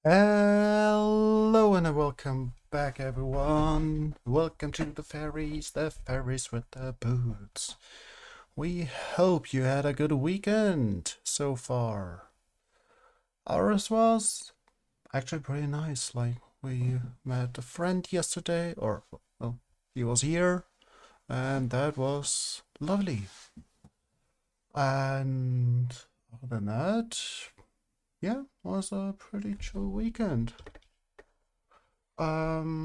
Hello and welcome back, everyone. Welcome to the fairies with the boots. We hope you had a good weekend so far. Ours was actually pretty nice. Like, we met a friend yesterday, or, well, he was here, and that was lovely. And other than that, yeah, was a pretty chill weekend. Um,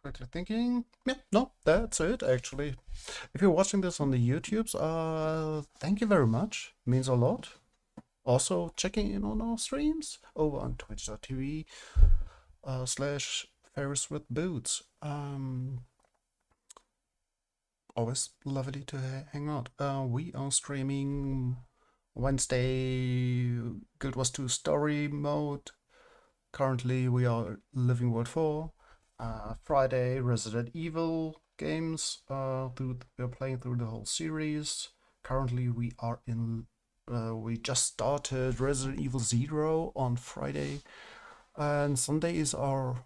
Quickly thinking. Yeah, no, that's it actually. If you're watching this on the YouTubes, thank you very much. Means a lot. Also, checking in on our streams over on twitch.tv slash Ferris with Boots. Always lovely to hang out. We are streaming Wednesday. Guild Wars 2 story mode. Currently, we are Living World 4. Friday, Resident Evil games. We're playing through the whole series. Currently, we are in. We just started Resident Evil 0 on Friday, and Sunday is our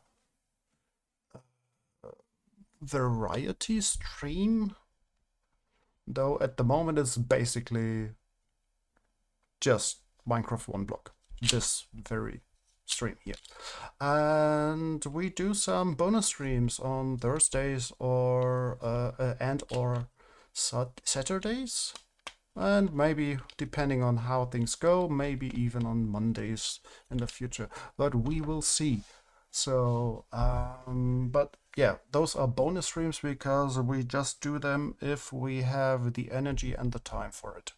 variety stream. Though at the moment it's basically just Minecraft one block. This very stream here. And we do some bonus streams on Thursdays or Saturdays, and maybe depending on how things go, maybe even on Mondays in the future. But we will see. So, but yeah, those are bonus streams because we just do them if we have the energy and the time for it.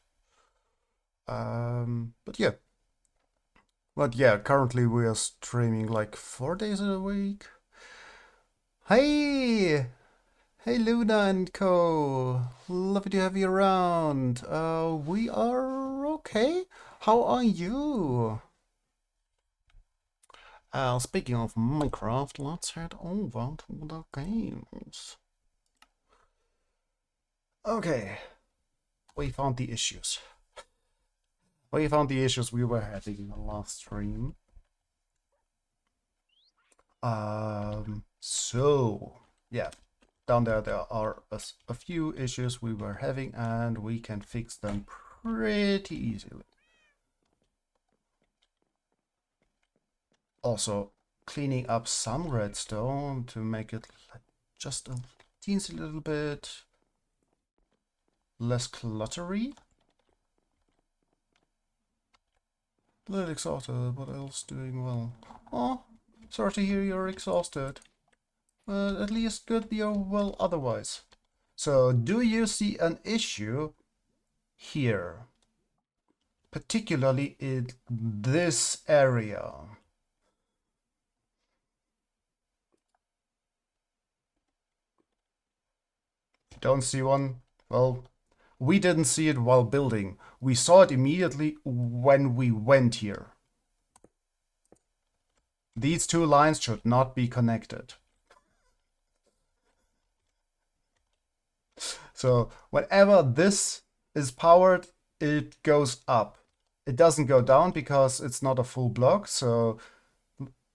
But yeah, currently we are streaming like 4 days a week. Hey! Hey Luna and co! Lovely to have you around. We are okay. How are you? Speaking of Minecraft, let's head over to the games. Okay, we found the issues. We found the issues we were having in the last stream. So, yeah, down there are a few issues we were having, and we can fix them pretty easily. Also, cleaning up some redstone to make it just a teensy little bit less cluttery. A little exhausted, but else doing well. Oh, sorry to hear you're exhausted. At least good you're well otherwise. So, do you see an issue here? Particularly in this area? Don't see one? Well, we didn't see it while building. We saw it immediately when we went here. These two lines should not be connected. So whenever this is powered, it goes up. It doesn't go down because it's not a full block. So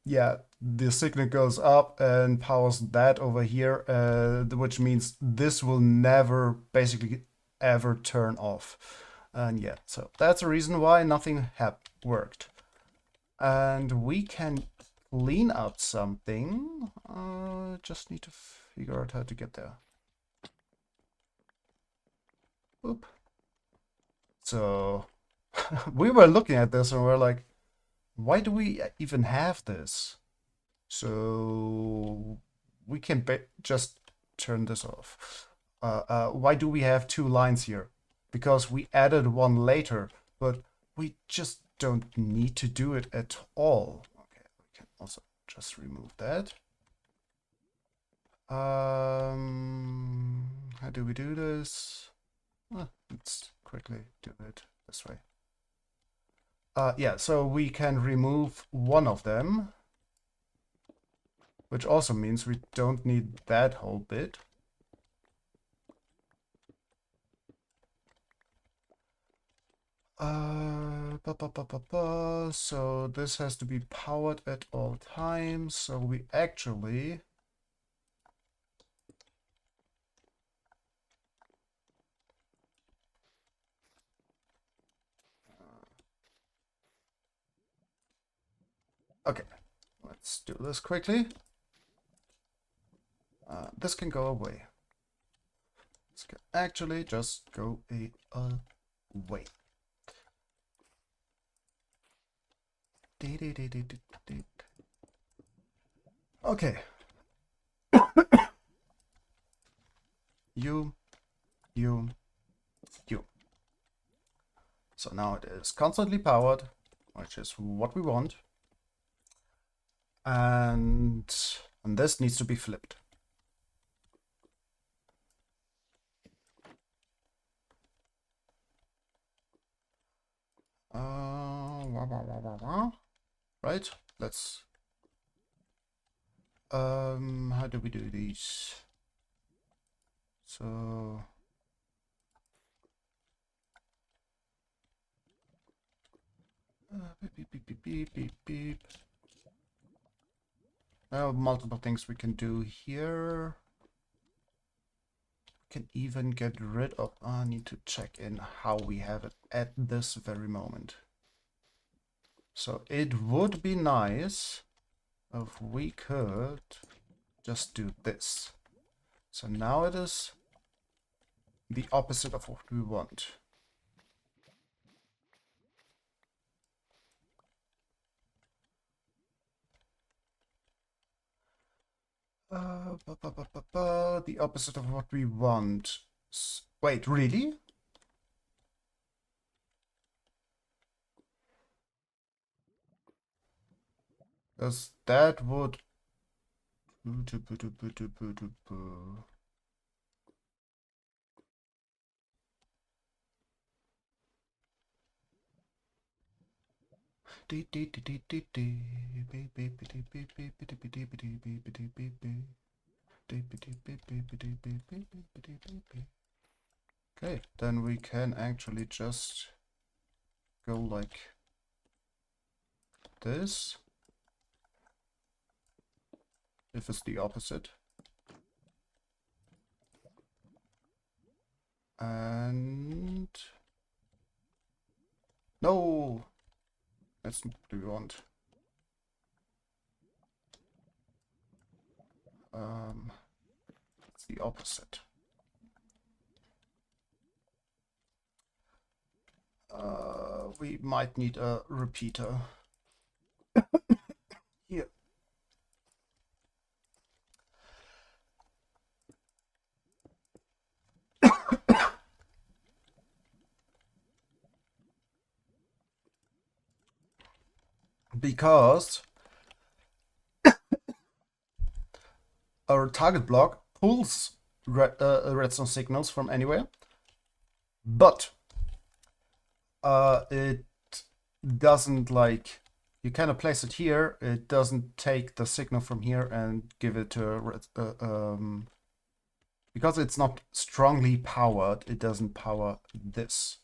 yeah, the signal goes up and powers that over here, which means this will never basically ever turn off. And yeah, so that's the reason why nothing worked. And we can clean up something. Just need to figure out how to get there. Oop. So we were looking at this and we're like, why do we even have this? So we can just turn this off. Why do we have two lines here? Because we added one later, but we just don't need to do it at all. Okay, we can also just remove that. How do we do this? Let's quickly do it this way. Yeah, so we can remove one of them, which also means we don't need that whole bit. So this has to be powered at all times. So we actually okay, let's do this quickly. This can go away. This can actually just go away. Okay. You. So now it is constantly powered, which is what we want. And this needs to be flipped. Right, let's how do we do these? So beep, beep, beep, beep, beep, beep. Now multiple things we can do here. We can even get rid of, I need to check in how we have it at this very moment. So it would be nice if we could just do this. So now it is the opposite of what we want. The opposite of what we want. Wait, really? Because that would... Okay, then we can actually just go like this. If it's the opposite. And... No! That's not what we want. It's the opposite. We might need a repeater. Here. Because our target block pulls redstone signals from anywhere, but it doesn't, like, you kind of place it here, it doesn't take the signal from here and give it to because it's not strongly powered, it doesn't power this.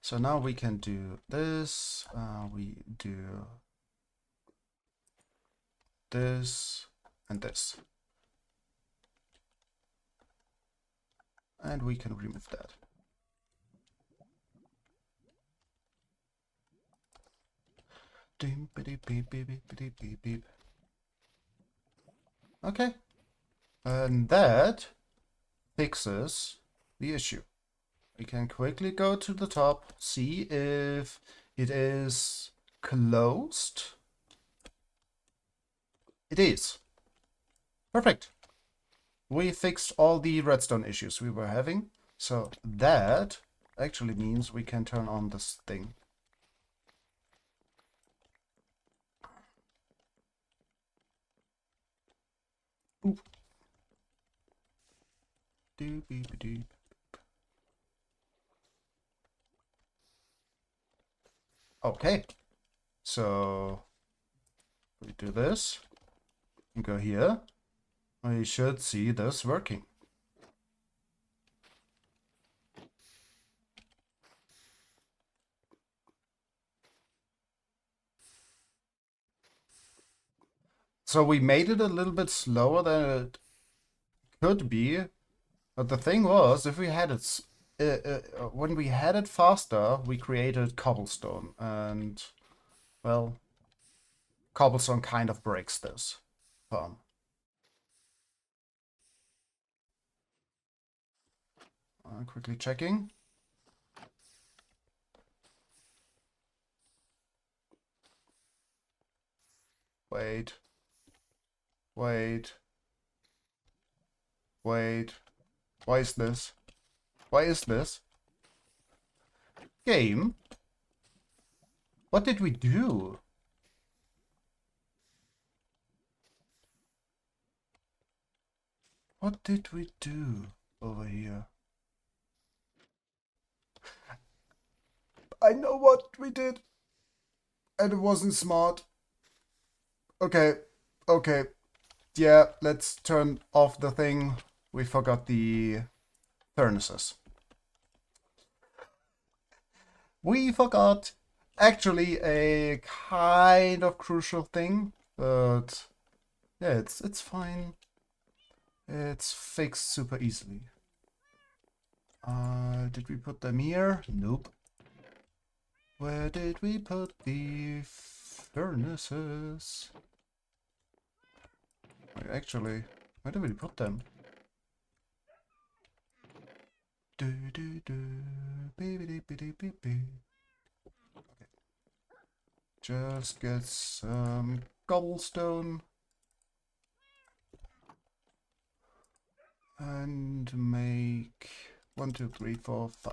So now we can do this, we do this and this. And we can remove that. Okay. And that fixes the issue. We can quickly go to the top, see if it is closed. It is. Perfect. We fixed all the redstone issues we were having. So that actually means we can turn on this thing. Ooh. Doop-beep-doop. Okay, so we do this and go here. We should see this working. So we made it a little bit slower than it could be, but the thing was, if we had it, when we had it faster, we created cobblestone, and well, cobblestone kind of breaks this farm. Quickly checking. Wait. Wait. Wait. Why is this? Why is this? Game? What did we do? What did we do over here? I know what we did. And it wasn't smart. Okay. Okay. Yeah, let's turn off the thing. We forgot the furnaces. We forgot actually a kind of crucial thing, but yeah, it's fine. It's fixed super easily. Did we put them here? Nope. Where did we put the furnaces? Actually, where did we put them? Okay. Just get some cobblestone and make 1, 2, 3, 4, 5.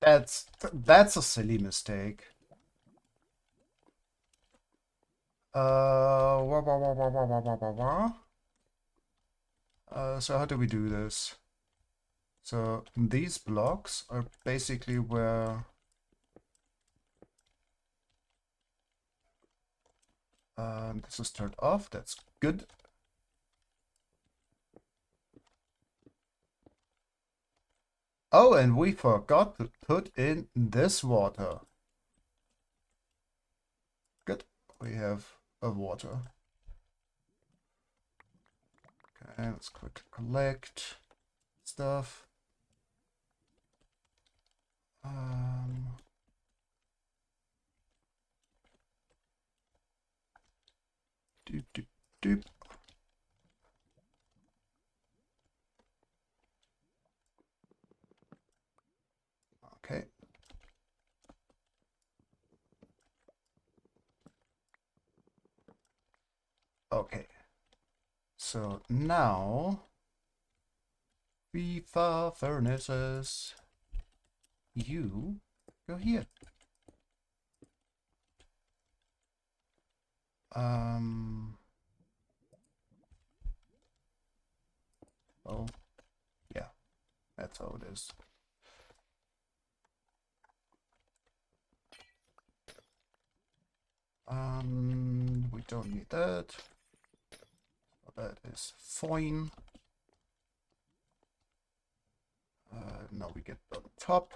That's a silly mistake. So how do we do this? So these blocks are basically where this is turned off. That's good. Oh, and we forgot to put in this water. Good. We have a water. Okay, let's quickly collect stuff. Doop, doop, doop. Okay. Okay. So now FIFA furnaces. You go here. Oh, yeah, that's how it is. We don't need that. That is fine. Now we get on top.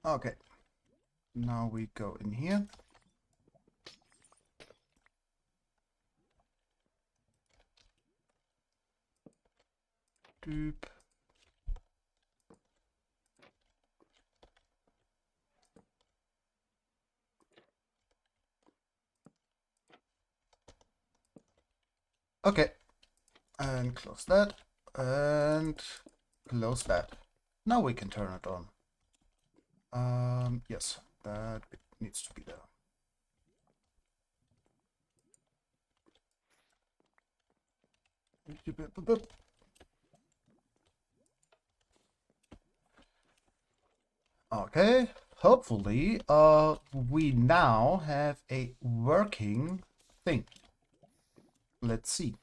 Okay. Now we go in here. Doop. Okay. And close that. And close that. Now we can turn it on. Yes, that needs to be there. Okay, hopefully, we now have a working thing. Let's see.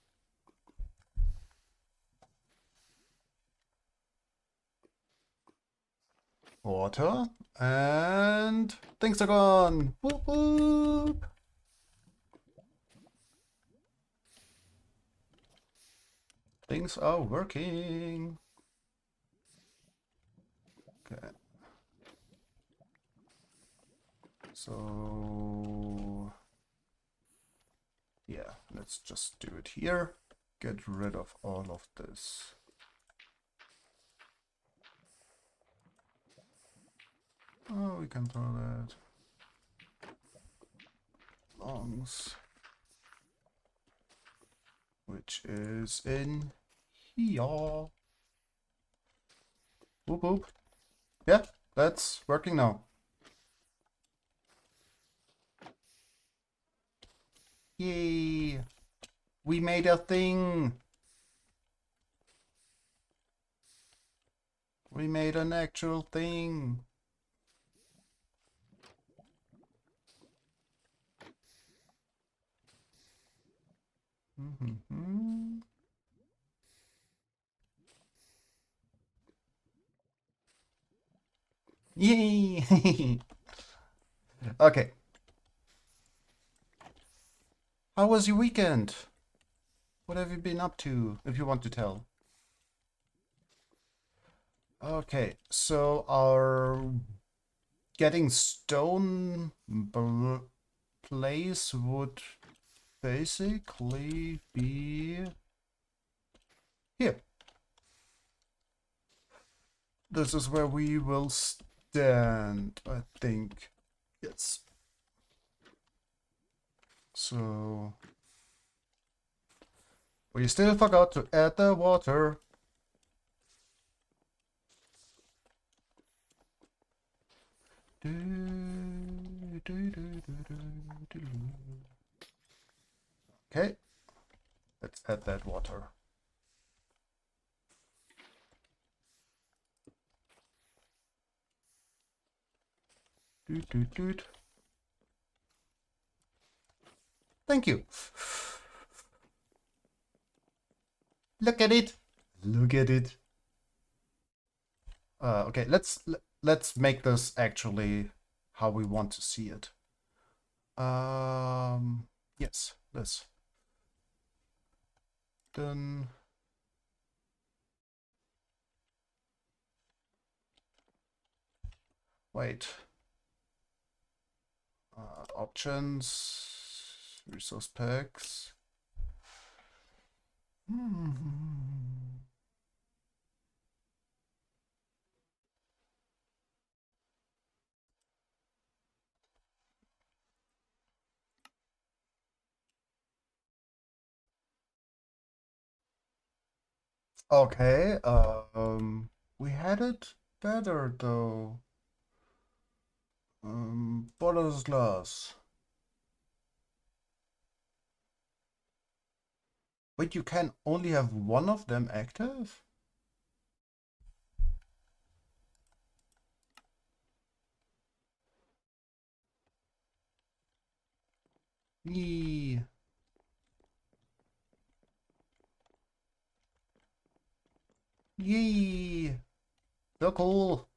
Water. And things are gone. Whoop, whoop. Things are working. Okay. So yeah, let's just do it here. Get rid of all of this. Oh, we can throw that. Longs. Which is in here. Whoop whoop. Yeah, that's working now. Yay! We made a thing! We made an actual thing! Mm-hmm. Yay! Okay. How was your weekend? What have you been up to, if you want to tell? Okay, so our getting stone place would basically be here. This is where we will stand, I think. Yes. So we still forgot to add the water. Okay, let's add that water. Thank you. Look at it. Look at it. Okay, let's make this actually how we want to see it. Yes, this. Done. Wait. Options, resource packs. Okay, we had it better though. Bottomless glass. Wait, you can only have one of them active? Yee. Yee. So cool.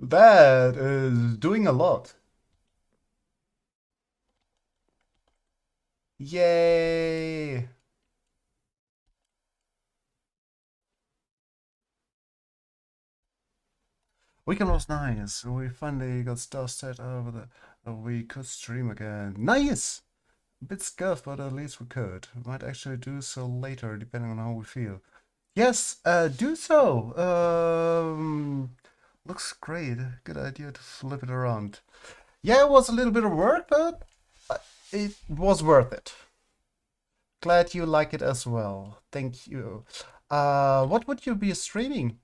That is doing a lot. Yay! Weekend was nice. We finally got stuff set over we could stream again. Nice! A bit scuffed, but at least we could. Might actually do so later, depending on how we feel. Yes, do so. Looks great. Good idea to flip it around. Yeah, it was a little bit of work, but it was worth it. Glad you like it as well. Thank you. What would you be streaming?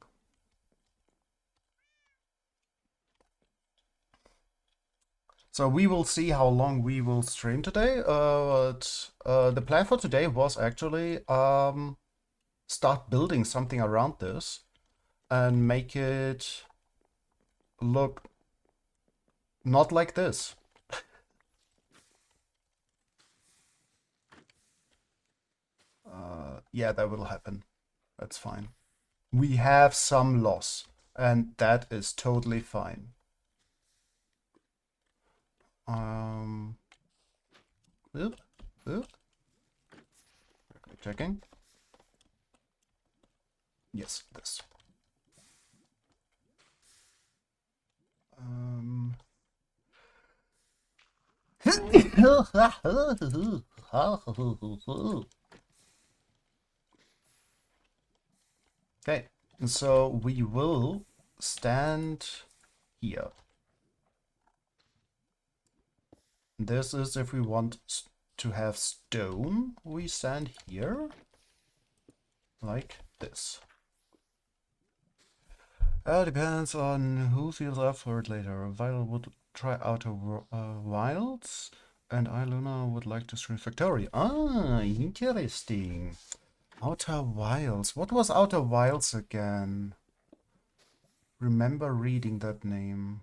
So we will see how long we will stream today. The plan for today was actually start building something around this and make it look not like this. Yeah, that will happen. That's fine. We have some loss, and that is totally fine. Um, oop, oop. Checking. Yes, this. Okay, so we will stand here. This is if we want to have stone, we stand here, like this. Depends on who feels up for it later. Violet would try Outer Wilds, and I, Luna, would like to stream Factory. Ah, interesting. Outer Wilds. What was Outer Wilds again? Remember reading that name.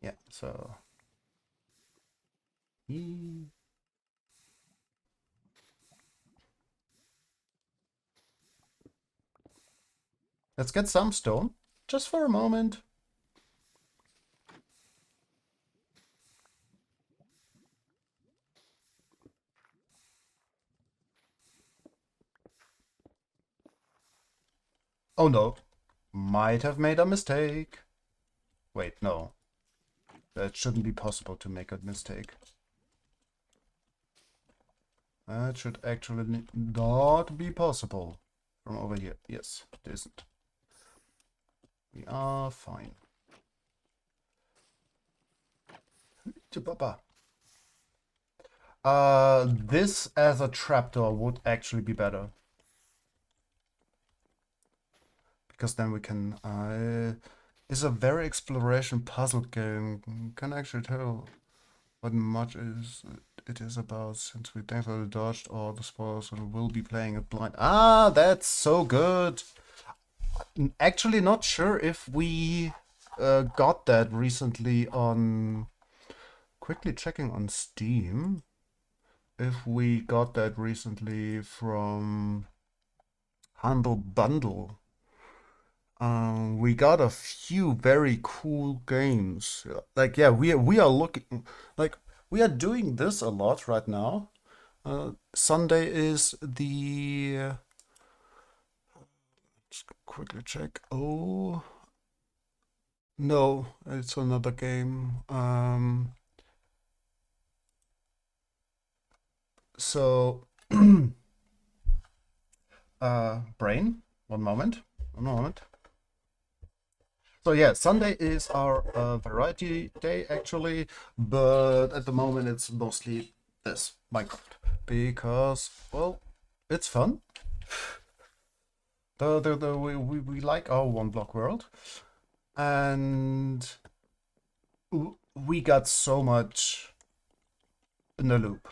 Yeah, so... Let's get some stone, just for a moment. Oh no, might have made a mistake. Wait, no. That shouldn't be possible to make a mistake. That should actually not be possible. From over here. Yes, it isn't. We are fine. This as a trapdoor would actually be better. Because then we can... it's a very exploration puzzle game. Can actually tell what much it is about, since we thankfully dodged all the spoilers and will be playing it blind. Ah, that's so good! Actually not sure if we got that recently on... Quickly checking on Steam. If we got that recently from Humble Bundle. We got a few very cool games. Like, yeah, we are looking... Like, we are doing this a lot right now. Sunday is the... Let's quickly check. Oh... No, it's another game. So... Brain, one moment. One moment. So yeah, Sunday is our variety day actually, but at the moment it's mostly this, Minecraft. Because, well, it's fun. We like our one block world. And we got so much in the loop.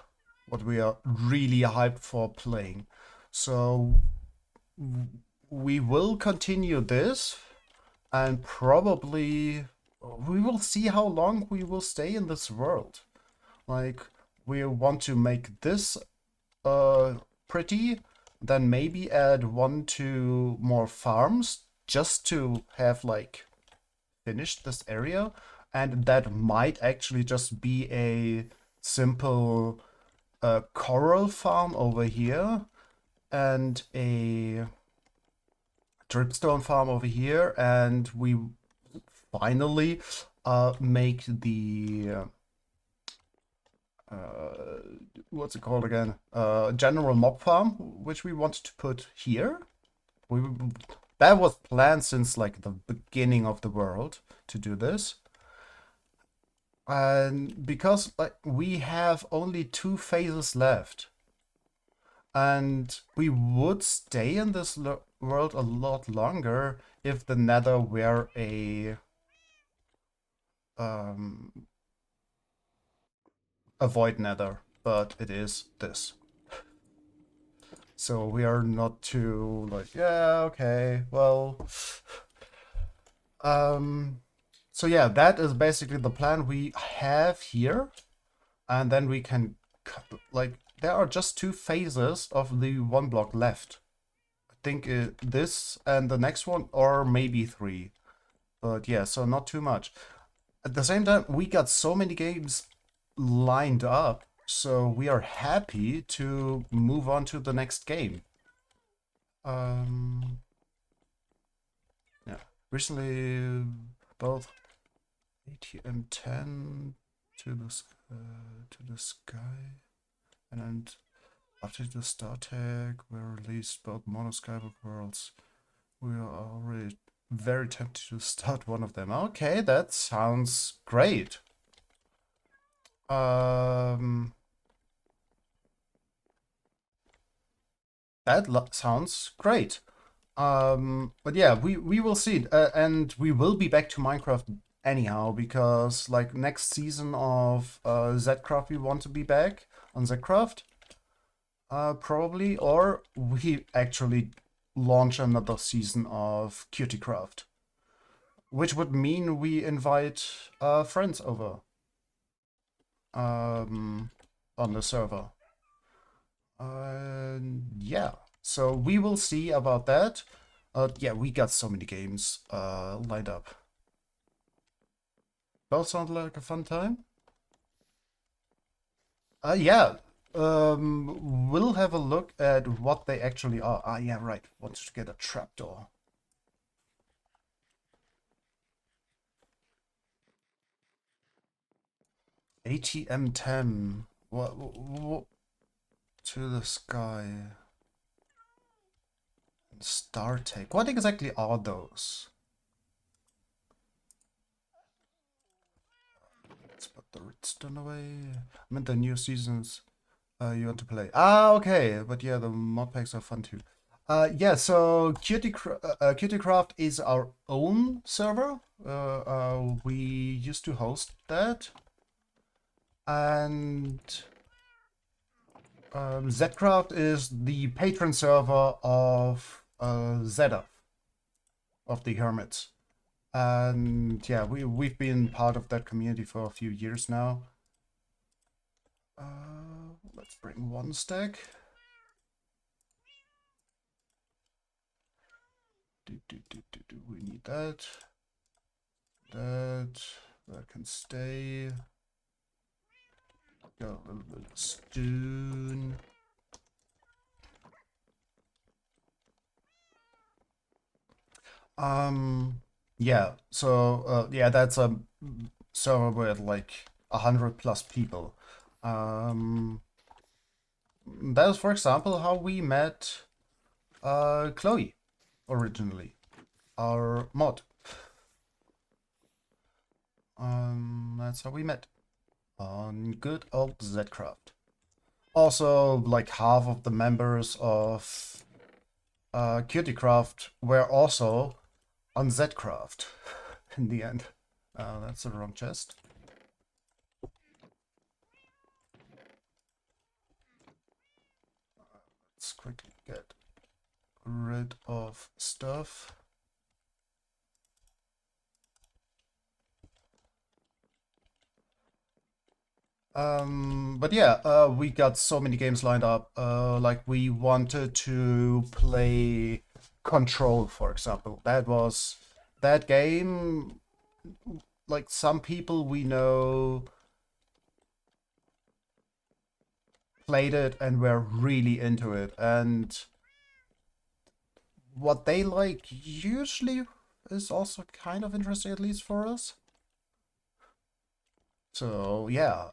What we are really hyped for playing. So we will continue this, and probably we will see how long we will stay in this world. Like, we want to make this pretty, then maybe add 1 2 more farms just to have like finished this area, and that might actually just be a simple coral farm over here and a dripstone farm over here, and we finally make the what's it called again? General mob farm, which we want to put here. We that was planned since like the beginning of the world to do this. And because like we have only 2 phases left, and we would stay in this world a lot longer if the Nether were a void Nether, but it is this. So we are not too like, yeah, okay, well. So yeah, that is basically the plan we have here. And then we can, like, there are just 2 phases of the 1 block left. I think this and the next one, or maybe 3. But yeah, so not too much. At the same time, we got so many games lined up, so we are happy to move on to the next game. Yeah, recently both ATM10 to the sky, and after the Star Tag were released both Mono Skybook worlds. We are already very tempted to start one of them. Okay, that sounds great. That sounds great. But yeah, we will see. And we will be back to Minecraft anyhow, because like next season of Zcraft we want to be back on Zcraft. Probably, or we actually launch another season of CutieCraft, which would mean we invite friends over on the server. Yeah, so we will see about that. Yeah, we got so many games lined up. Both sound like a fun time. Yeah. We'll have a look at what they actually are. Ah, yeah, right. Wanted to get a trapdoor. ATM10. What to the sky. Star Tech. What exactly are those? Let's put the Redstone away. I meant the new seasons you want to play. Ah, okay. But yeah, the mod packs are fun too. Yeah, so CutieCraft is our own server. We used to host that. And Zcraft is the patron server of Zeta, of the Hermits. And yeah, we've been part of that community for a few years now. Let's bring 1 stack. We need that. That can stay. Got a little bit of stone. Yeah, so yeah, that's a server with like 100+ people. That is, for example, how we met Chloe originally, our mod. That's how we met on good old Zcraft. Also, like half of the members of CutieCraft were also on Zcraft in the end. That's the wrong chest. Let's quickly get rid of stuff. But yeah, we got so many games lined up. Like we wanted to play Control, for example. That game. Like some people we know played it and were really into it, and what they like usually is also kind of interesting, at least for us. So yeah,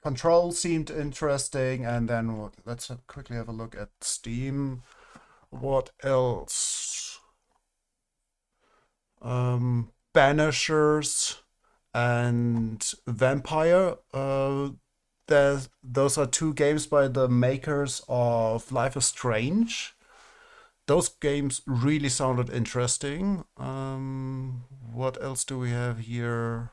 Control seemed interesting, and then let's quickly have a look at Steam. What else? Banishers and Vampire. Those are 2 games by the makers of Life is Strange. Those games really sounded interesting. What else do we have here?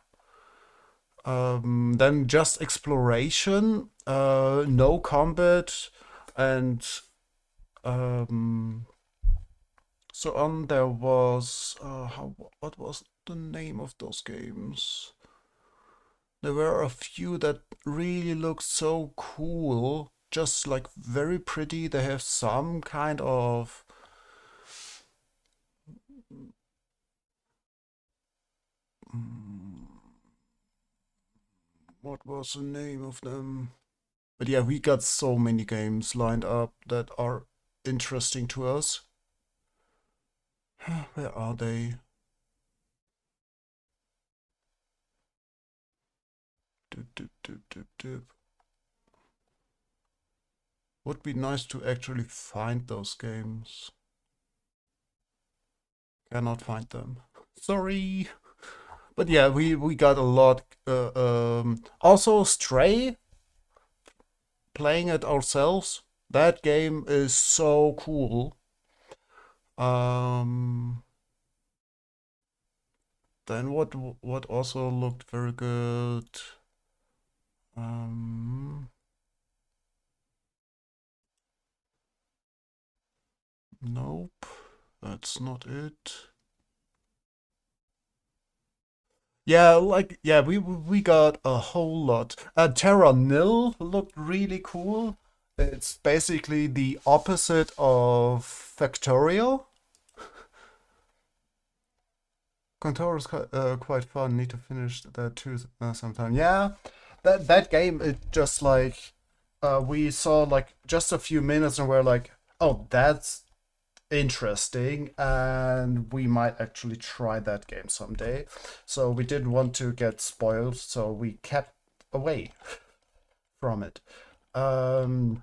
Then just exploration, no combat. And so on there was what was the name of those games? There were a few that really looked so cool, just like very pretty. They have some kind of what was the name of them? But yeah, we got so many games lined up that are interesting to us. Where are they? Doop, doop, doop, doop, doop. Would be nice to actually find those games. Cannot find them. Sorry. But yeah, we got a lot. Also, Stray, playing it ourselves. That game is so cool. Um, then what also looked very good. Um, nope, that's not it. Yeah, like yeah, we got a whole lot. Terra Nil looked really cool. It's basically the opposite of Factorio. Contour is quite fun. Need to finish that too sometime. Yeah, that game it just like we saw like just a few minutes and we're like, oh, that's interesting, and we might actually try that game someday. So we didn't want to get spoiled, so we kept away from it. Um,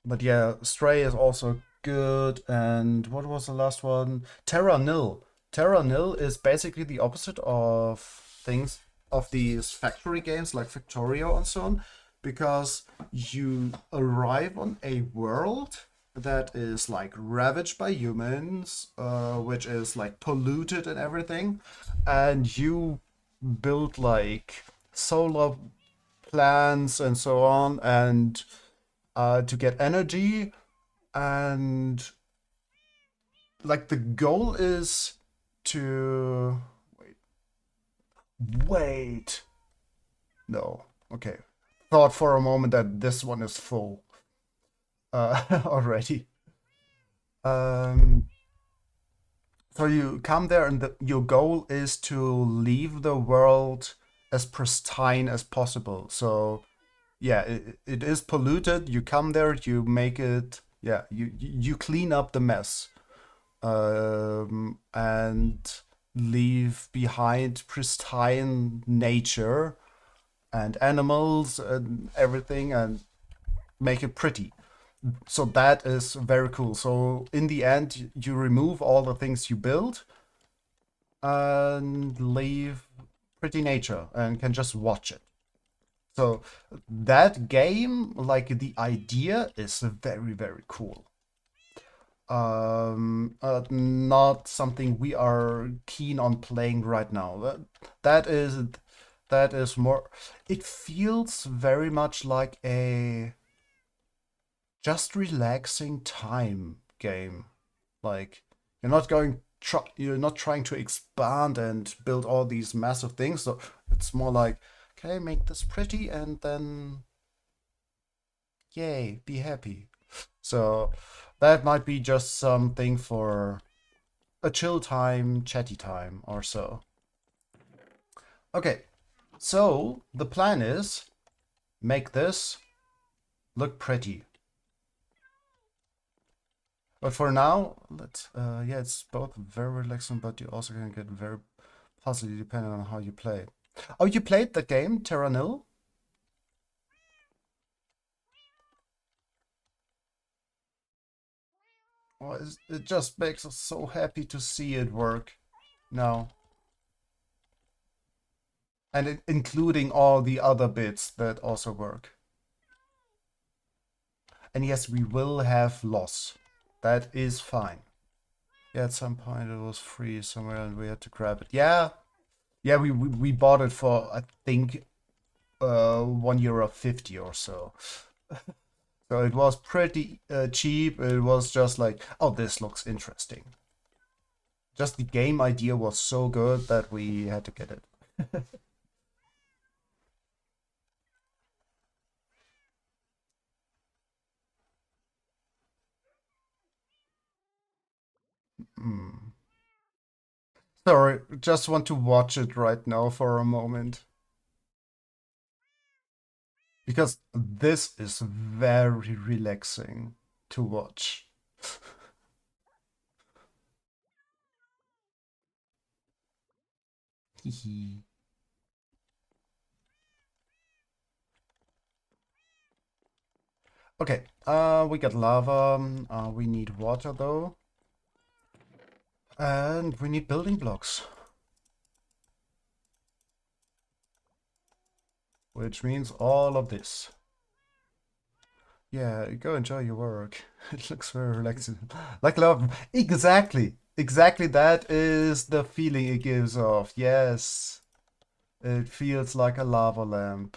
but yeah, Stray is also good. And what was the last one? Terra Nil. Terra Nil is basically the opposite of things of these factory games like Factorio and so on, because you arrive on a world that is like ravaged by humans, which is like polluted and everything, and you build like solar plants and so on, and to get energy, and like the goal is to wait. No, okay. Thought for a moment that this one is full already. Um, so you come there, and your goal is to leave the world as pristine as possible. So yeah, it is polluted. You come there, you make it. Yeah, you clean up the mess, and leave behind pristine nature and animals and everything, and make it pretty. So that is very cool. So in the end, you remove all the things you build and leave pretty nature and can just watch it. So that game, like the idea is very, very cool. Not something we are keen on playing right now. That is that is more. It feels very much like a just relaxing time game. Like you're not trying to expand and build all these massive things. So it's more like, okay, make this pretty and then yay, be happy. So that might be just something for a chill time, chatty time or so. Okay, so the plan is make this look pretty. But for now, yeah, it's both very relaxing, but you also can get very puzzly depending on how you play. Oh, you played the game, Terra Nil? Oh, it just makes us so happy to see it work now. And including all the other bits that also work. And yes, we will have loss. That is fine. Yeah, at some point it was free somewhere and we had to grab it. Yeah. Yeah, we bought it for I think €1.50 or so. So it was pretty cheap. It was just like, oh, this looks interesting. Just the game idea was so good that we had to get it. Hmm. Sorry, just want to watch it right now for a moment. Because this is very relaxing to watch. Hehe. Okay, we got lava. We need water though. And we need building blocks. Which means all of this. Yeah, go enjoy your work. It looks very relaxing. Like love. Exactly. Exactly that is the feeling it gives off. Yes. It feels like a lava lamp.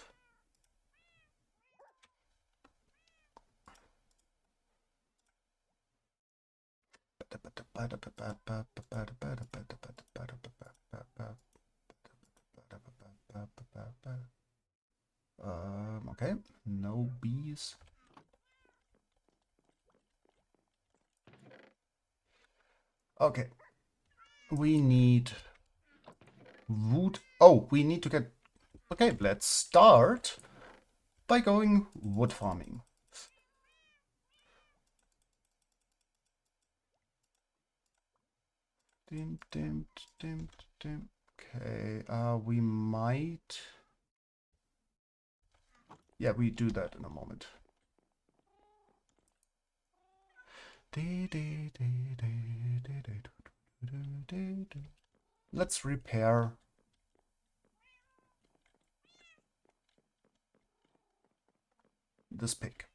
Okay, no bees. Okay, we need wood. Oh, we need to get. Okay, let's start by going wood farming. Dim, dim, dim, dim. Okay, we might. Yeah, we do that in a moment. Let's repair. This pig.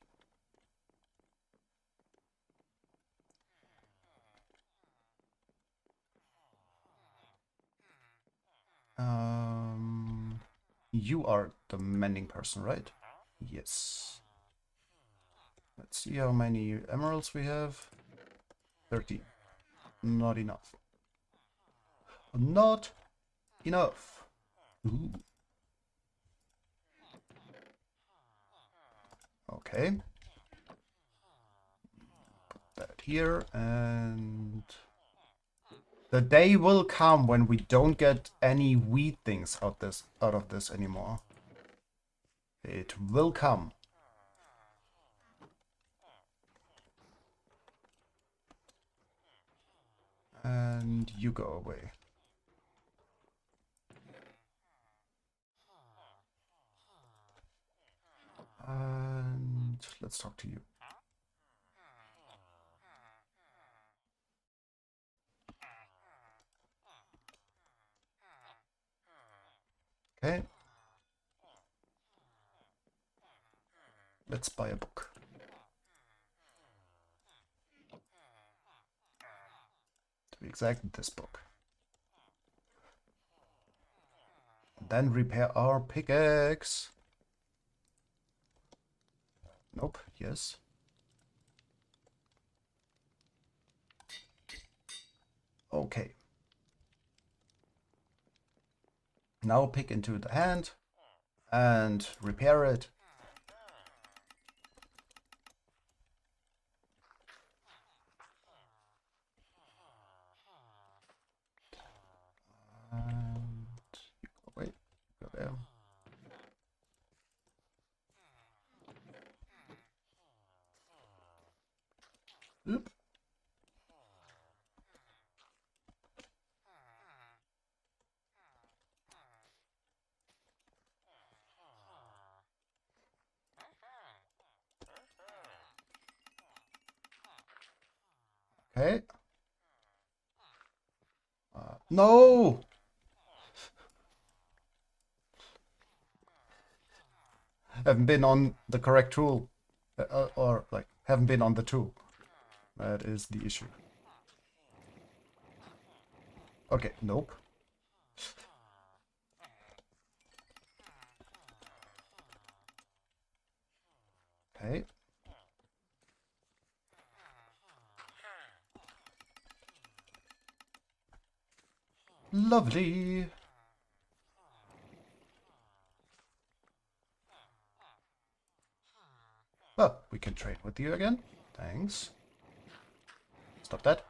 You are the mending person, right? Yes. Let's see how many emeralds we have. 30. Not enough. Not enough. Ooh. Okay. Put that here, and the day will come when we don't get any wheat things out of this anymore. It will come. And you go away. And let's talk to you. Okay. Let's buy a book. To be exact, this book. Then repair our pickaxe. Nope, yes. Okay. Now pick into the hand and repair it. And you go away, go there. Oop. Okay. No! Haven't been on the correct tool. Or, like, haven't been on the tool. That is the issue. Okay, nope. Okay. Lovely. Oh, we can trade with you again. Thanks. Stop that.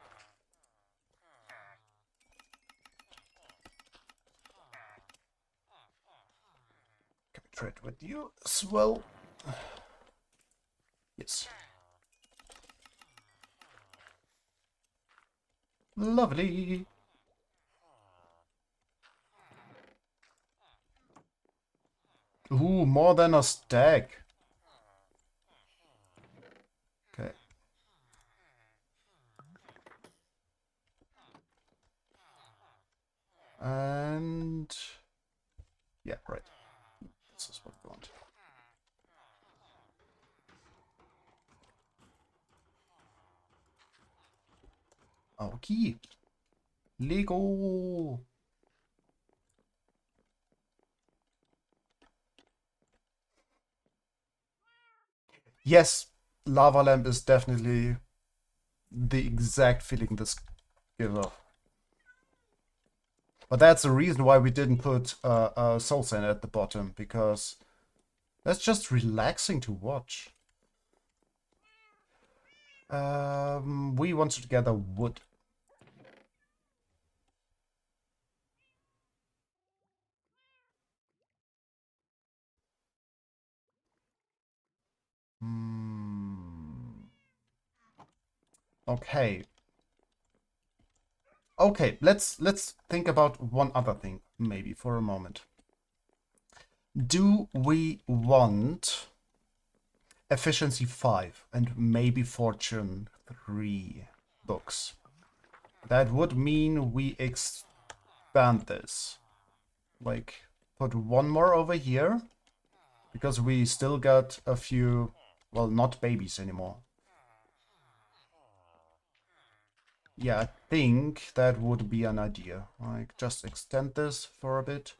Can we trade with you as well? Yes. Lovely. Ooh, more than a stack. Okay. And yeah, right. This is what we want. Okay. Lego. Yes, lava lamp is definitely the exact feeling this gives off. But that's the reason why we didn't put a soul sand at the bottom, because that's just relaxing to watch. We want to gather wood. Okay. Okay, let's think about one other thing, maybe, for a moment. Do we want efficiency 5 and maybe fortune 3 books? That would mean we expand this. Like, put one more over here, because we still got a few, well, not babies anymore. Yeah, I think that would be an idea. Like, just extend this for a bit.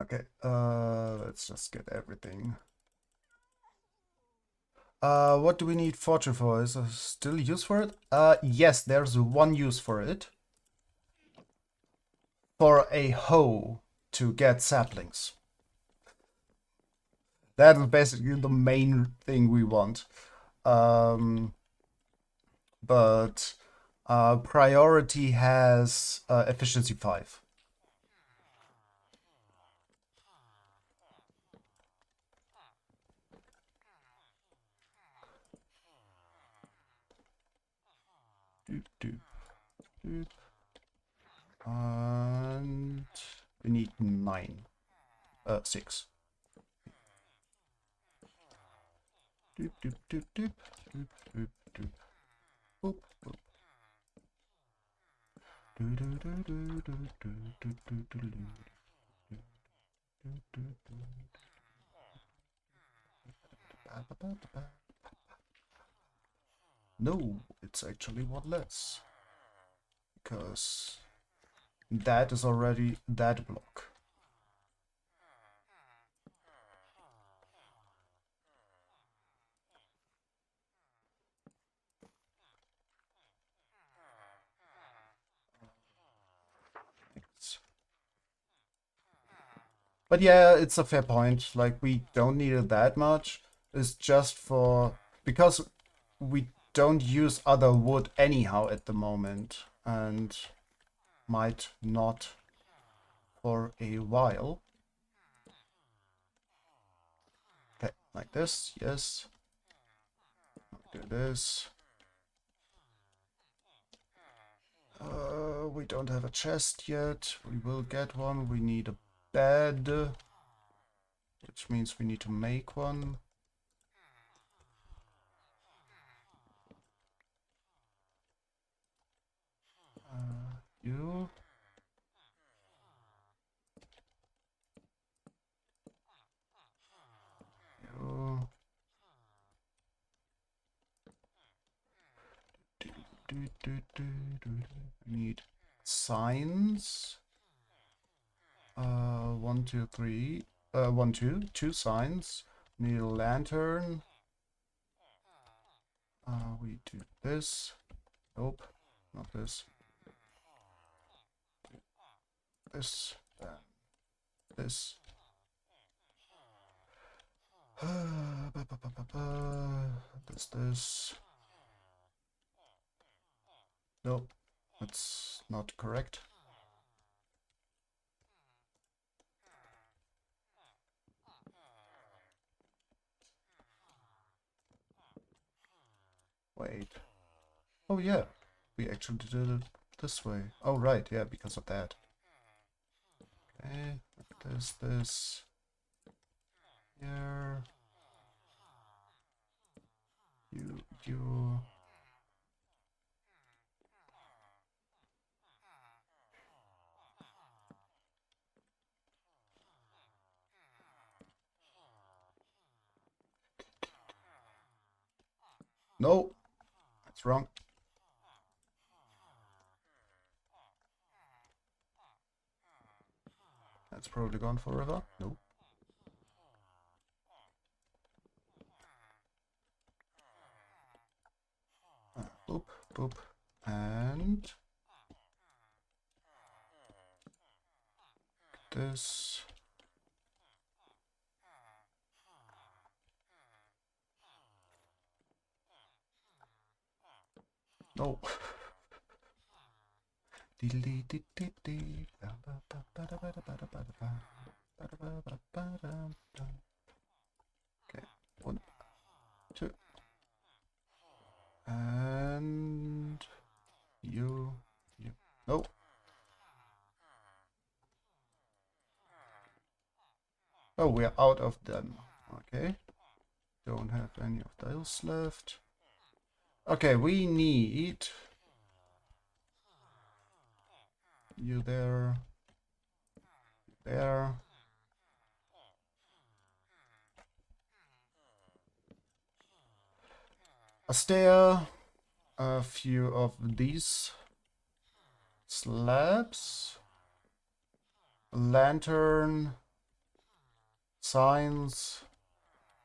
Okay, let's just get everything. What do we need fortune for? Is there still use for it? Yes, there's one use for it. For a hoe to get saplings. That is basically the main thing we want. But priority has efficiency 5. Doop, doop, doop. And we need 9. 6. Doop, doop, doop, doop, doop, doop, doop. Boop, boop. Do, do, do, do, do, do, do, do, do, do. No, it's actually one less. Because that is already that block. But yeah, it's a fair point. Like, we don't need it that much. It's just for... because we don't use other wood anyhow at the moment. And might not for a while. Okay, like this, yes. Do this. We don't have a chest yet. We will get one. We need a bed, which means we need to make one. You. You. I need signs. 1, 2, 3. 1, 2. 2 signs. Need a lantern. We do this. Nope, not this. This. This. This. Nope, that's not correct. Wait. Oh yeah, we actually did it this way. Oh right, yeah, because of that. Okay, this. Here. You. No, that's wrong. That's probably gone forever. Nope. Boop, boop, and this. No. Okay, 1, 2, and you. No. Oh, we're out of them. Okay. Don't have any of those left. Okay, we need you there. There. A stair. A few of these slabs. A lantern. Signs.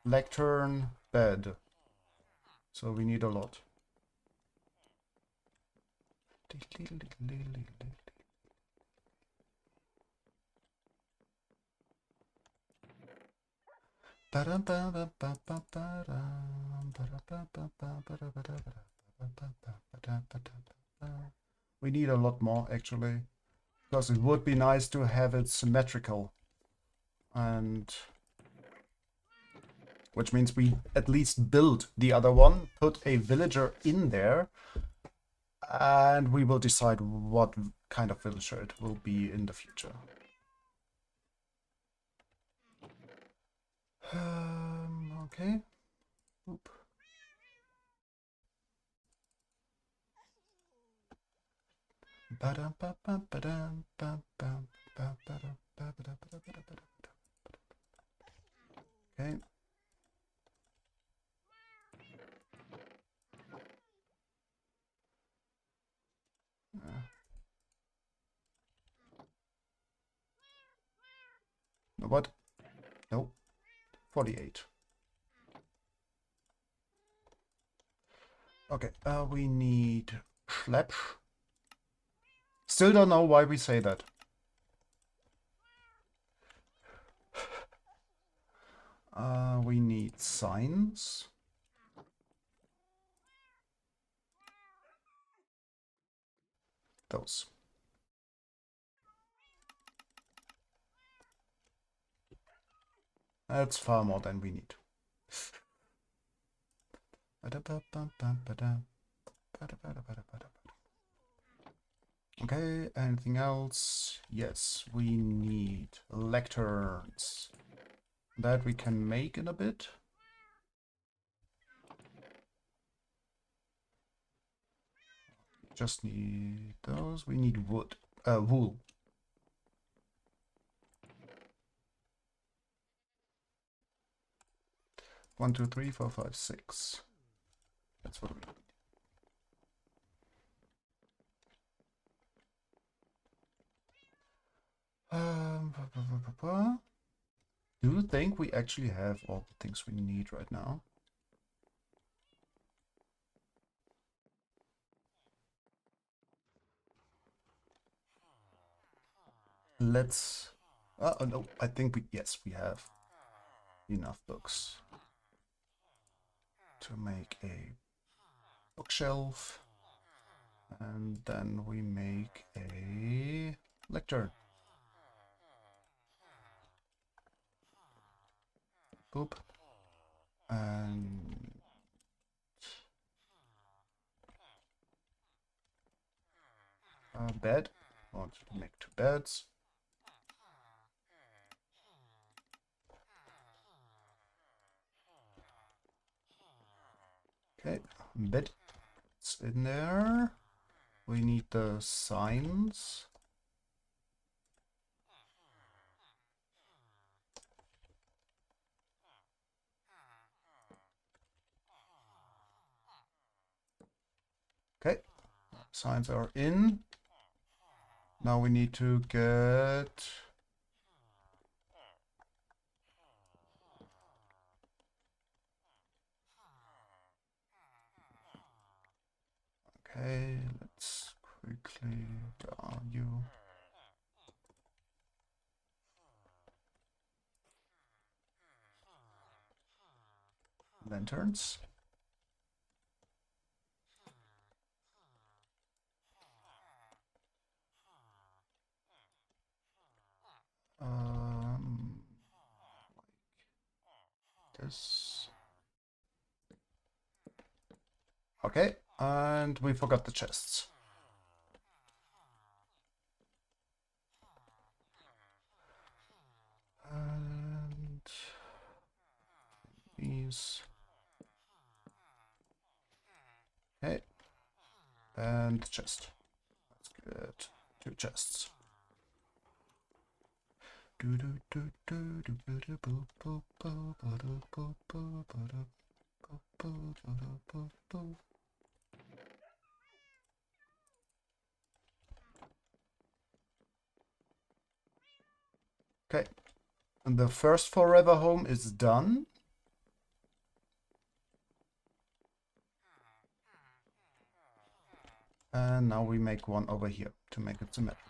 Lectern. Bed. So we need a lot. We need a lot more actually, because it would be nice to have it symmetrical, and which means we at least build the other one, put a villager in there, and we will decide what kind of villager it will be in the future. Okay. Oop. Okay. What? No. 48. Okay, we need Schleppsch. Still don't know why we say that. We need signs. Those. That's far more than we need. Okay, anything else? Yes, we need lecterns. That we can make in a bit. Just need those. We need wood. Wool. One, two, three, four, five, six. That's what we need. Do you think we actually have all the things we need right now? Let's... Oh no, I think yes, we have enough books to make a bookshelf. And then we make a lectern. Boop. And a bed. I want to make 2 beds. Okay, bed. It's in there. We need the signs. Okay, signs are in. Now we need to get... Okay, let's quickly value lanterns. Like this. Okay, and we forgot the chests. And these. Okay, and chest. Let's get 2 chests. Okay, and the first forever home is done. And now we make one over here to make it symmetrical.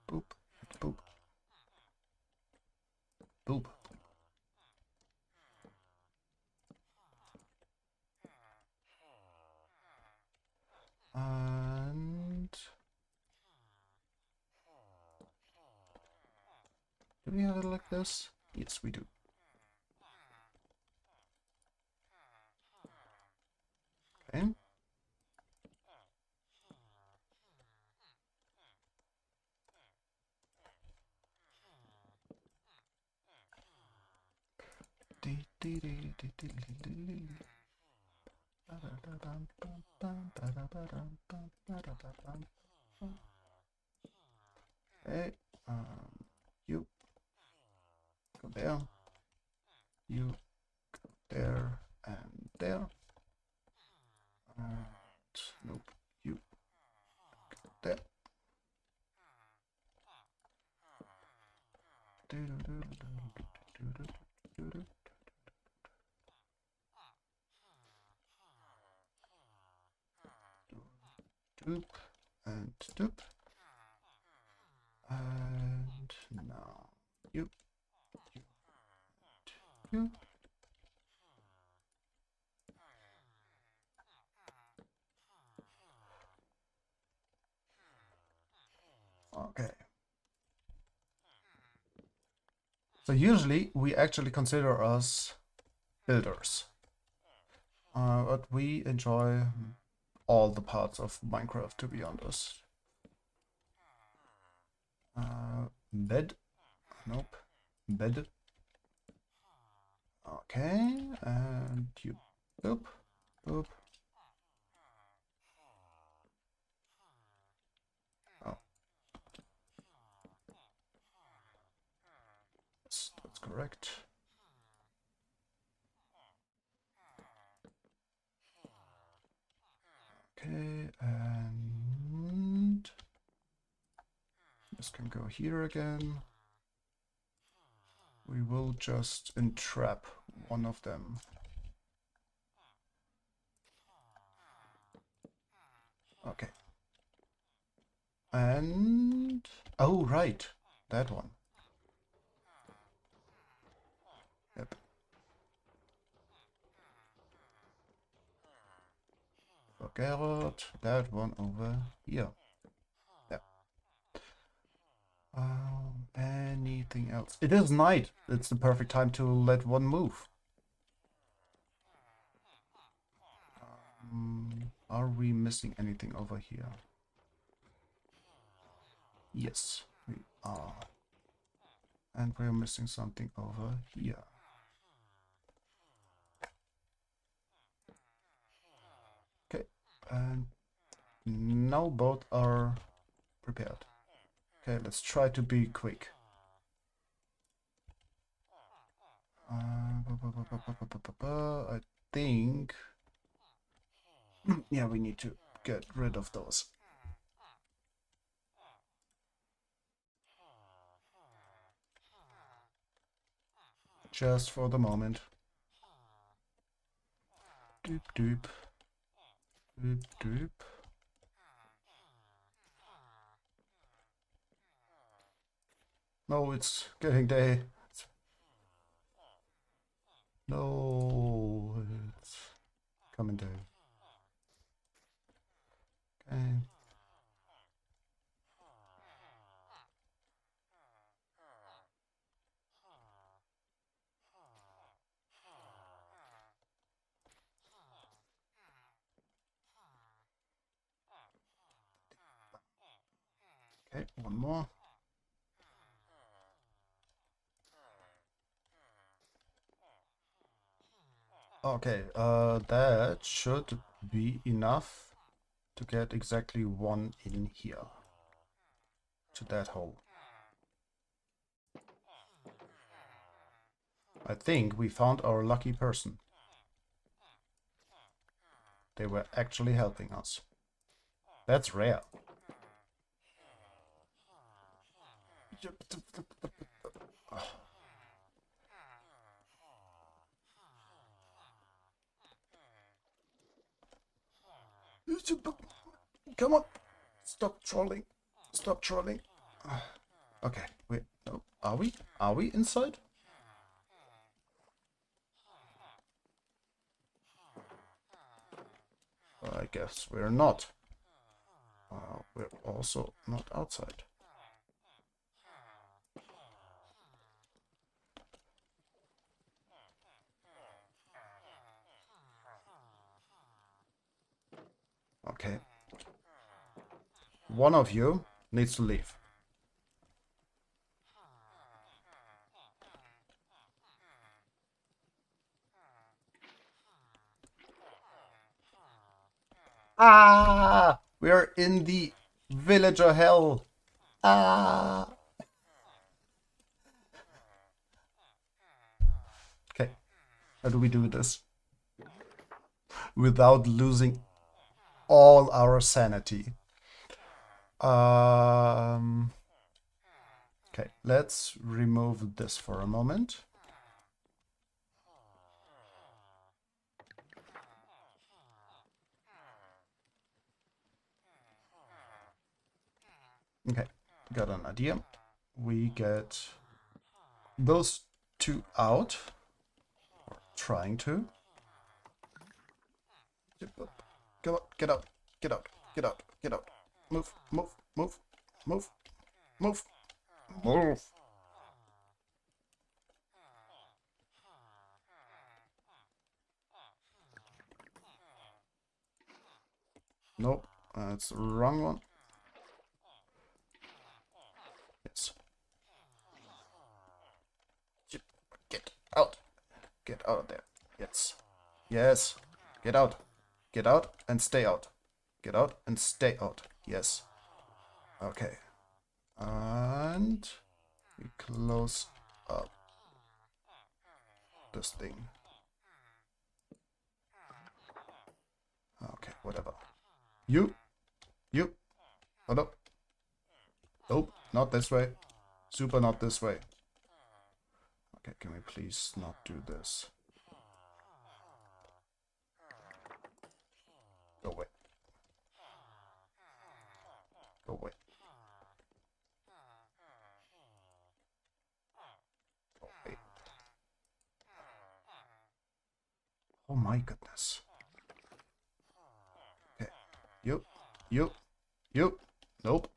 Boop, boop, boop. And do we have it like this? Yes, we do. Okay. Okay, you go there, you go there and there. And nope, you go there. Doop and doop. And now you, you. Okay. So usually we actually consider us builders. But we enjoy all the parts of Minecraft, to be honest. Bed. Nope. Bed. Okay, and you. Boop. Boop. Oh. Yes, that's correct. Okay, This can go here again. We will just entrap one of them. Okay. And... oh, right. That one. Yep. Forget that one over here. Yep. Anything else? It is night. It's the perfect time to let one move. Are we missing anything over here? Yes, we are. And we're missing something over here. Okay, and now both are prepared. Okay, let's try to be quick. I think... yeah, we need to get rid of those. Just for the moment. Doop doop. Doop doop. No, it's getting day. No, it's coming day. Okay. Okay, one more. Okay, that should be enough to get exactly one in here. To that hole. I think we found our lucky person. They were actually helping us. That's rare. Come on. Stop trolling. Stop trolling. Okay, wait. No. Are we? Are we inside? I guess we're not. We're also not outside. Okay. One of you needs to leave. Ah! We're in the villager hell. Ah! Okay. How do we do this? Without losing all our sanity. Okay, let's remove this for a moment. Okay, got an idea. We get those two out, or trying to. Come on, get out, get out, get out, get out. Move, move, move, move, move, move. Nope, that's the wrong one. Yes. Get out. Get out of there. Yes. Yes. Get out. Get out and stay out. Get out and stay out. Yes. Okay. And we close up this thing. Okay, whatever. You. Hold up. Nope. not this way. Super not this way. Okay, can we please not do this? Go away. Go away. Go away. Oh my goodness. Okay. You. Nope.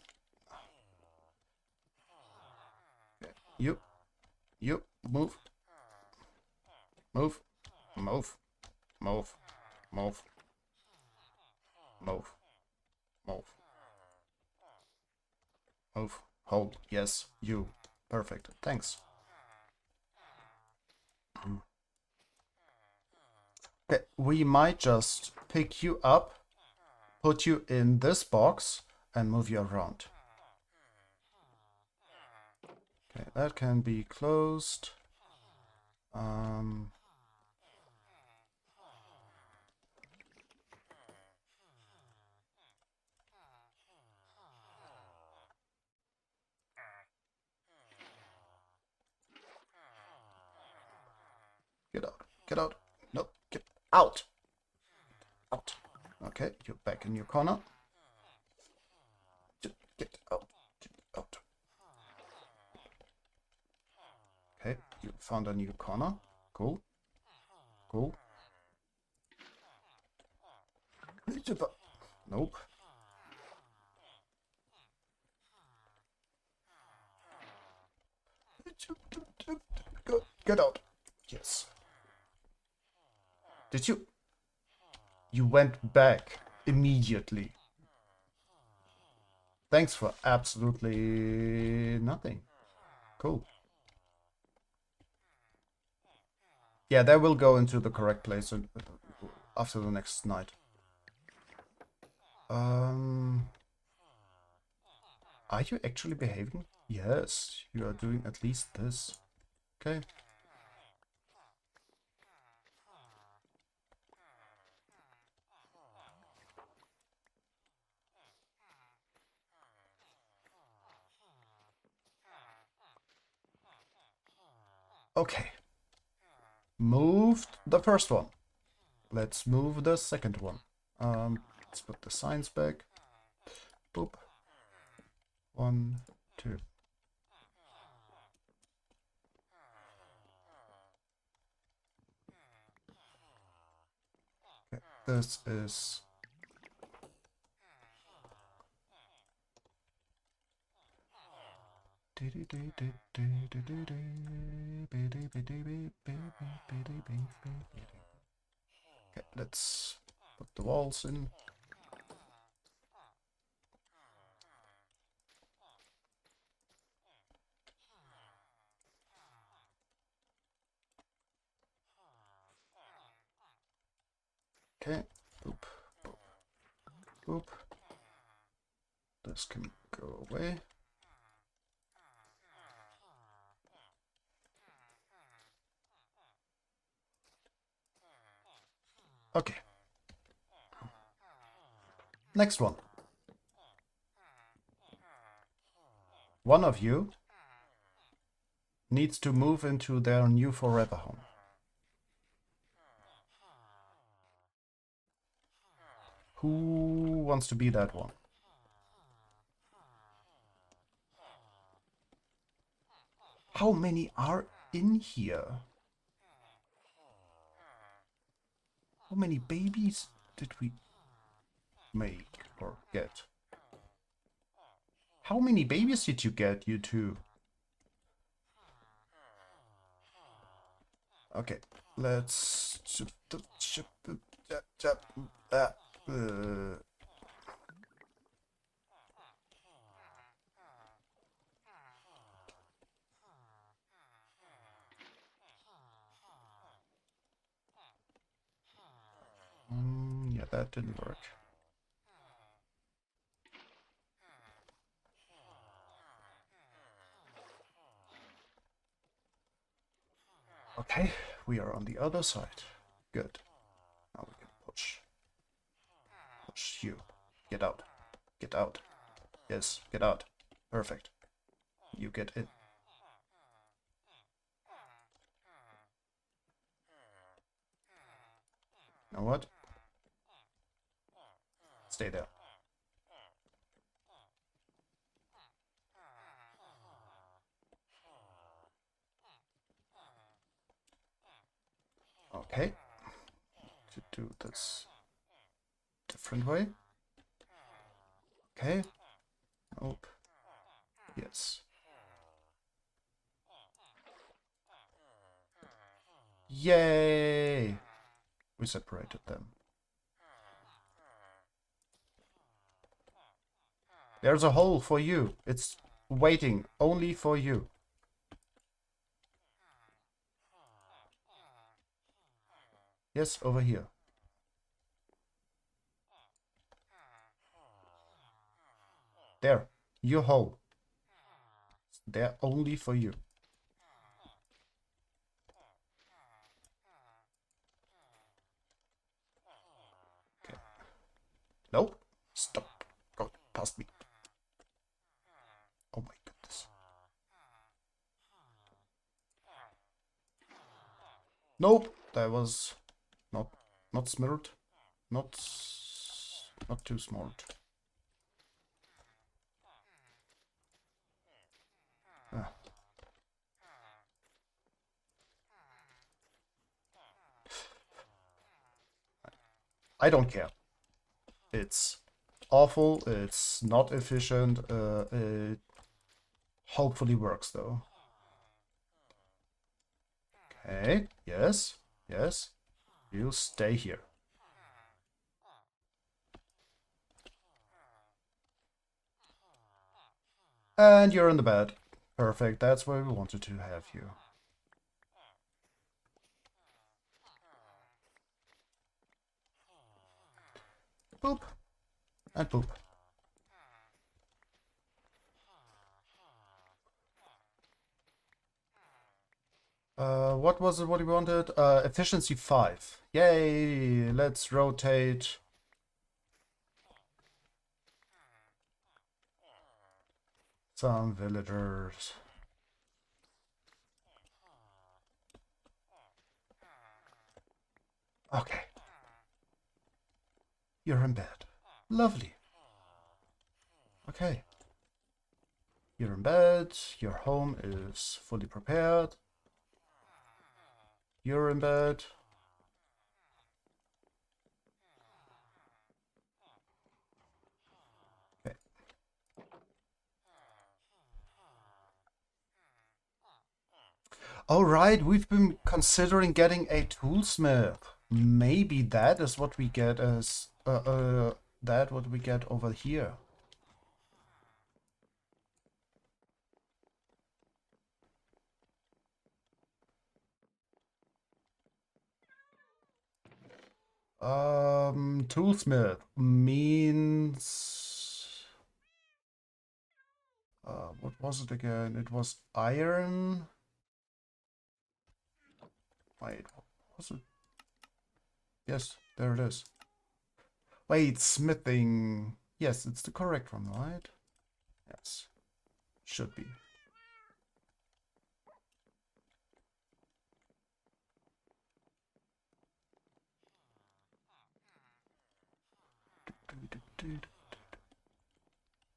Okay. You. Move. Move. Move. Move. Move. Move. Move. Move. Hold. Yes. You. Perfect. Thanks. Okay. We might just pick you up, put you in this box, and move you around. Okay, that can be closed. Get out. Get out. No, get out. Out. Okay, you're back in your corner. Get out. Get out. Okay, you found a new corner. Cool. Cool. Nope. Get out. Yes. Did you? You went back immediately. Thanks for absolutely nothing. Cool. Yeah, they will go into the correct place after the next night. Are you actually behaving? Yes, you are doing at least this. Okay. Okay. Moved the first one. Let's move the second one. Let's put the signs back. Boop. 1, 2. Okay, this is... Okay, let's put the walls in. Okay, boop, boop, boop. This can go away. Okay. Next one. One of you needs to move into their new forever home. Who wants to be that one? How many are in here? How many babies did we make or get? How many babies did you get, you two? Okay, let's... yeah, that didn't work. Okay, we are on the other side. Good. Now we can push. Push you. Get out. Get out. Yes, get out. Perfect. You get in. Now what? Stay there. Okay. To do this different way. Okay. Nope. Yes. Yay! We separated them. There's a hole for you. It's waiting only for you. Yes, over here. There. Your hole. They're only for you. Okay. Nope. Stop. Go past me. Oh my goodness. Nope. That was not smart. Not too smart. Ah. I don't care. It's awful. It's not efficient. It hopefully works though. Okay. Yes. Yes. You stay here. And you're in the bed. Perfect. That's where we wanted to have you. Boop. And boop. What was it what we wanted? Efficiency 5. Yay! Let's rotate. Some villagers. Okay. You're in bed. Lovely. Okay. You're in bed. Your home is fully prepared. You're in bed. Okay. All right, we've been considering getting a toolsmith. Maybe that is what we get as that what we get over here. Toolsmith means what was it again? It was iron. Wait, what was it? Yes, there it is. Wait, smithing. Yes, it's the correct one, right? Yes, should be.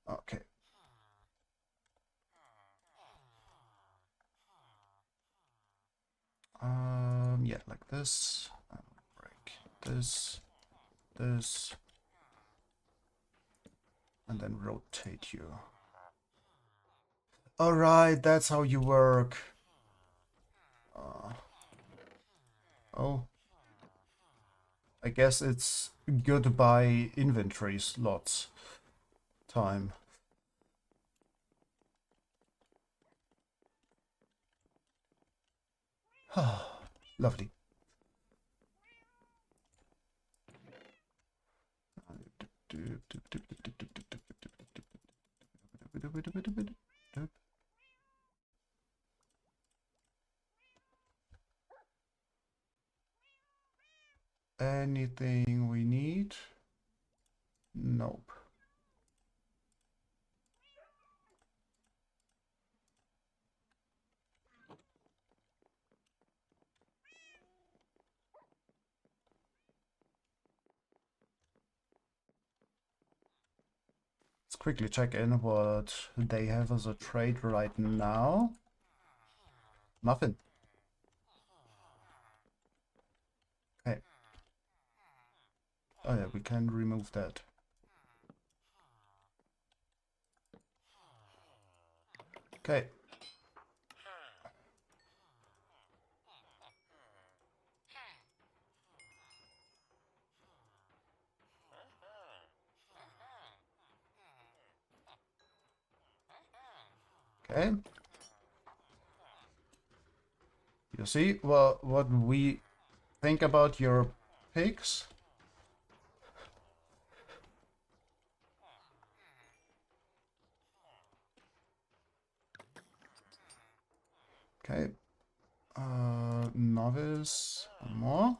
Okay. Yeah, like this. Break this, this, and then rotate you. All right, that's how you work. Oh, I guess it's goodbye inventory slots time. Lovely. Anything we need? Nope. Let's quickly check in what they have as a trade right now. Nothing. Okay. Oh yeah, we can remove that. Okay. Okay. You see what we think about your pigs? Okay. Novice. One more.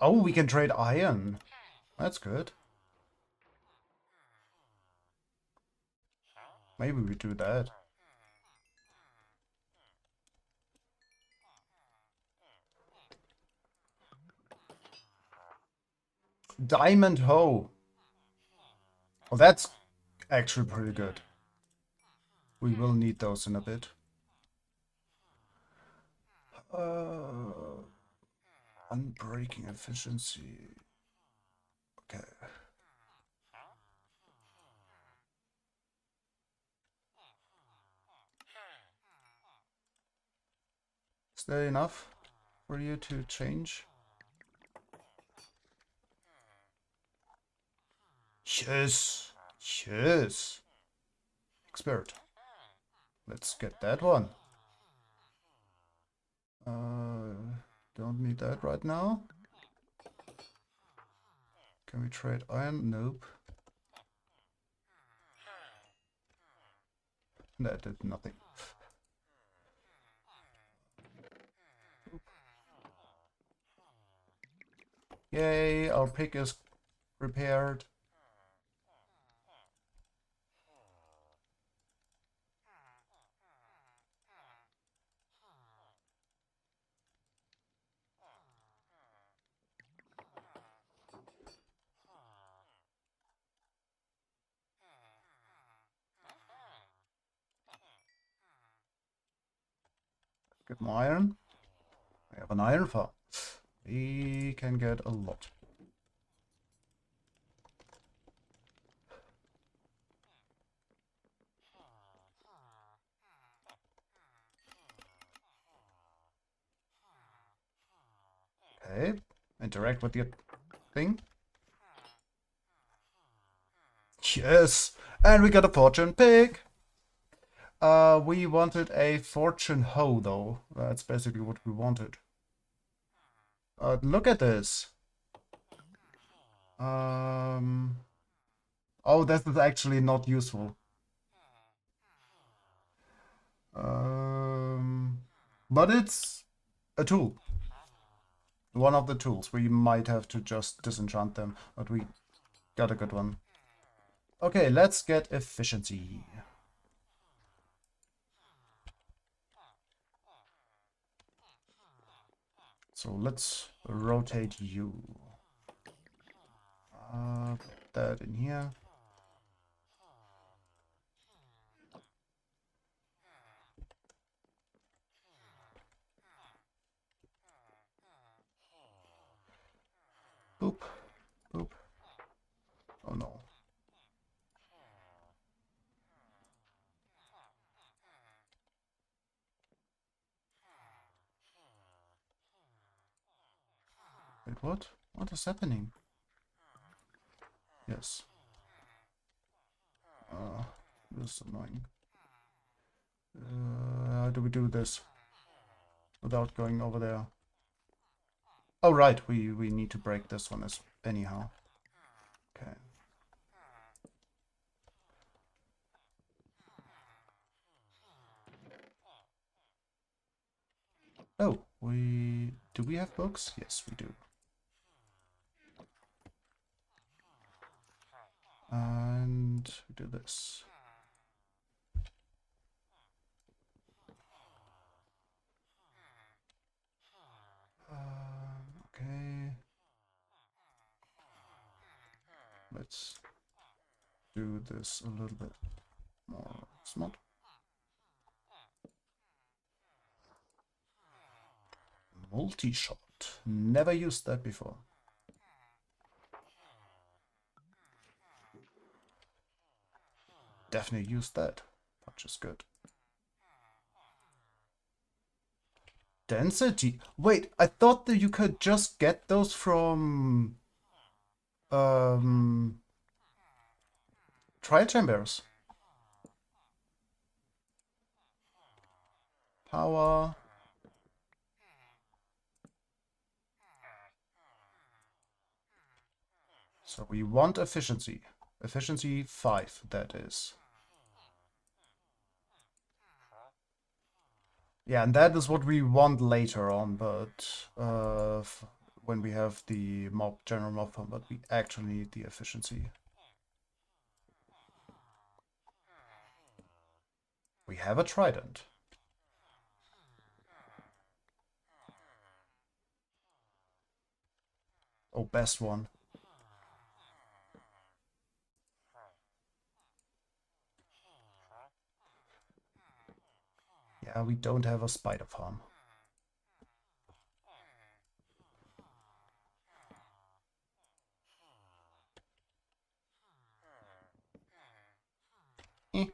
Oh, we can trade iron. That's good. Maybe we do that. Diamond hoe. Oh, that's actually pretty good. We will need those in a bit. Unbreaking efficiency. Okay. Is that enough for you to change? Yes. Yes. Expert. Let's get that one. Don't need that right now. Can we trade iron? Nope. That did nothing. Yay, our pick is repaired. Get more iron. We have an iron farm. We can get a lot. Okay. Interact with the thing. Yes! And we got a fortune pig! We wanted a fortune hoe, though. That's basically what we wanted. Look at this. Oh, this is actually not useful. But it's a tool. One of the tools. We might have to just disenchant them, but we got a good one. Okay, let's get efficiency. So let's rotate you. Put that in here. Boop. Boop. Oh no. Wait, what? What is happening? Yes. This is annoying. How do we do this without going over there? Oh, right. We need to break this one as anyhow. Okay. Oh, do we have books? Yes, we do. And we do this. Okay. Let's do this a little bit more smart. Multi-shot. Never used that before. Definitely used that. Which is good. Density. Wait, I thought that you could just get those from trial chambers. Power. So we want efficiency. Efficiency 5, that is. Yeah, and that is what we want later on, but when we have the general mob farm, but we actually need the efficiency. We have a trident. Oh, best one. Yeah, we don't have a spider farm. Eh.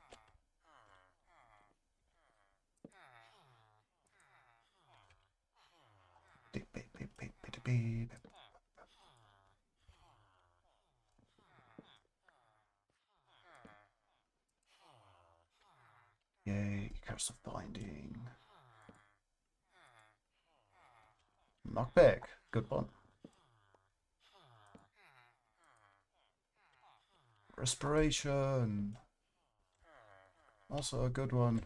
Yay, curse of binding. Knockback, good one. Respiration, also a good one.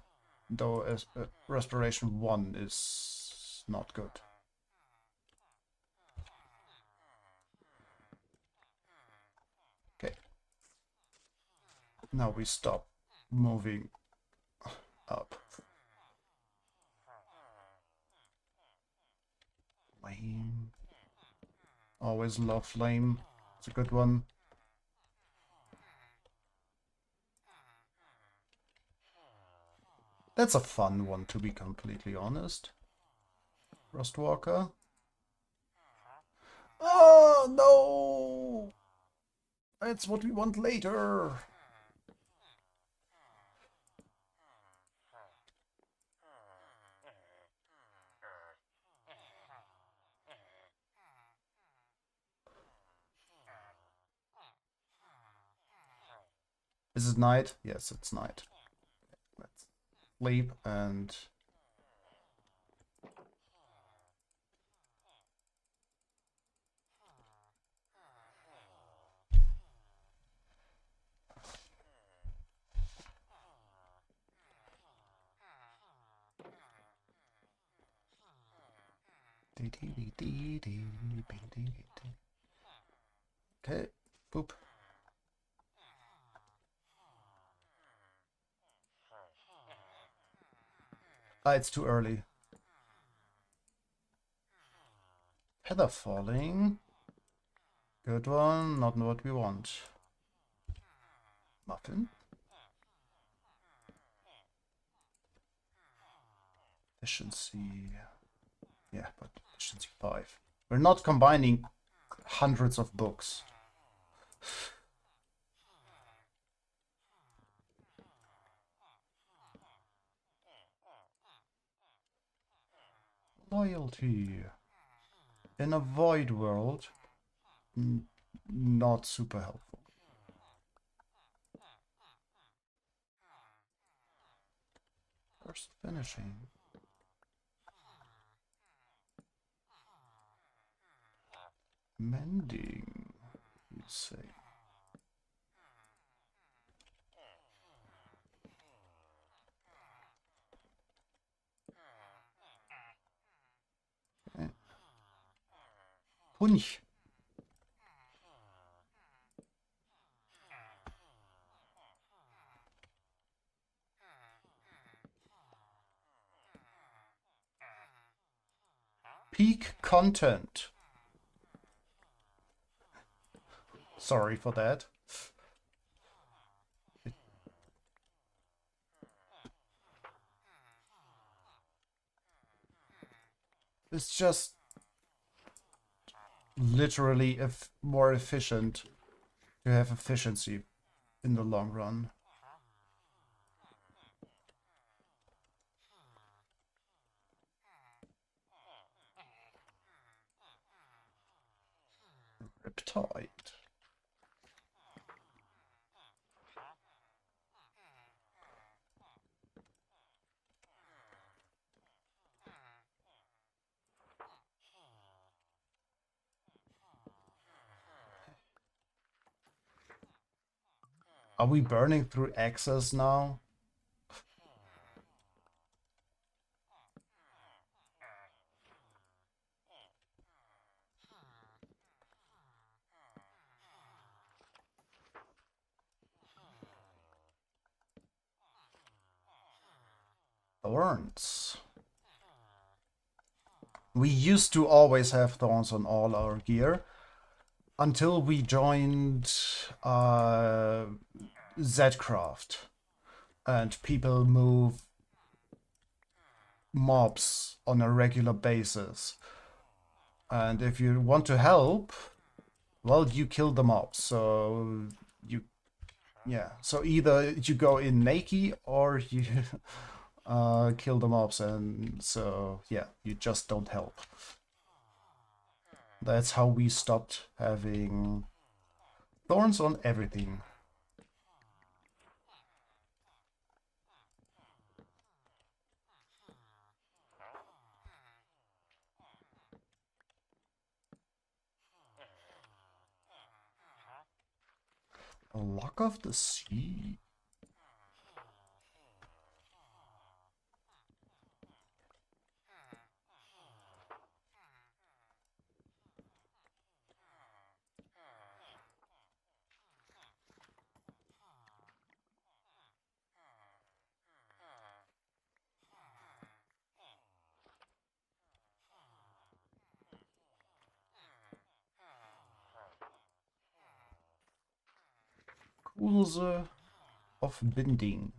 Though respiration 1 is not good. Okay. Now we stop moving up. Flame. Always love flame. It's a good one. That's a fun one, to be completely honest. Rustwalker. Oh, no! That's what we want later. Is it night? Yes, it's night. Let's sleep and... Okay, boop. Ah, it's too early. Heather falling. Good one, not what we want. Muffin. Efficiency. Yeah, but efficiency 5. We're not combining hundreds of books. Loyalty. In a void world, not super helpful. First finishing. Mending, you say. Okay. Punch. Peak content. Sorry for that. It's just literally more efficient to have efficiency in the long run. Riptide. Are we burning through access now? Thorns. We used to always have thorns on all our gear until we joined Zcraft, and people move mobs on a regular basis. And if you want to help, well, you kill the mobs. So yeah. So either you go in naked or you kill the mobs, and so yeah, you just don't help. That's how we stopped having thorns on everything. A lock of the sea. Kurse of binding.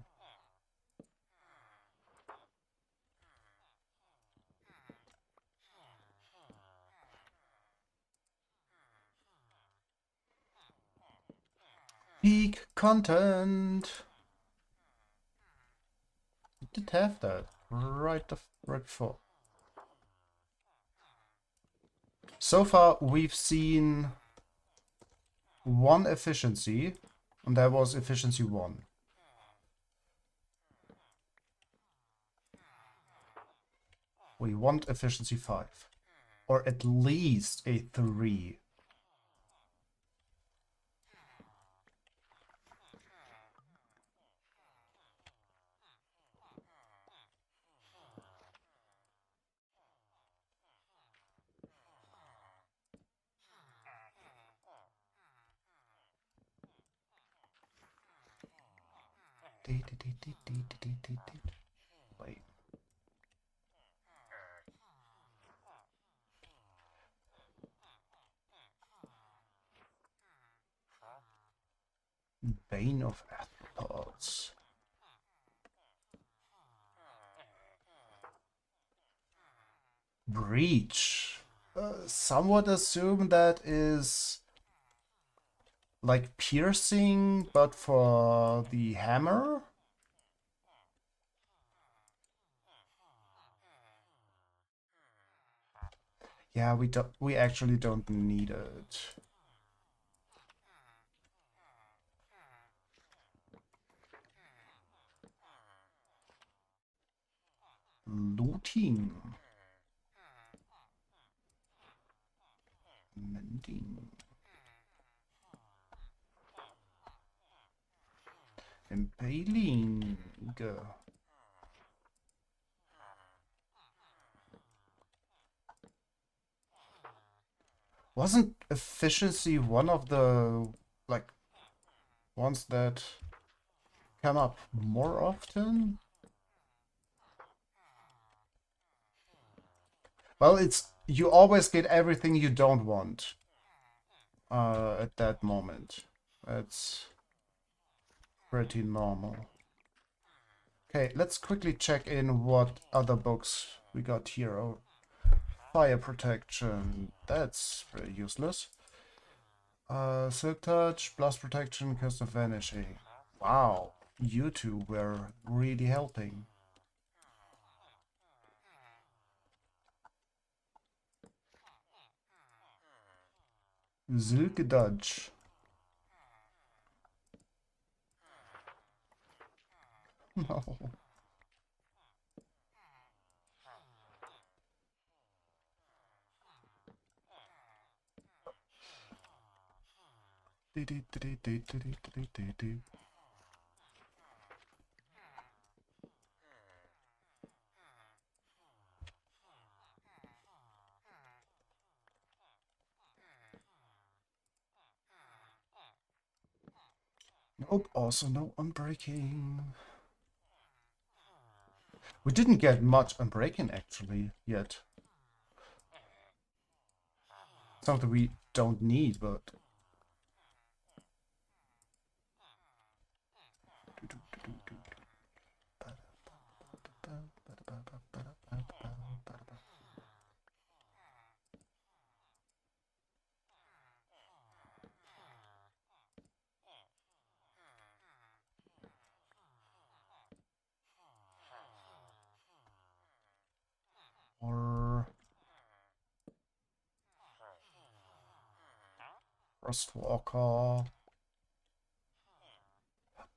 Peak content. We did have that right before. So far, we've seen one efficiency, and that was efficiency 1. We want efficiency 5, or at least a 3. Wait. Bane of Arthropods. Breach. Some would assume that is like piercing, but for the hammer. Yeah, we actually don't need it. Looting. Mending. Impaling. Wasn't efficiency one of the like ones that come up more often? Well, it's You always get everything you don't want at that moment. That's pretty normal. Okay, let's quickly check in what other books we got here. Oh, fire protection. That's pretty useless. Silk touch, blast protection, curse of vanishing. Wow, you two were really helping. Silk dodge. No. Nope, also no unbreaking. We didn't get much unbreaking actually yet. Something we don't need, but or Frostwalker.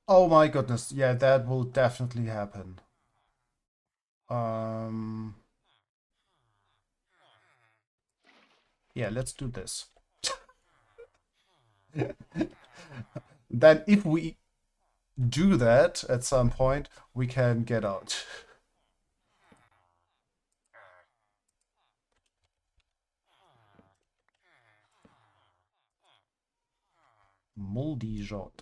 Oh my goodness, yeah, that will definitely happen. Um, yeah, let's do this. Then if we do that at some point, we can get out. Moldy Jot.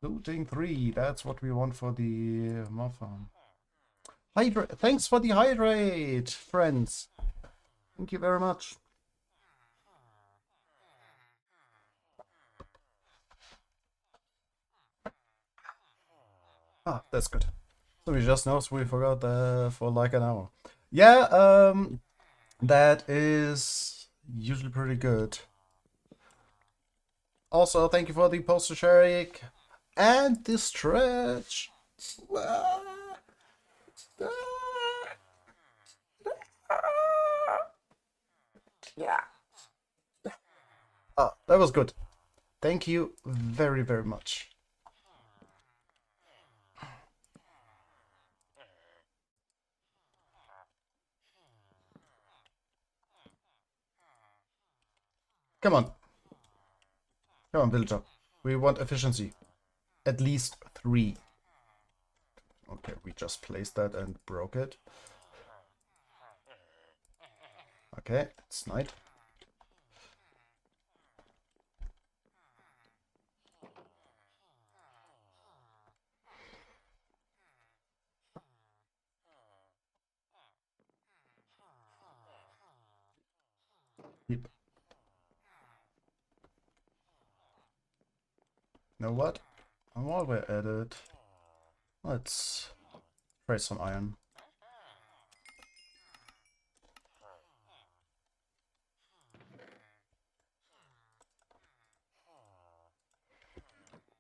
Looting 3, that's what we want for the mob farm. Hydrate, thanks for the hydrate, friends. Thank you very much. Ah, that's good. So we just noticed we forgot for like an hour. Yeah, that is usually pretty good. Also, thank you for the poster sharing and the stretch. Yeah. Ah, that was good. Thank you very, very much. Come on. Come on, villager. We want efficiency. At least 3. Okay, we just placed that and broke it. Okay, it's night. Yep. Know what? And while we're at it, let's trade some iron.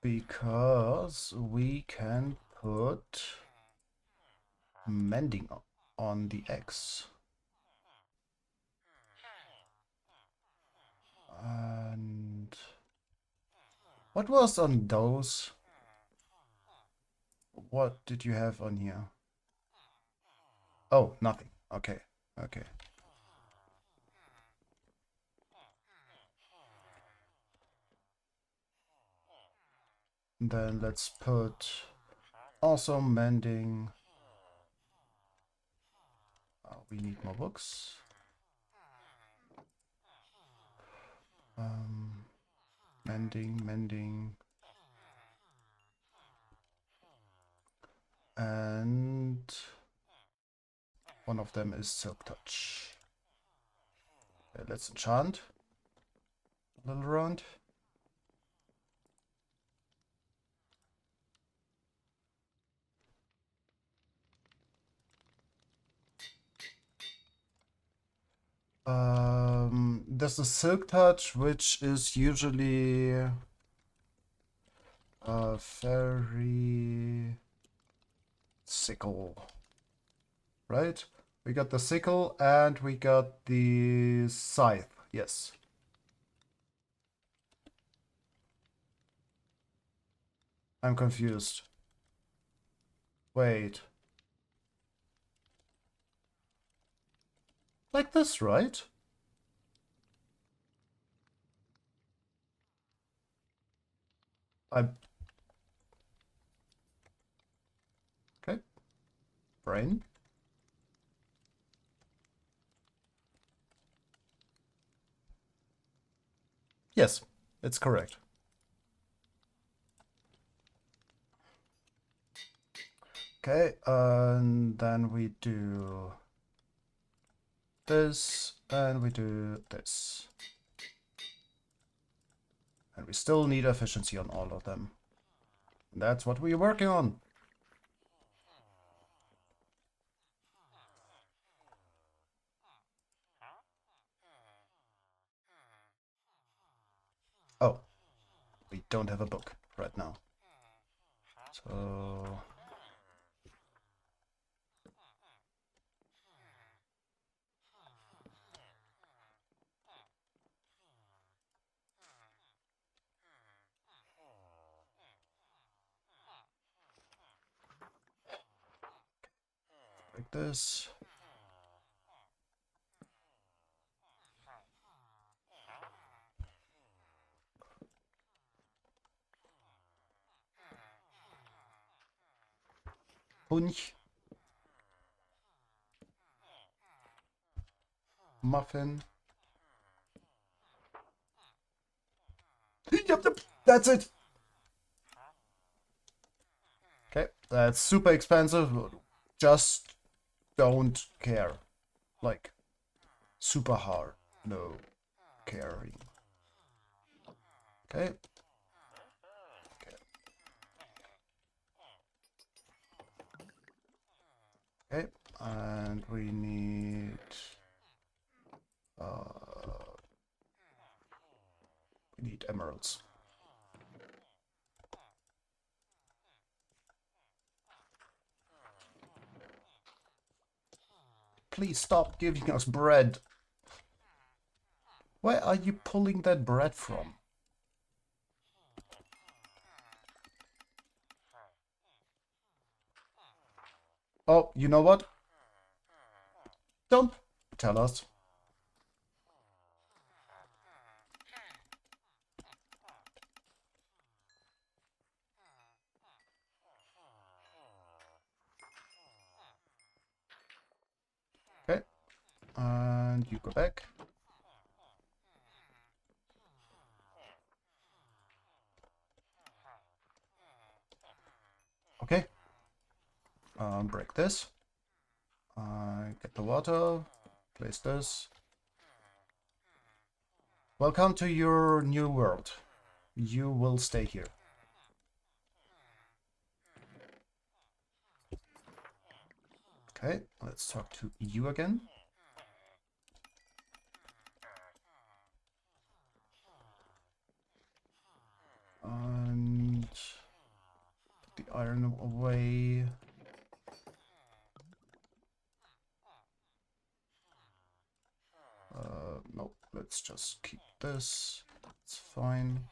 Because we can put mending on the X. And what was on those? What did you have on here? Oh, nothing. Okay, okay. Then let's put also mending. We need more books. mending. And one of them is Silk Touch. Let's enchant a little round. There's a Silk Touch, which is usually a fairy sickle, right? We got the sickle and we got the scythe, yes. I'm confused. Wait. Like this, right? Okay. Brain. Yes, it's correct. Okay, and then we do this, and we do this. And we still need efficiency on all of them. And that's what we're working on. Oh, we don't have a book right now. So... like this. Punch. Muffin. Yep, that's it. Okay, that's super expensive. Just don't care. Like, super hard. No caring. Okay. Okay, and we need emeralds. Please stop giving us bread. Where are you pulling that bread from? Oh, you know what? Don't tell us. Okay, and you go back. Okay, break this. Get the water, place this. Welcome to your new world. You will stay here. Okay, let's talk to you again. And put the iron away. No, let's just keep this. It's fine.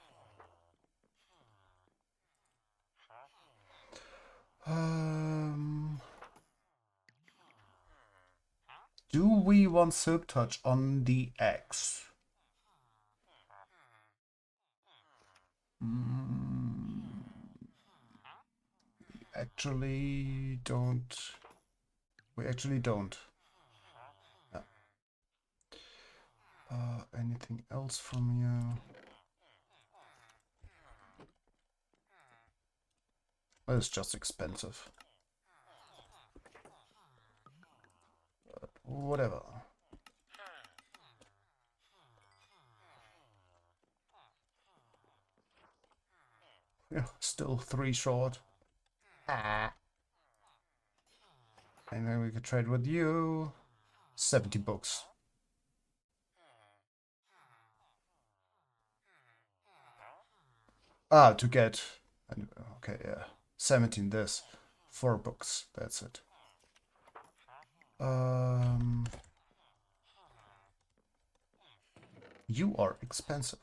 Do we want Silk Touch on the X? Actually don't. We actually don't. Yeah. Anything else from you? It's just expensive. Whatever. Yeah, still 3 short. And then we could trade with you. 70 books. Ah, to get... Okay, yeah. 17 this. 4 books. That's it. You are expensive.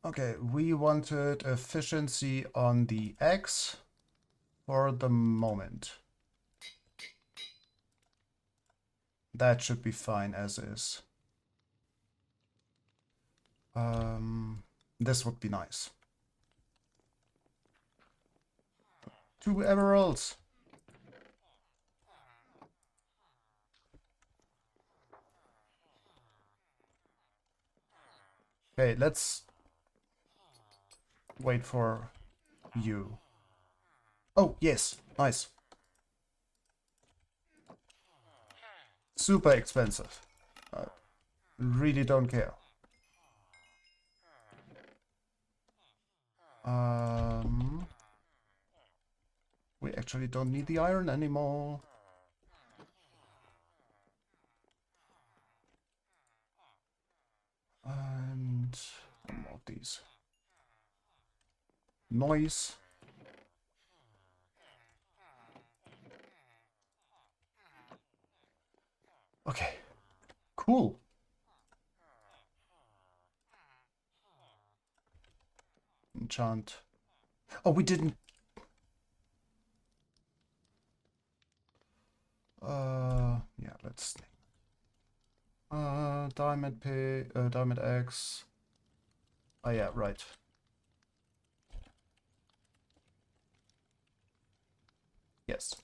Okay, we wanted efficiency on the X for the moment. That should be fine as is. This would be nice. 2 emeralds. Okay, let's wait for you. Oh, yes, nice. Super expensive. I really don't care. We actually don't need the iron anymore. And one more of these. Noise. Okay, cool. Enchant. Oh, we didn't. Yeah, let's. Diamond P, Diamond X. Oh yeah, right. Yes.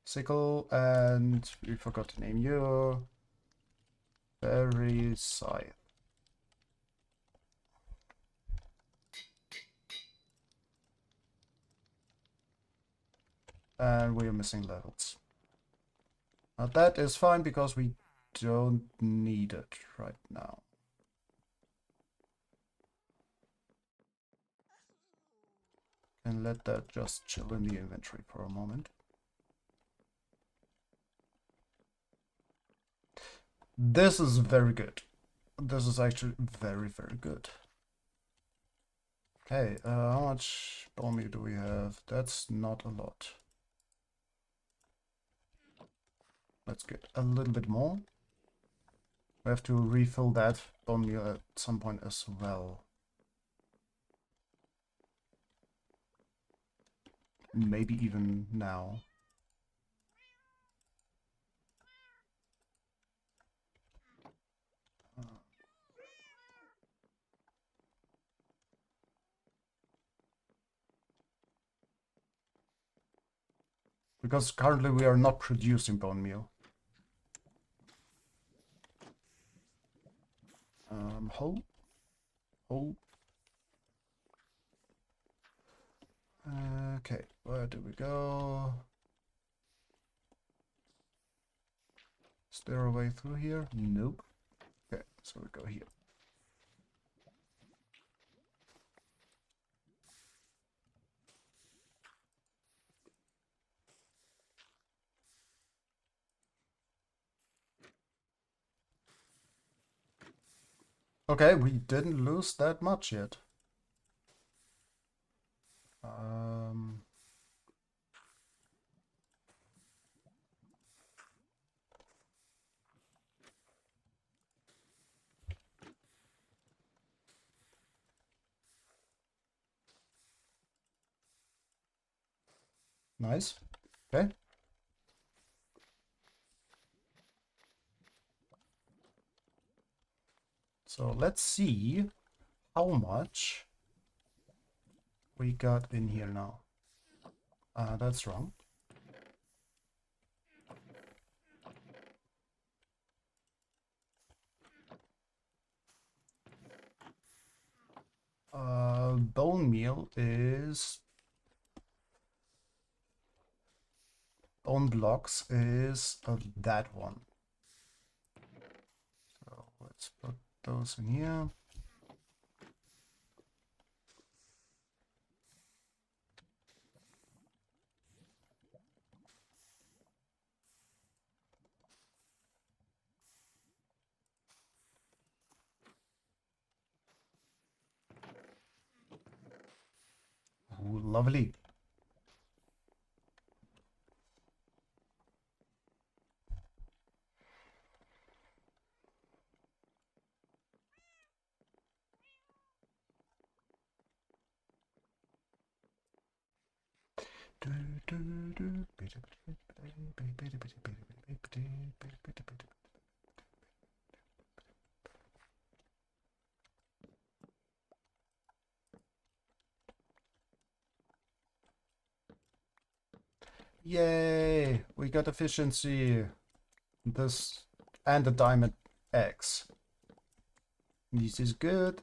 Sickle, and we forgot to name you. Fairy Scythe. And we are missing levels. Now that is fine because we don't need it right now. And let that just chill in the inventory for a moment. This is very good. This is actually very, very good. Okay, how much bone meal do we have? That's not a lot. Let's get a little bit more. We have to refill that bone meal at some point as well. Maybe even now. Because currently we are not producing bone meal. Hole. Okay, where do we go? Is there a way through here? Nope. Okay, so we go here. Okay, we didn't lose that much yet. Nice. Okay. So let's see how much we got in here now. That's wrong. . Bone meal is... Bone blocks is that one. So let's put those in here. Ooh, lovely. Yay! We got efficiency. This and the diamond X. This is good.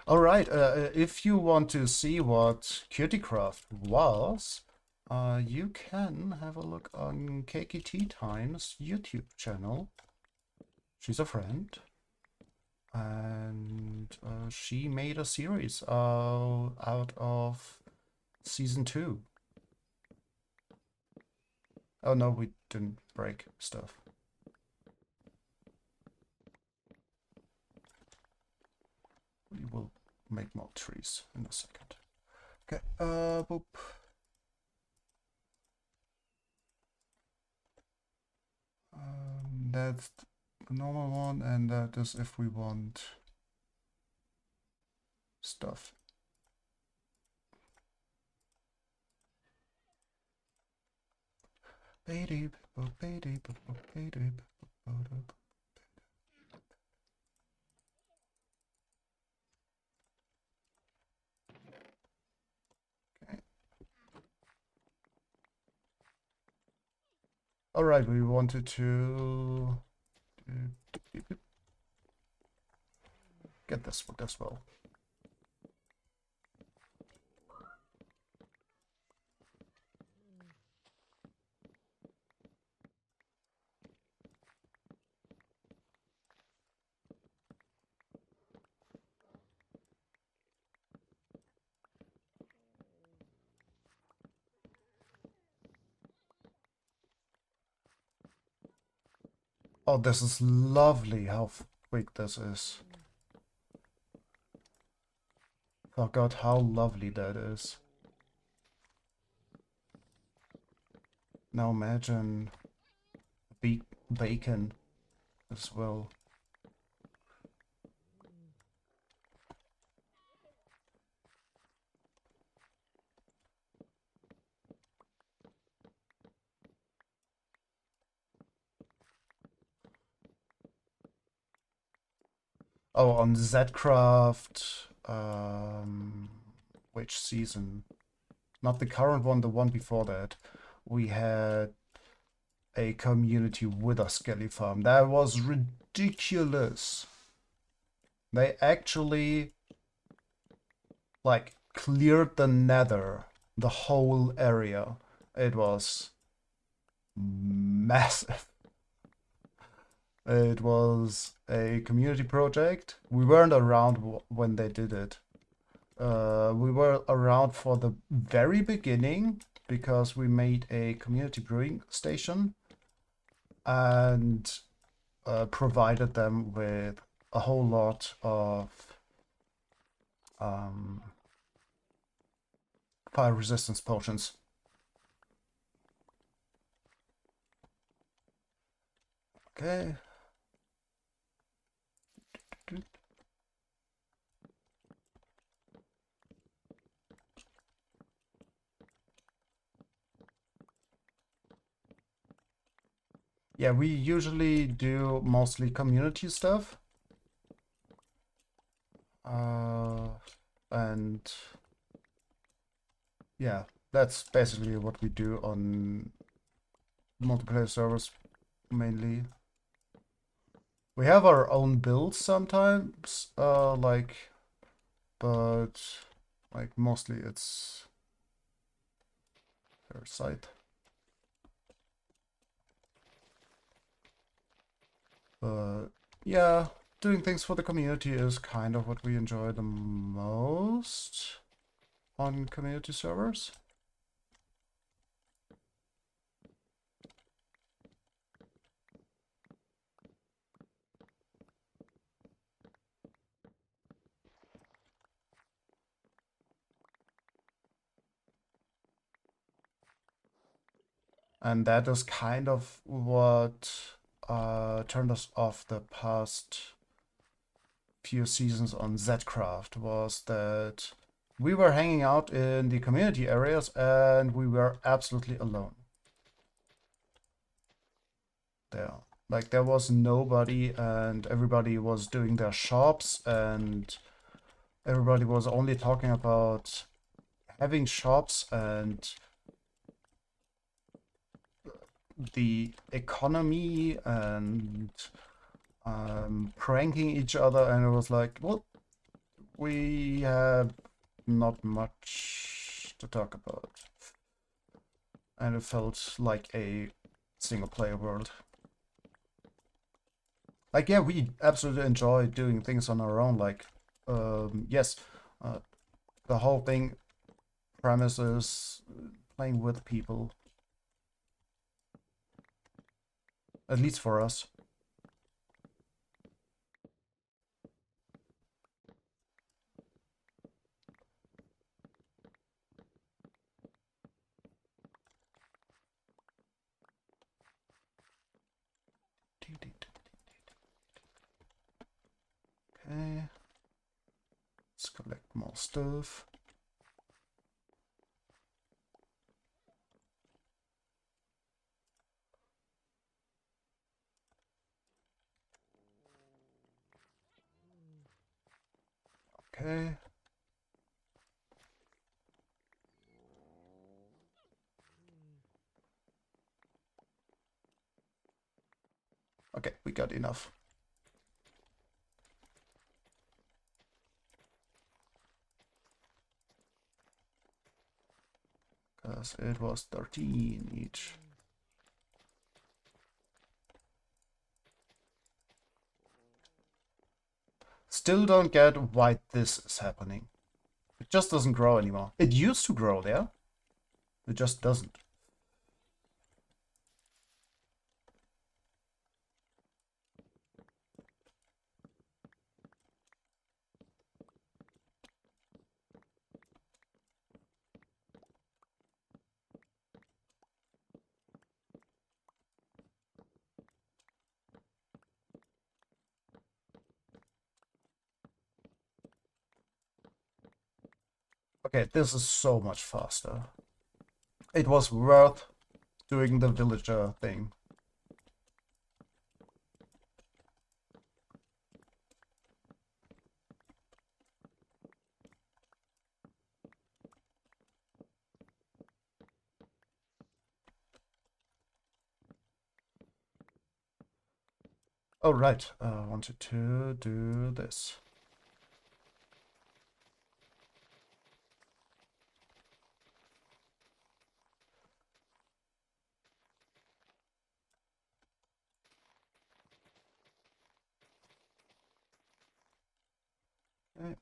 All right, if you want to see what QTCraft was, you can have a look on KKT Time's YouTube channel. She's a friend, and she made a series out of season 2. Oh no, we didn't break stuff. We will make more trees in a second. Okay, boop. That's the normal one, and that is if we want stuff. Okay. All right, we wanted to get this one as well. Oh, this is lovely how big this is. Forgot how lovely that is. Now imagine bacon as well. Oh, on Zcraft, which season? Not the current one, the one before that. We had a community with a skelly farm. That was ridiculous. They actually like cleared the nether, the whole area. It was massive. It was a community project. We weren't around when they did it. We were around for the very beginning because we made a community brewing station and provided them with a whole lot of fire resistance potions. Okay, Yeah, we usually do mostly community stuff. And yeah, that's basically what we do on multiplayer servers mainly. We have our own builds sometimes, but like mostly it's their site. But yeah, doing things for the community is kind of what we enjoy the most on community servers. And that is kind of what turned us off the past few seasons on Zcraft, was that we were hanging out in the community areas and we were absolutely alone there. Like there was nobody and everybody was doing their shops and everybody was only talking about having shops and the economy and pranking each other, and it was like, well, we have not much to talk about. And it felt like a single player world. Like, yeah, we absolutely enjoy doing things on our own. Like, yes, uh, the whole thing premise is playing with people, at least for us. Okay, let's collect more stuff. Okay. Okay, we got enough. Because it was 13 each. Still don't get why this is happening. It just doesn't grow anymore. It used to grow there. It just doesn't. Okay, this is so much faster. It was worth doing the villager thing. Oh, right. I wanted to do this. Okay.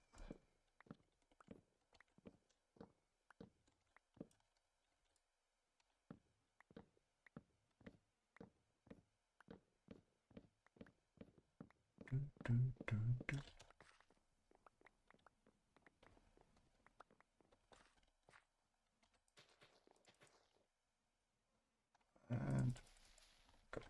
Do, do, do, do. And go.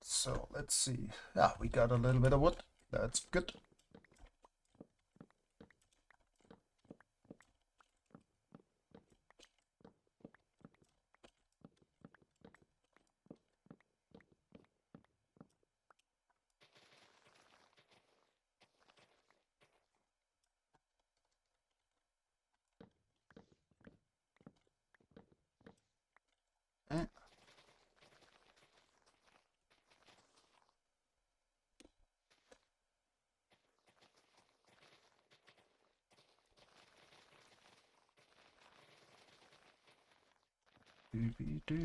So let's see. Ah, we got a little bit of wood. That's good. Eh. Doo-be-doo.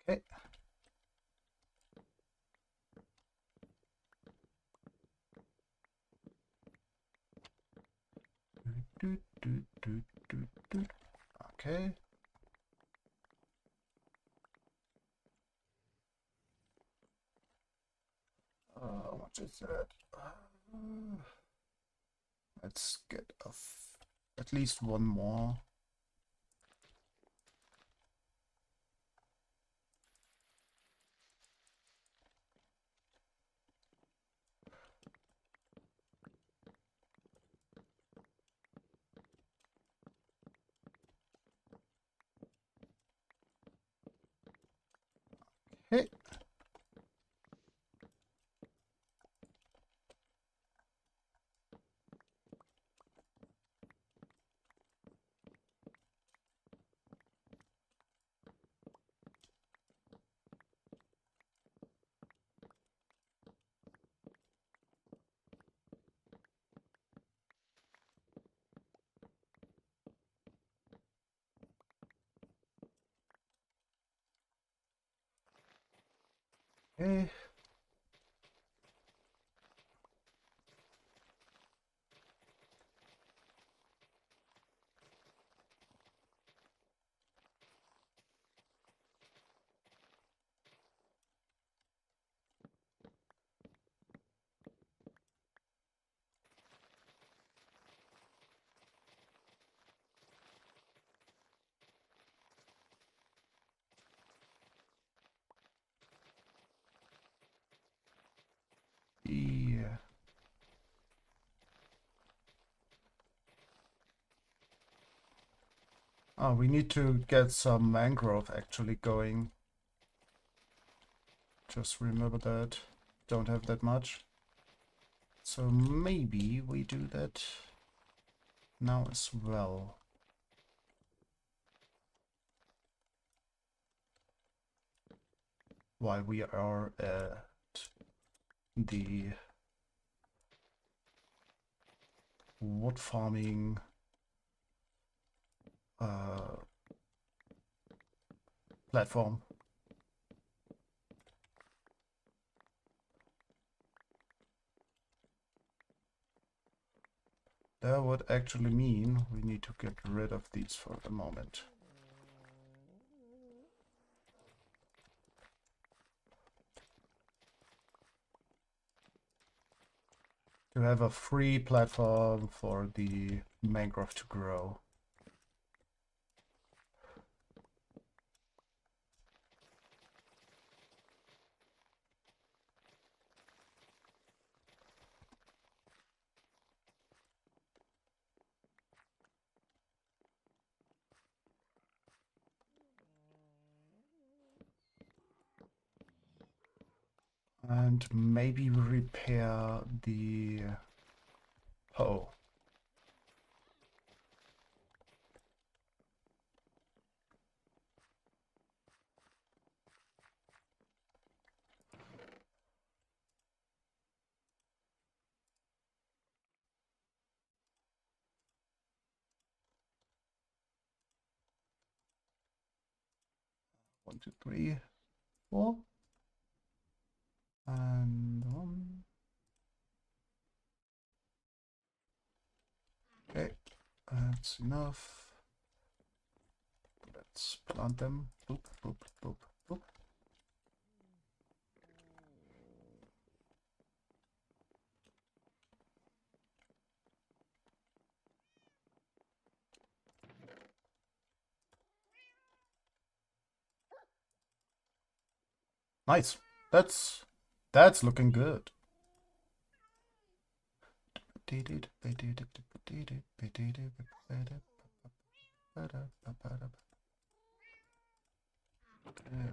Okay. Doo, doo, doo, doo, doo. Okay. What is that? Let's get at least one more. Hey. Hey. Yeah. Oh, we need to get some mangrove actually going. Just remember that. Don't have that much. So maybe we do that now as well. While we are at the wood farming platform. That would actually mean we need to get rid of these for the moment. To have a free platform for the mangrove to grow. And maybe repair the... Oh. 1, 2, 3, 4. And 1. Okay, that's enough. Let's plant them. Boop, boop, boop, boop. Nice. That's looking good. Okay,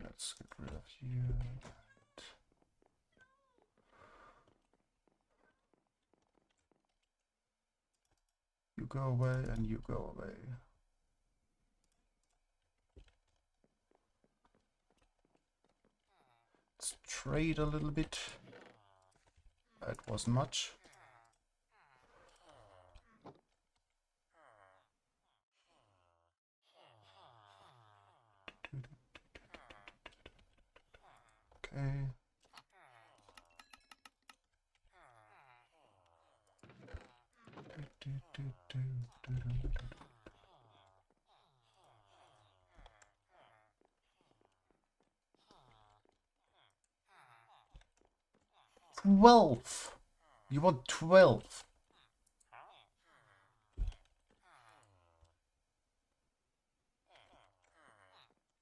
let's get rid of you. You go away and you go away. Let's trade a little bit. That wasn't much. Okay. 12. You want 12?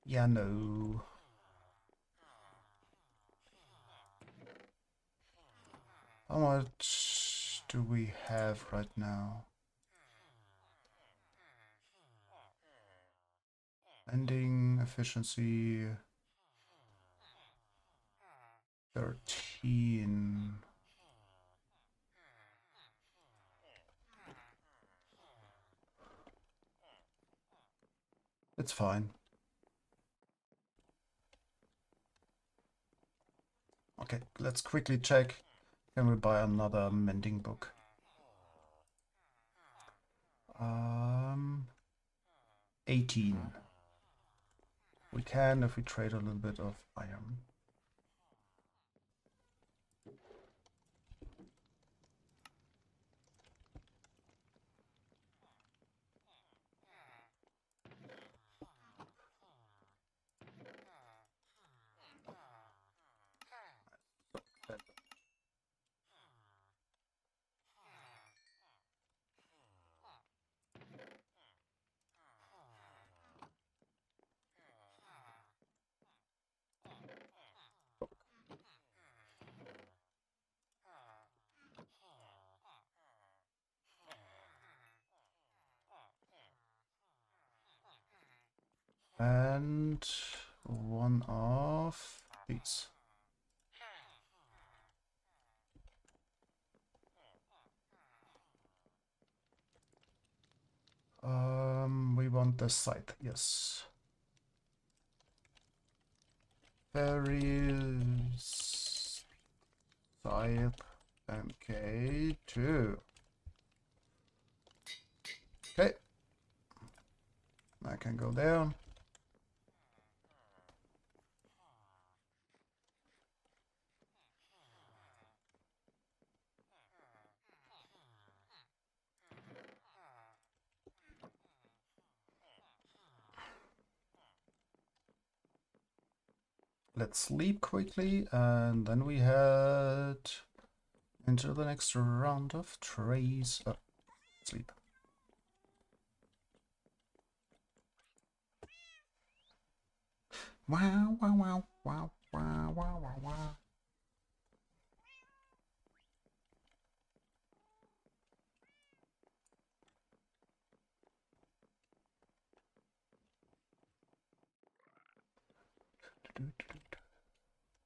Yeah, no. How much do we have right now? Ending efficiency 13. It's fine. Okay, let's quickly check. Can we buy another mending book? 18. We can if we trade a little bit of iron. And one of these. We want the scythe, yes. Fairies scythe MK2. Okay. I can go down. Let's sleep quickly, and then we head into the next round of trays. Oh, sleep. Wow, wow, wow, wow, wow, wow, wow, wow.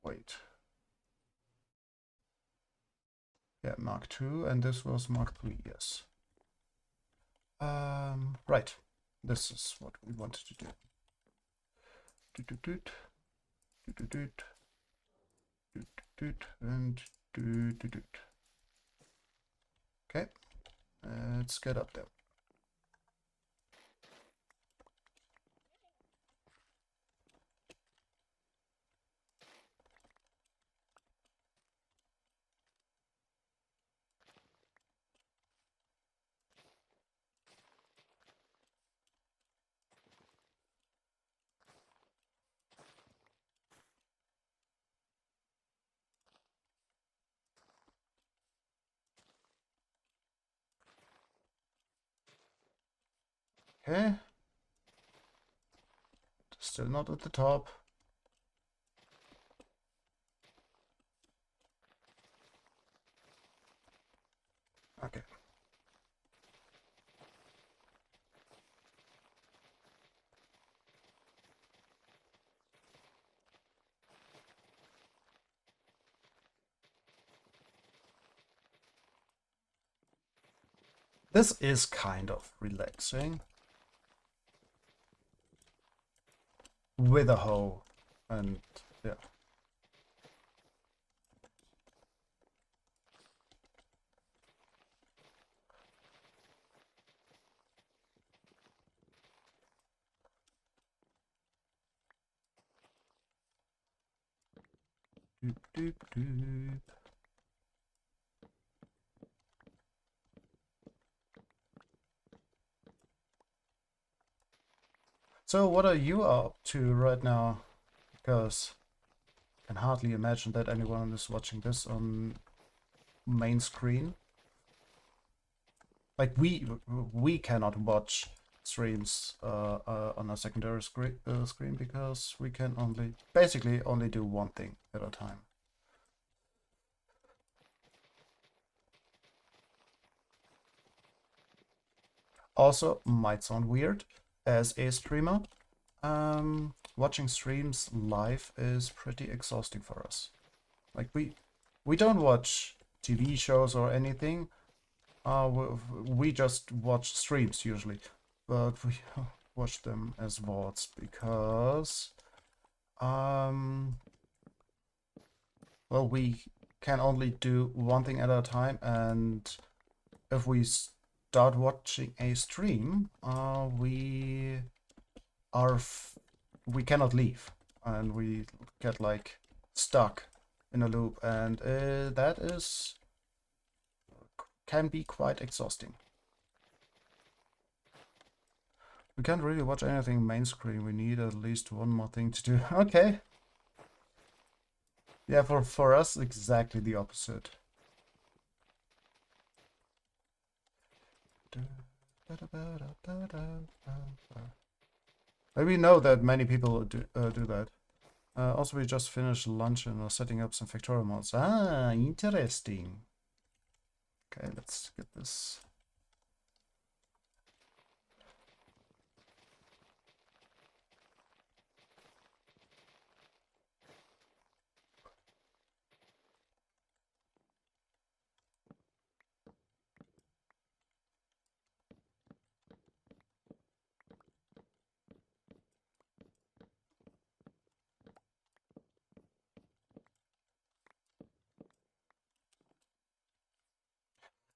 Wait. Yeah, Mark II, and this was Mark III, yes. Right. This is what we wanted to do. And okay, let's get up there. Okay. Still not at the top. Okay. This is kind of relaxing. With a hoe. And yeah. Doop, doop, doop. So what are you up to right now? Because I can hardly imagine that anyone is watching this on main screen. Like we cannot watch streams on a secondary screen because we can basically only do one thing at a time. Also, might sound weird as a streamer. Watching streams live is pretty exhausting for us. Like we don't watch TV shows or anything. We just watch streams usually, but we watch them as VODs because well, we can only do one thing at a time, and if we start watching a stream, we cannot leave, and we get like stuck in a loop, and that can be quite exhausting. We can't really watch anything main screen. We need at least one more thing to do. Okay. Yeah, for us, exactly the opposite. We know that many people do that. Also, we just finished lunch and are setting up some factorial mods. Ah, interesting. Okay, let's get this.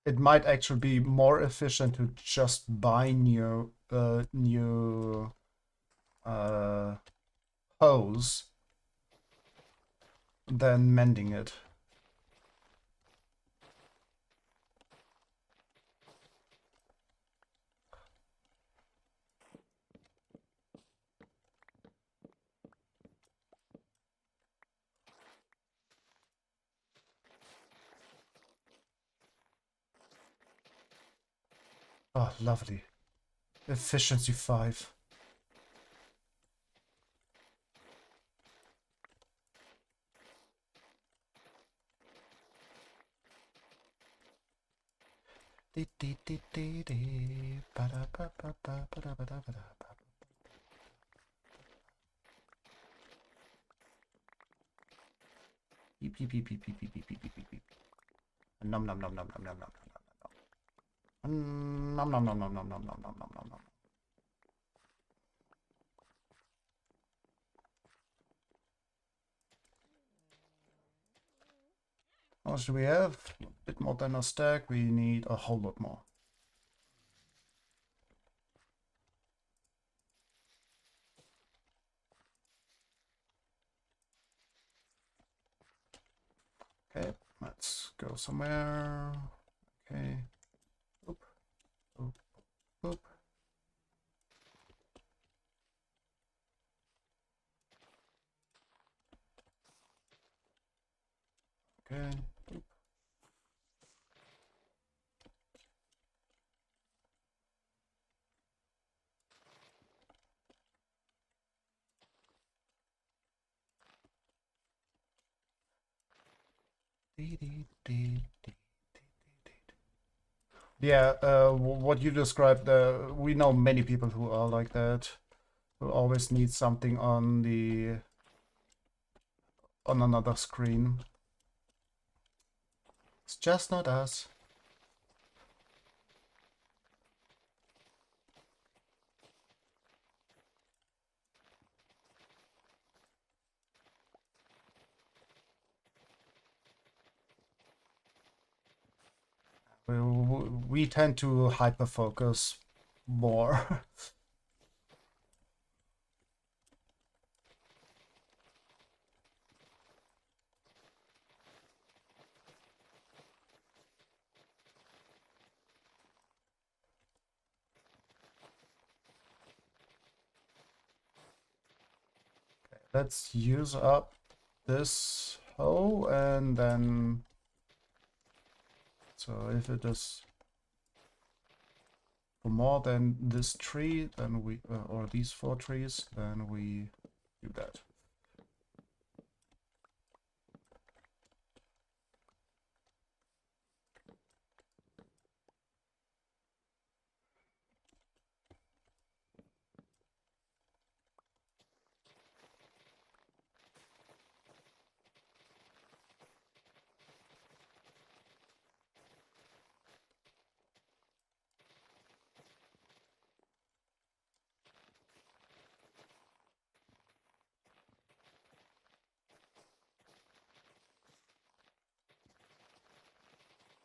It might actually be more efficient to just buy new hose than mending it. Oh, lovely. Efficiency 5. Beep, beep, beep, beep, beep, beep, beep, beep, beep, beep, beep. Nom nom nom nom nom nom nom nom nom nom nom nom nom nom nom nom nom nom nom nom. How much do we have? A bit more than a stack. We need a whole lot more. Okay, let's go somewhere. Okay. Oop, oop, oop. Okay. Oop. Yeah, what you described, we know many people who are like that, who always need something on another screen. It's just not us. We tend to hyper focus more. Let's use up this hoe and then, so if it is for more than this tree, then we, or these 4 trees, then we do that.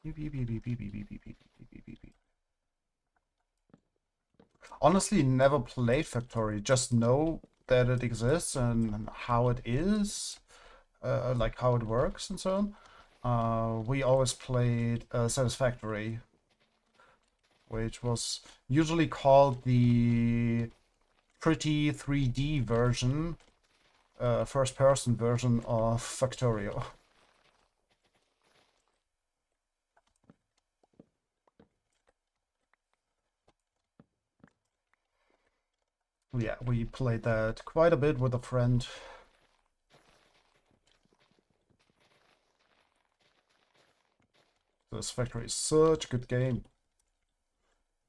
Beep, beep, beep, beep, beep, beep, beep, beep, beep, beep, beep, beep. Honestly, never played Factory, just know that it exists and how it is, like how it works and so on. We always played Satisfactory, which was usually called the pretty 3D version, first-person version of Factorio. Yeah, we played that quite a bit with a friend. This Factory is such a good game.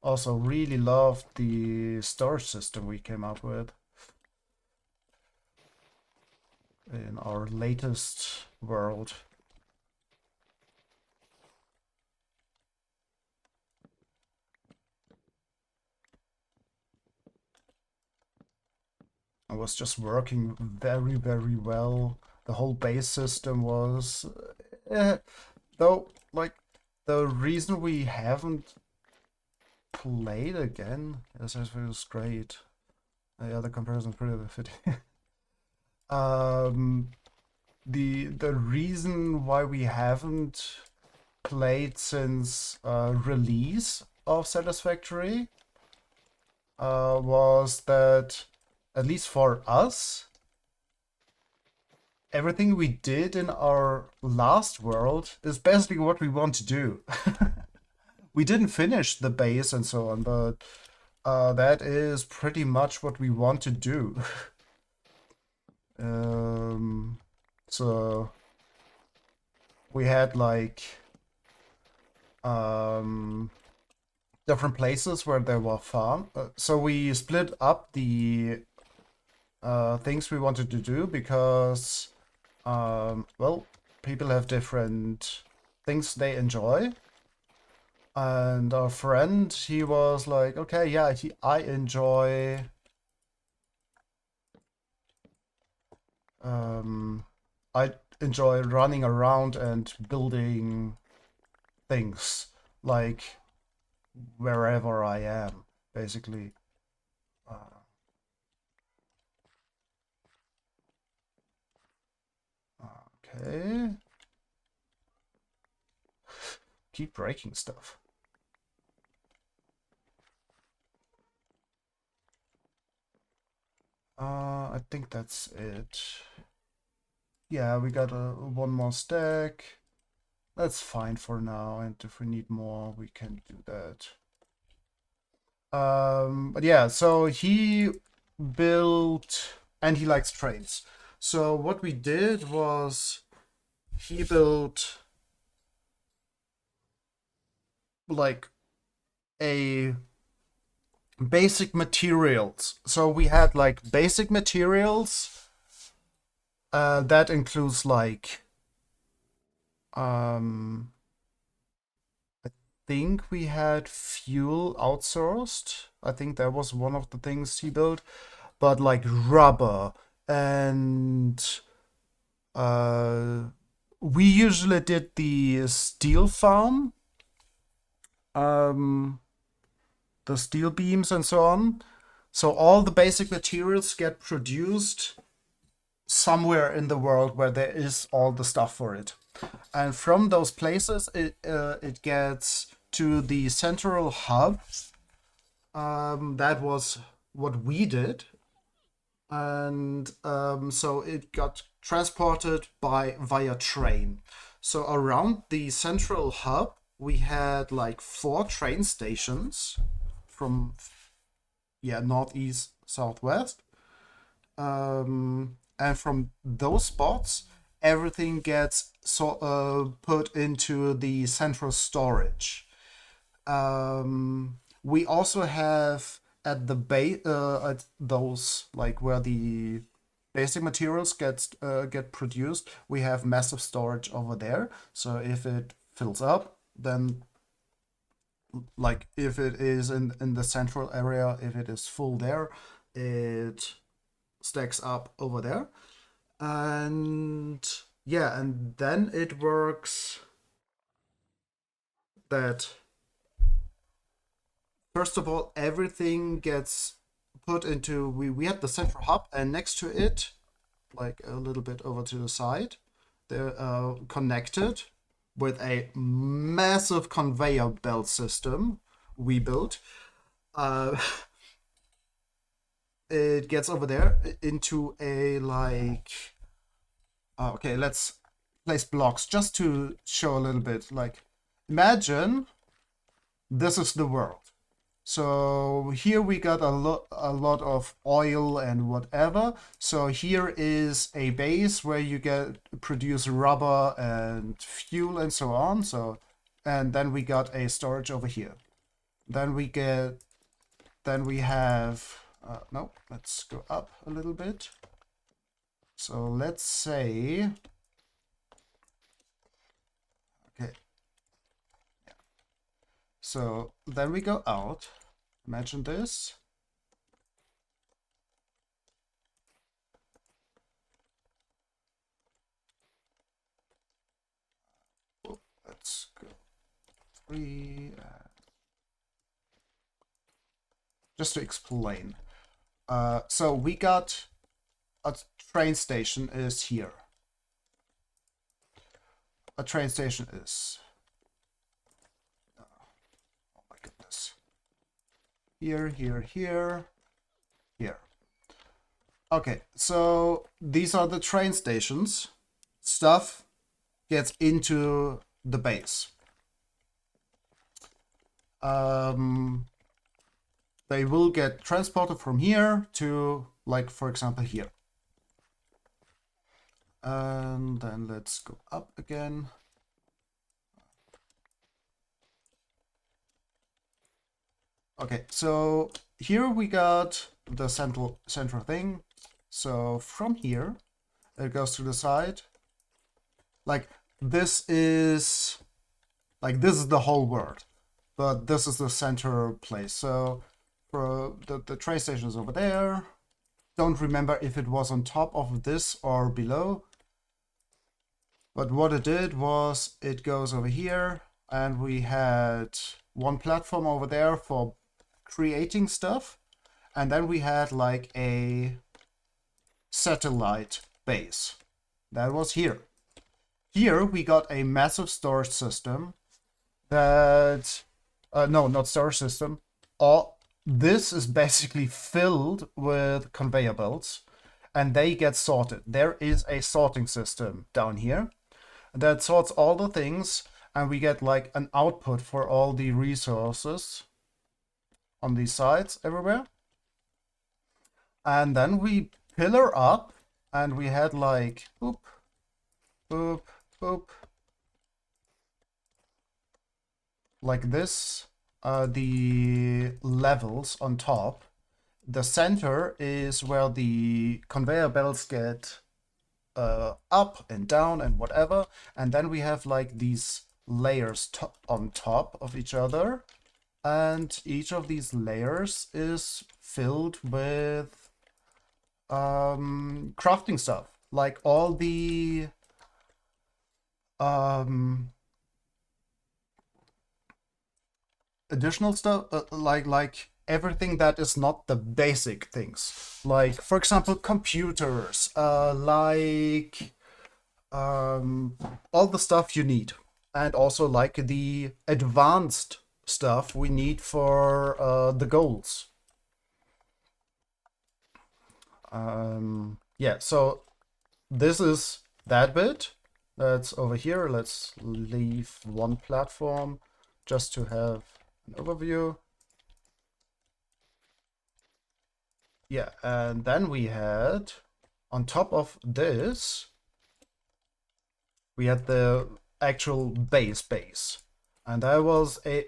Also, really loved the storage system we came up with in our latest world. It was just working very, very well. The whole base system was, though, like, the reason we haven't played again, yes, it was great. Yeah, the comparison pretty fitting. um, the reason why we haven't played since release of Satisfactory was that, at least for us, everything we did in our last world is basically what we want to do. We didn't finish the base and so on, but that is pretty much what we want to do. So we had like different places where there were farm. So we split up the things we wanted to do because, well, people have different things they enjoy. And our friend, he was like, okay, yeah, I enjoy I enjoy running around and building things, like wherever I am, basically. Uh, okay. Keep breaking stuff. I think that's it. Yeah, we got one more stack. That's fine for now, and if we need more, we can do that. But yeah, so he built, and he likes trains. So what we did was he built like a basic materials. So we had like basic materials that includes like I think we had fuel outsourced. I think that was one of the things he built, but like rubber and we usually did the steel farm, the steel beams and so on. So all the basic materials get produced somewhere in the world where there is all the stuff for it. And from those places, it gets to the central hub. That was what we did. And so it got transported via train. So around the central hub, we had like 4 train stations from northeast, southwest. And from those spots, everything gets put into the central storage. We also have at the base, at those like where the basic materials get produced, we have massive storage over there. So if it fills up, then like if it is in the central area, if it is full there, it stacks up over there. And yeah, and then it works that first of all, everything gets put into we had the central hub, and next to it, like a little bit over to the side, they're connected with a massive conveyor belt system we built. It gets over there into a like okay, let's place blocks just to show a little bit. Like imagine this is the world. So here we got a lot of oil and whatever. So here is a base where you produce rubber and fuel and so on. So and then we got a storage over here. Then we have no, let's go up a little bit. So let's say okay. So then we go out. Imagine this. Let's go 3. Just to explain. So we got a train station is here. A train station is here, here, here, here. Okay, so these are the train stations. Stuff gets into the base. They will get transported from here to, like, for example, here. And then let's go up again. Okay, so here we got the central thing. So from here, it goes to the side. Like this is the whole world, but this is the center place. So for the train station is over there. Don't remember if it was on top of this or below. But what it did was it goes over here, and we had one platform over there for creating stuff, and then we had like a satellite base that was here. Here we got a massive storage system that no, not storage system. All this is basically filled with conveyor belts, and they get sorted. There is a sorting system down here that sorts all the things, and we get like an output for all the resources on these sides everywhere. And then we pillar up, and we had like boop, boop, boop, like this, the levels on top. The center is where the conveyor belts get up and down and whatever. And then we have like these layers on top of each other. And each of these layers is filled with crafting stuff. Like all the additional stuff, like everything that is not the basic things. Like, for example, computers, all the stuff you need. And also like the advanced stuff we need for the goals. Yeah, so this is that bit that's over here. Let's leave one platform just to have an overview. Yeah, and then we had, on top of this, we had the actual base. And that was a...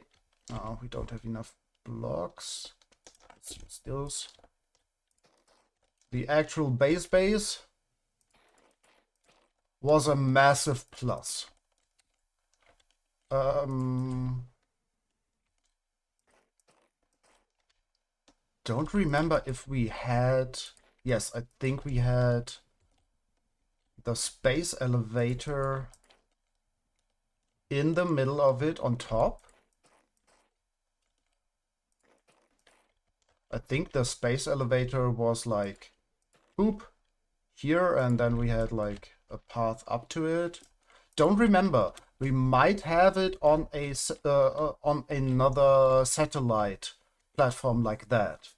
Oh, we don't have enough blocks. Let's use those. The actual base was a massive plus. Don't remember if we had... Yes, I think we had the space elevator in the middle of it on top. I think the space elevator was like, boop, here, and then we had like a path up to it. Don't remember. We might have it on a on another satellite platform like that.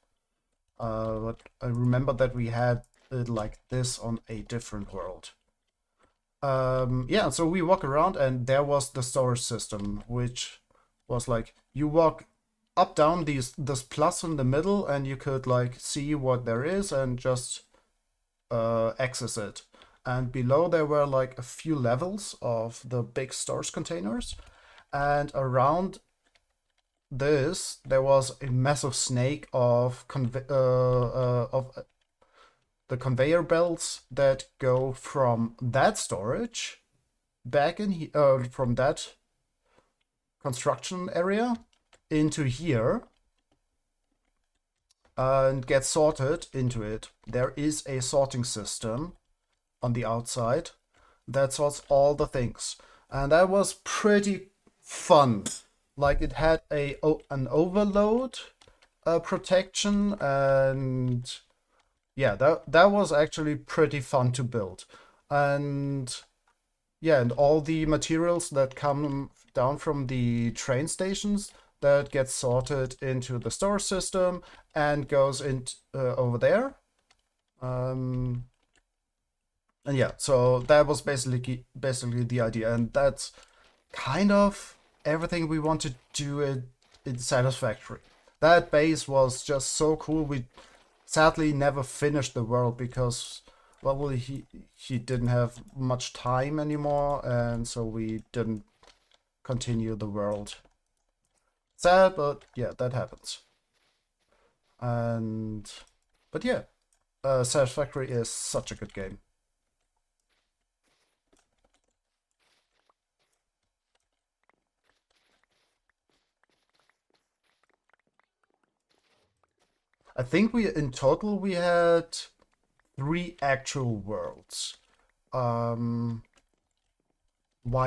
But I remember that we had it like this on a different world. Yeah, so we walk around and there was the storage system, which was like you walk up down this plus in the middle and you could like see what there is and just access it. And below there were like a few levels of the big storage containers, and around this there was a massive snake of the conveyor belts that go from that storage back in from that construction area into here and get sorted into it. There is a sorting system on the outside that sorts all the things, and that was pretty fun. Like it had an overload protection, and yeah, that was actually pretty fun to build. And yeah, and all the materials that come down from the train stations that gets sorted into the storage system and goes in over there. And yeah, so that was basically the idea, and that's kind of everything we want to do in Satisfactory. That base was just so cool. We sadly never finished the world because, well, he didn't have much time anymore, and so we didn't continue the world. Sad, but yeah, that happens. But yeah, Satisfactory is such a good game. I think in total we had 3 actual worlds. Why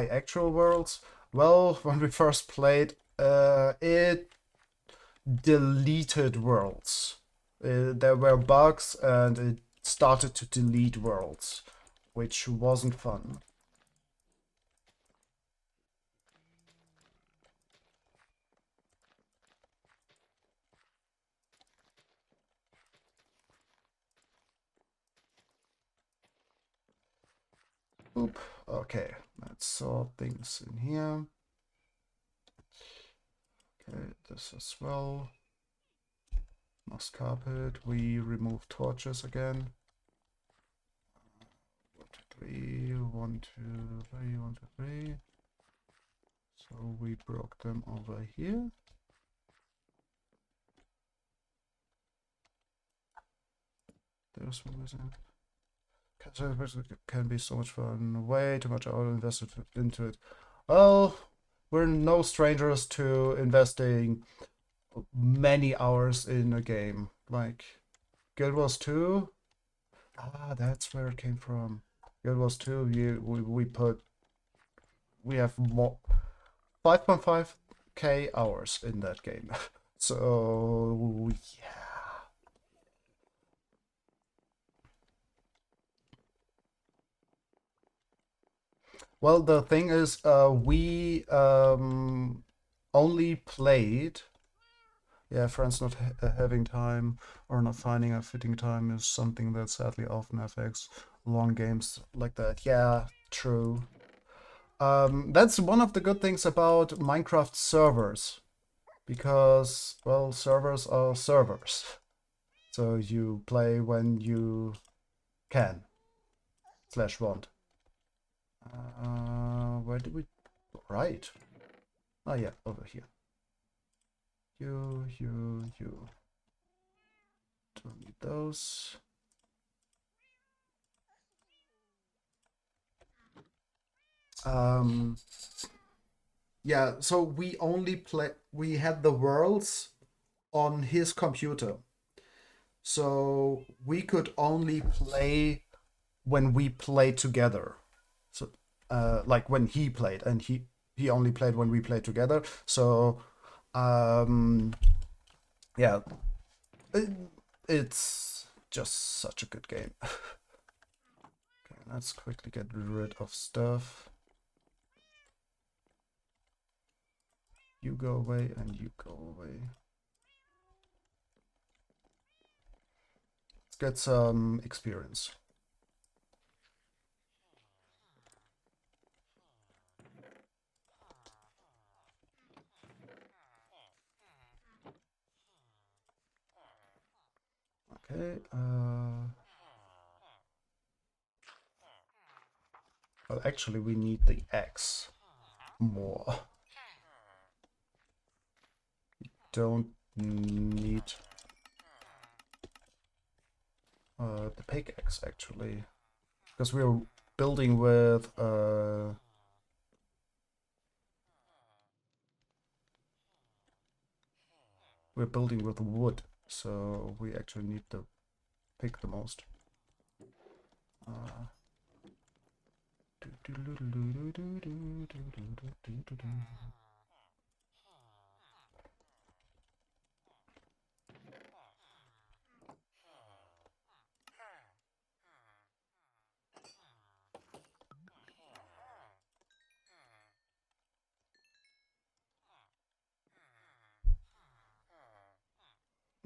actual worlds? Well, when we first played, it deleted worlds. There were bugs and it started to delete worlds, which wasn't fun. Oop. Okay, let's sort things in here. Okay, this as well. Moss carpet. We remove torches again. 1, 2, 3. 1, 2, 3. 1, 2, 3. So we broke them over here. There's one missing. It can be so much fun. Way too much oil invested into it. Well, we're no strangers to investing many hours in a game. Like Guild Wars 2. Ah, that's where it came from. Guild Wars 2, we have more 5.5k hours in that game. So yeah. Well, the thing is, we only played. Yeah, friends not having time or not finding a fitting time is something that sadly often affects long games like that. Yeah, true. That's one of the good things about Minecraft servers, because, well, servers are servers. So you play when you can, slash want. Where did we... Right. Oh yeah, over here. You. Don't need those. Yeah, so we had the worlds on his computer. So we could only play when we played together. So like when he played, and he only played when we played together. So yeah, it's just such a good game. Okay, let's quickly get rid of stuff. You go away and you go away. Let's get some experience. Okay, well, actually, we need the X more. Don't need the pickaxe, actually, because we're building with wood, so we actually need to pick the most.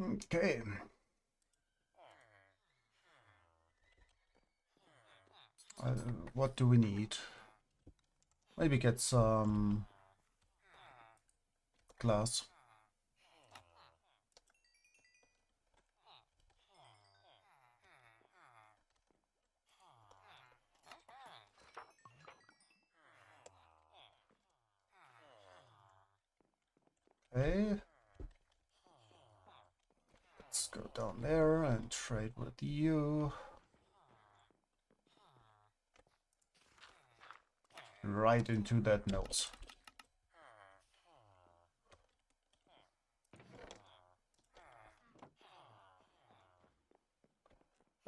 Okay. What do we need? Maybe get some glass. Okay. Let's go down there and trade with you. Right into that nose.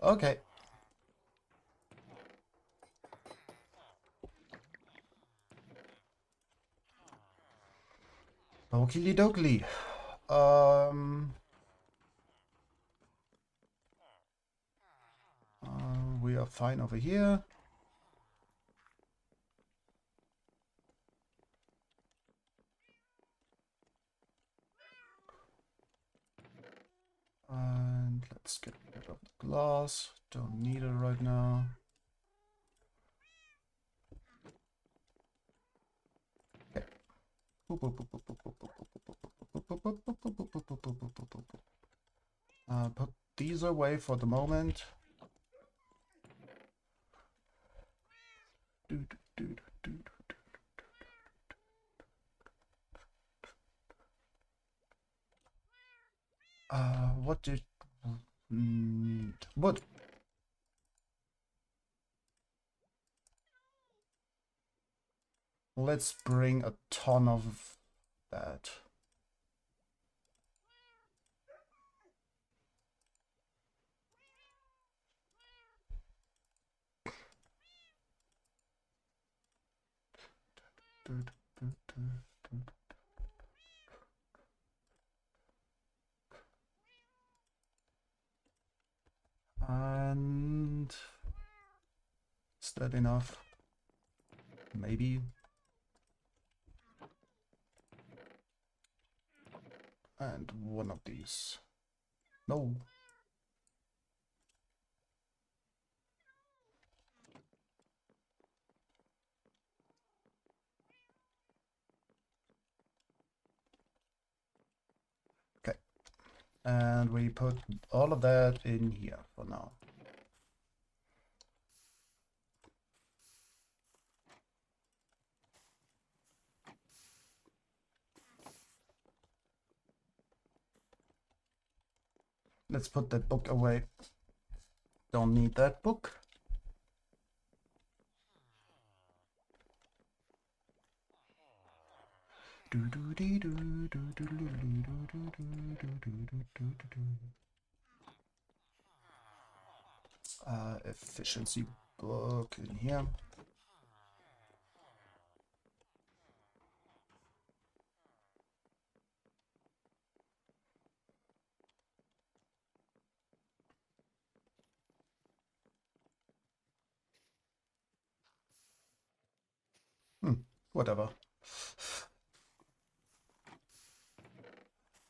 Okay. Okie dokie. We are fine over here. And let's get rid of the glass. Don't need it right now. Okay. Put these away for the moment. What did need? Wood. Let's bring a ton of that. And is that enough? Maybe. And one of these. No. Okay. And we put all of that in here for now. Let's put that book away. Don't need that book. Efficiency book in here. Whatever.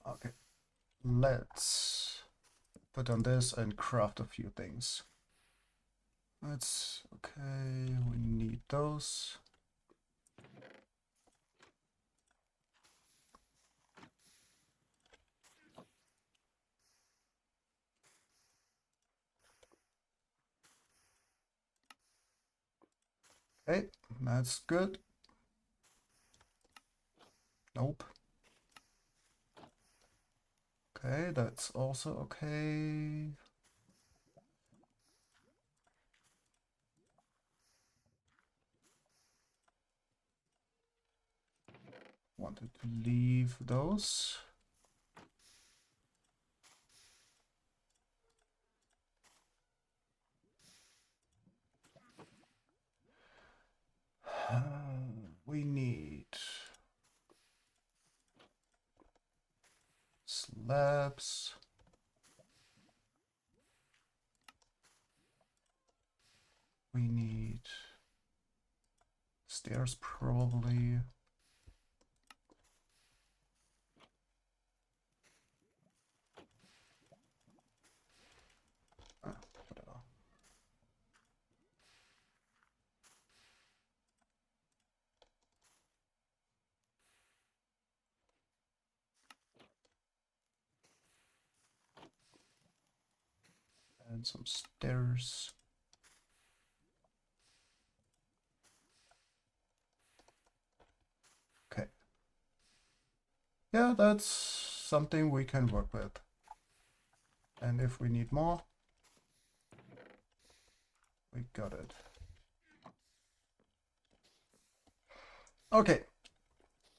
Okay. Let's put on this and craft a few things. That's okay. We need those. Okay, that's good. Nope. Okay, that's also okay. Wanted to leave those. We need slabs. We need stairs probably. Whatever. And some stairs. Okay. Yeah, that's something we can work with. And if we need more, we got it. Okay.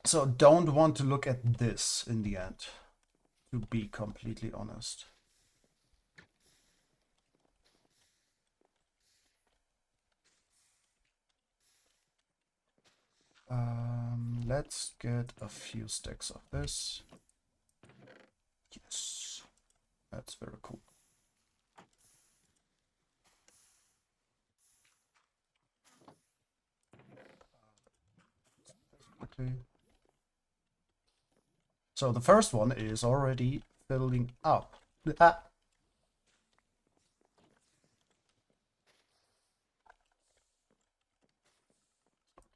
So don't want to look at this in the end, to be completely honest. Let's get a few stacks of this. Yes, that's very cool. Quickly. So the first one is already filling up. Ah.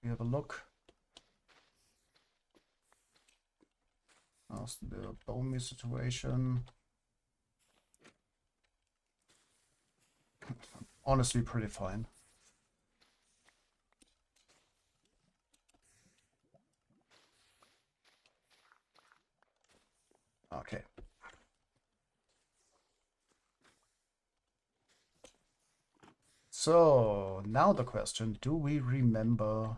We have a look. How's the bone meal situation? Honestly, pretty fine. Okay. So now the question, do we remember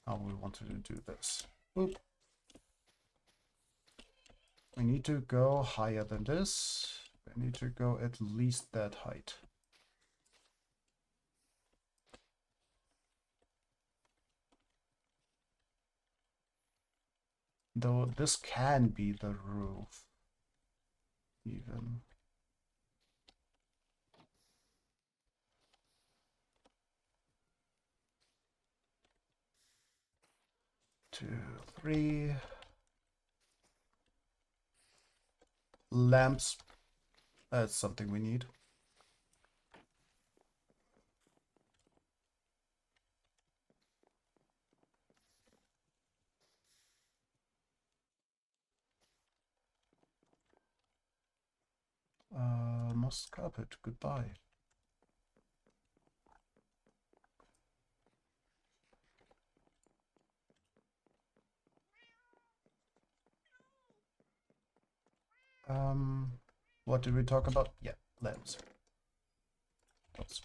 how we wanted to do this? Boop. We need to go higher than this. We need to go at least that height. Though this can be the roof. Even. 2, 3. Lamps. That's something we need. Moss carpet, goodbye. What did we talk about? Yeah, lamps. Oops.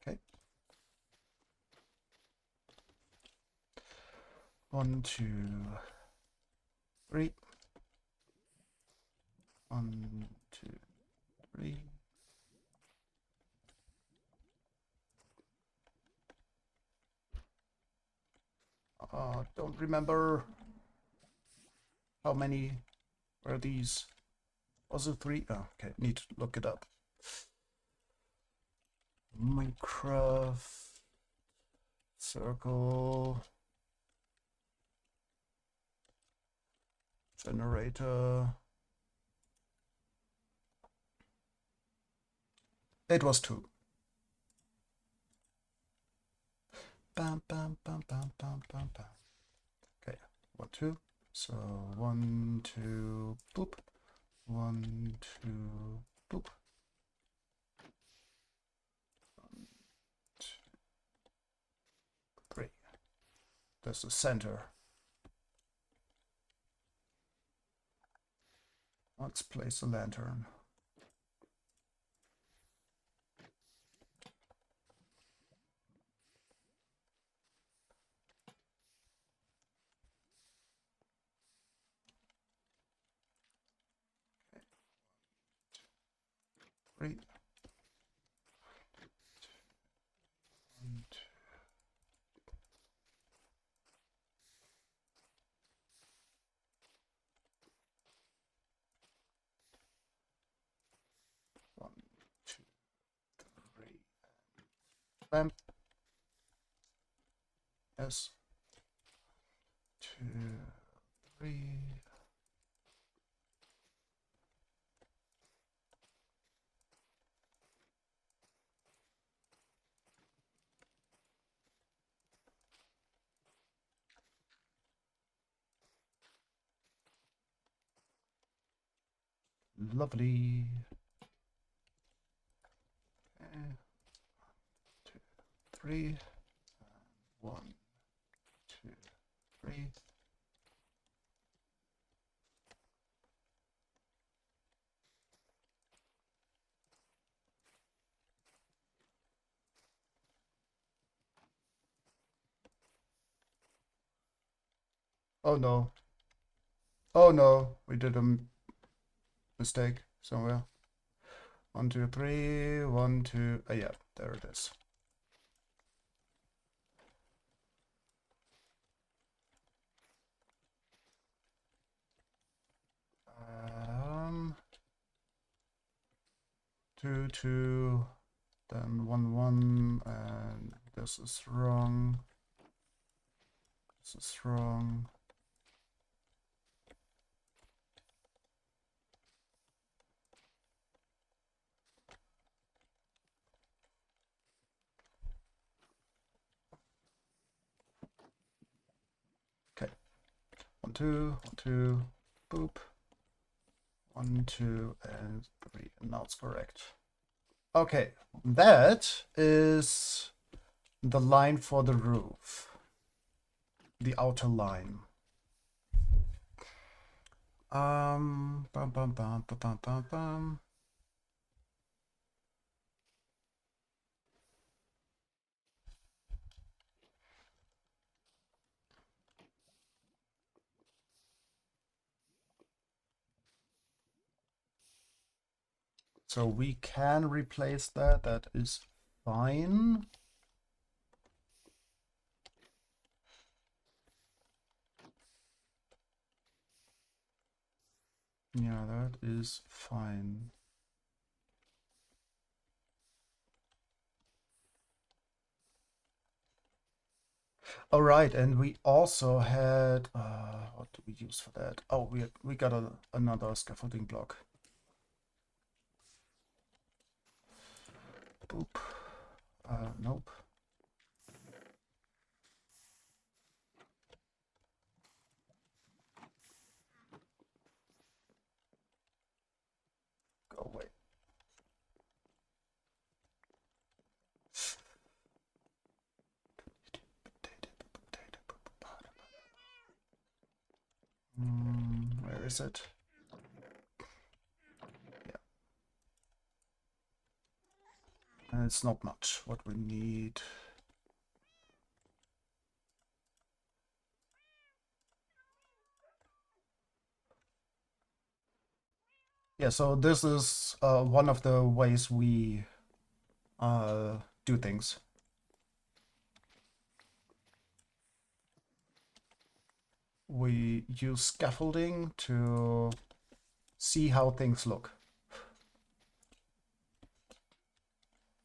Okay. 1, 2, 3. 1, 2, 3. Don't remember how many were these. Was it 3? Oh, okay, need to look it up. Minecraft circle generator. It was 2. Bam, bam, bam, bam, bam, bam, bam. Okay, 1, 2. So 1, 2, boop. 1, 2, boop. 1, 2, 3. That's the center. Let's place a lantern. Okay. 3. 1, 2. Lamp. Yes. 2, 3. Lovely. Okay. 2, 3. 1, 2, 3. Oh no. Oh no, we did a mistake somewhere. 1, 2, 3. 1, 2. Yeah, there it is. Um, 2, 2. Then 1, 1. And this is wrong. This is wrong. Okay. 1, 2, 1, 2, boop. 1, 2, and 3. And now it's correct. Okay, that is the line for the roof. The outer line. Bum, bum, bum, bum, bum, bum, bum. So we can replace that. That is fine. Yeah, that is fine. All right, and we also had what do we use for that? Oh, we got another scaffolding block. Boop. Nope. Go away. Where is it? Yeah. And it's not much what we need. Yeah, so this is one of the ways we do things. We use scaffolding to see how things look.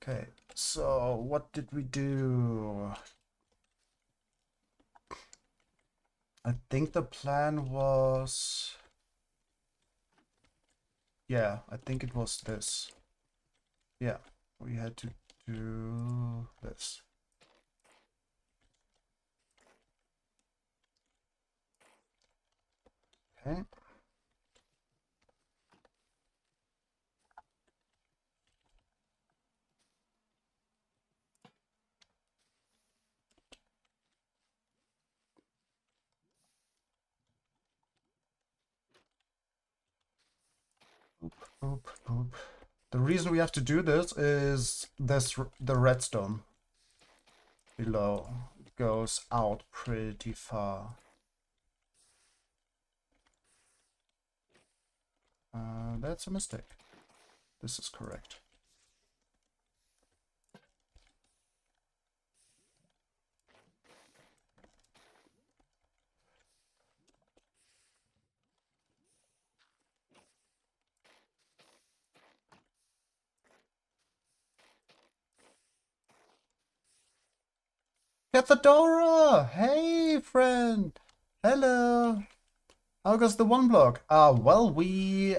Okay, so what did we do? I think the plan was... Yeah, I think it was this. Yeah, we had to do this. Okay. Oop, oop, oop. The reason we have to do this is the redstone below. It goes out pretty far. That's a mistake. This is correct. Cathedora! Hey, friend! Hello! How goes the one block? Well, we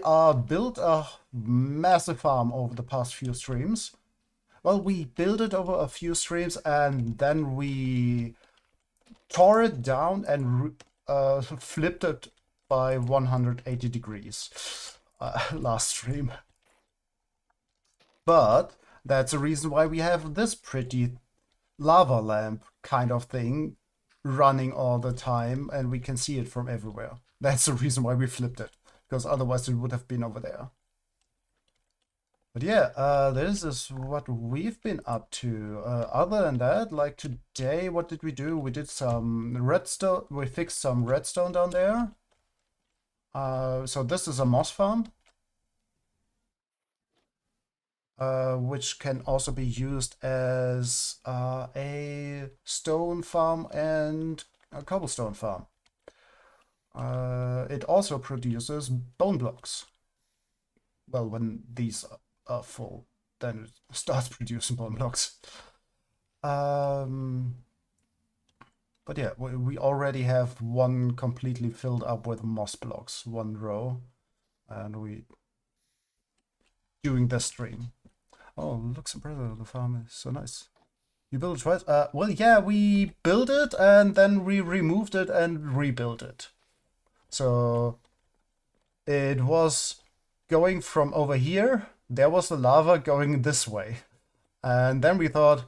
built a massive farm over the past few streams. Well, we built it over a few streams and then we tore it down and flipped it by 180 degrees last stream. But that's the reason why we have this pretty lava lamp kind of thing running all the time and we can see it from everywhere. That's the reason why we flipped it, because otherwise it would have been over there. But yeah, this is what we've been up to. Other than that, like today, what did we do? We did some redstone. We fixed some redstone down there. So this is a moss farm, which can also be used as a stone farm and a cobblestone farm. It also produces bone blocks. Well, when these are full, then it starts producing bone blocks. But yeah, we already have one completely filled up with moss blocks, one row, and we doing this stream. Oh, looks impressive. The farm is so nice. You built it twice? Well, yeah, we built it and then we removed it and rebuilt it. So it was going from over here. There was the lava going this way. And then we thought,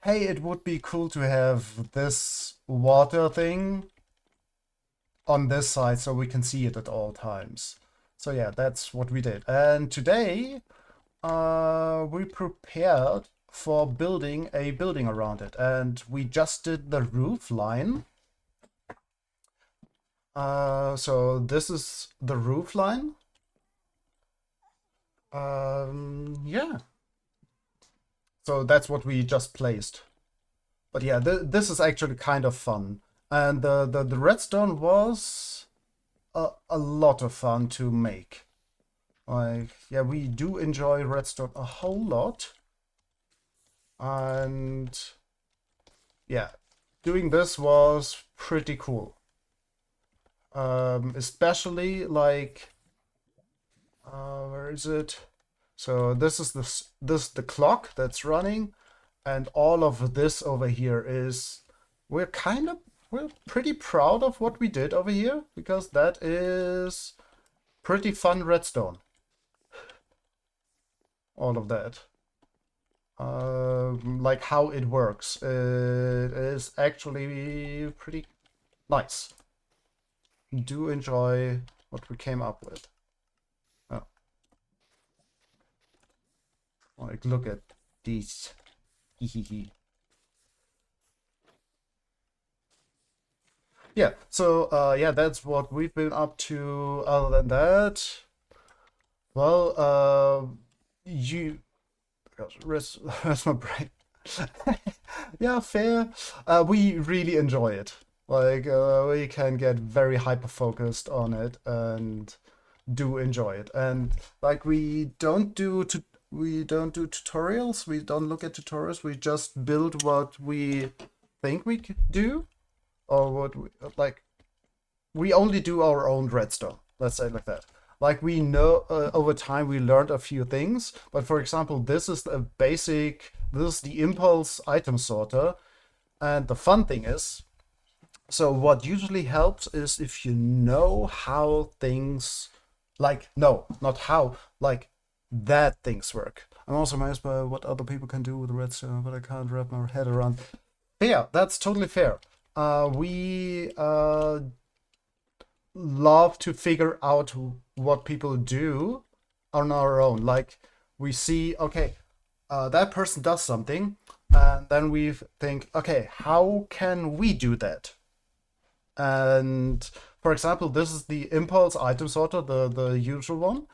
hey, it would be cool to have this water thing on this side so we can see it at all times. So yeah, that's what we did. And today we prepared for building a building around it, and we just did the roof line. So this is the roof line. Yeah. So that's what we just placed. But yeah, this is actually kind of fun. And the redstone was a lot of fun to make. Like, yeah, we do enjoy redstone a whole lot. And yeah, doing this was pretty cool. Especially like, where is it? So this is the clock that's running, and all of this over here is we're pretty proud of what we did over here because that is pretty fun redstone. All of that. Like how it works. It is actually pretty nice. Do enjoy what we came up with. Oh. Like, look at these. Yeah, so yeah, that's what we've been up to. Other than that, well, you gosh, rest my brain. Yeah, fair. We really enjoy it. Like, we can get very hyper focused on it and do enjoy it. And like, we don't do tutorials. We don't look at tutorials. We just build what we think we could do, or what we like. We only do our own redstone. Let's say it like that. Like we know over time we learned a few things, but for example, this is a basic. This is the impulse item sorter, and the fun thing is, so what usually helps is if you know how things, like no, not how, like that things work. I'm also amazed by what other people can do with redstone, but I can't wrap my head around. Yeah, that's totally fair. We love to figure out what people do on our own. Like we see, okay, that person does something, and then we think, okay, how can we do that? And for example, this is the impulse item sorter, the usual one.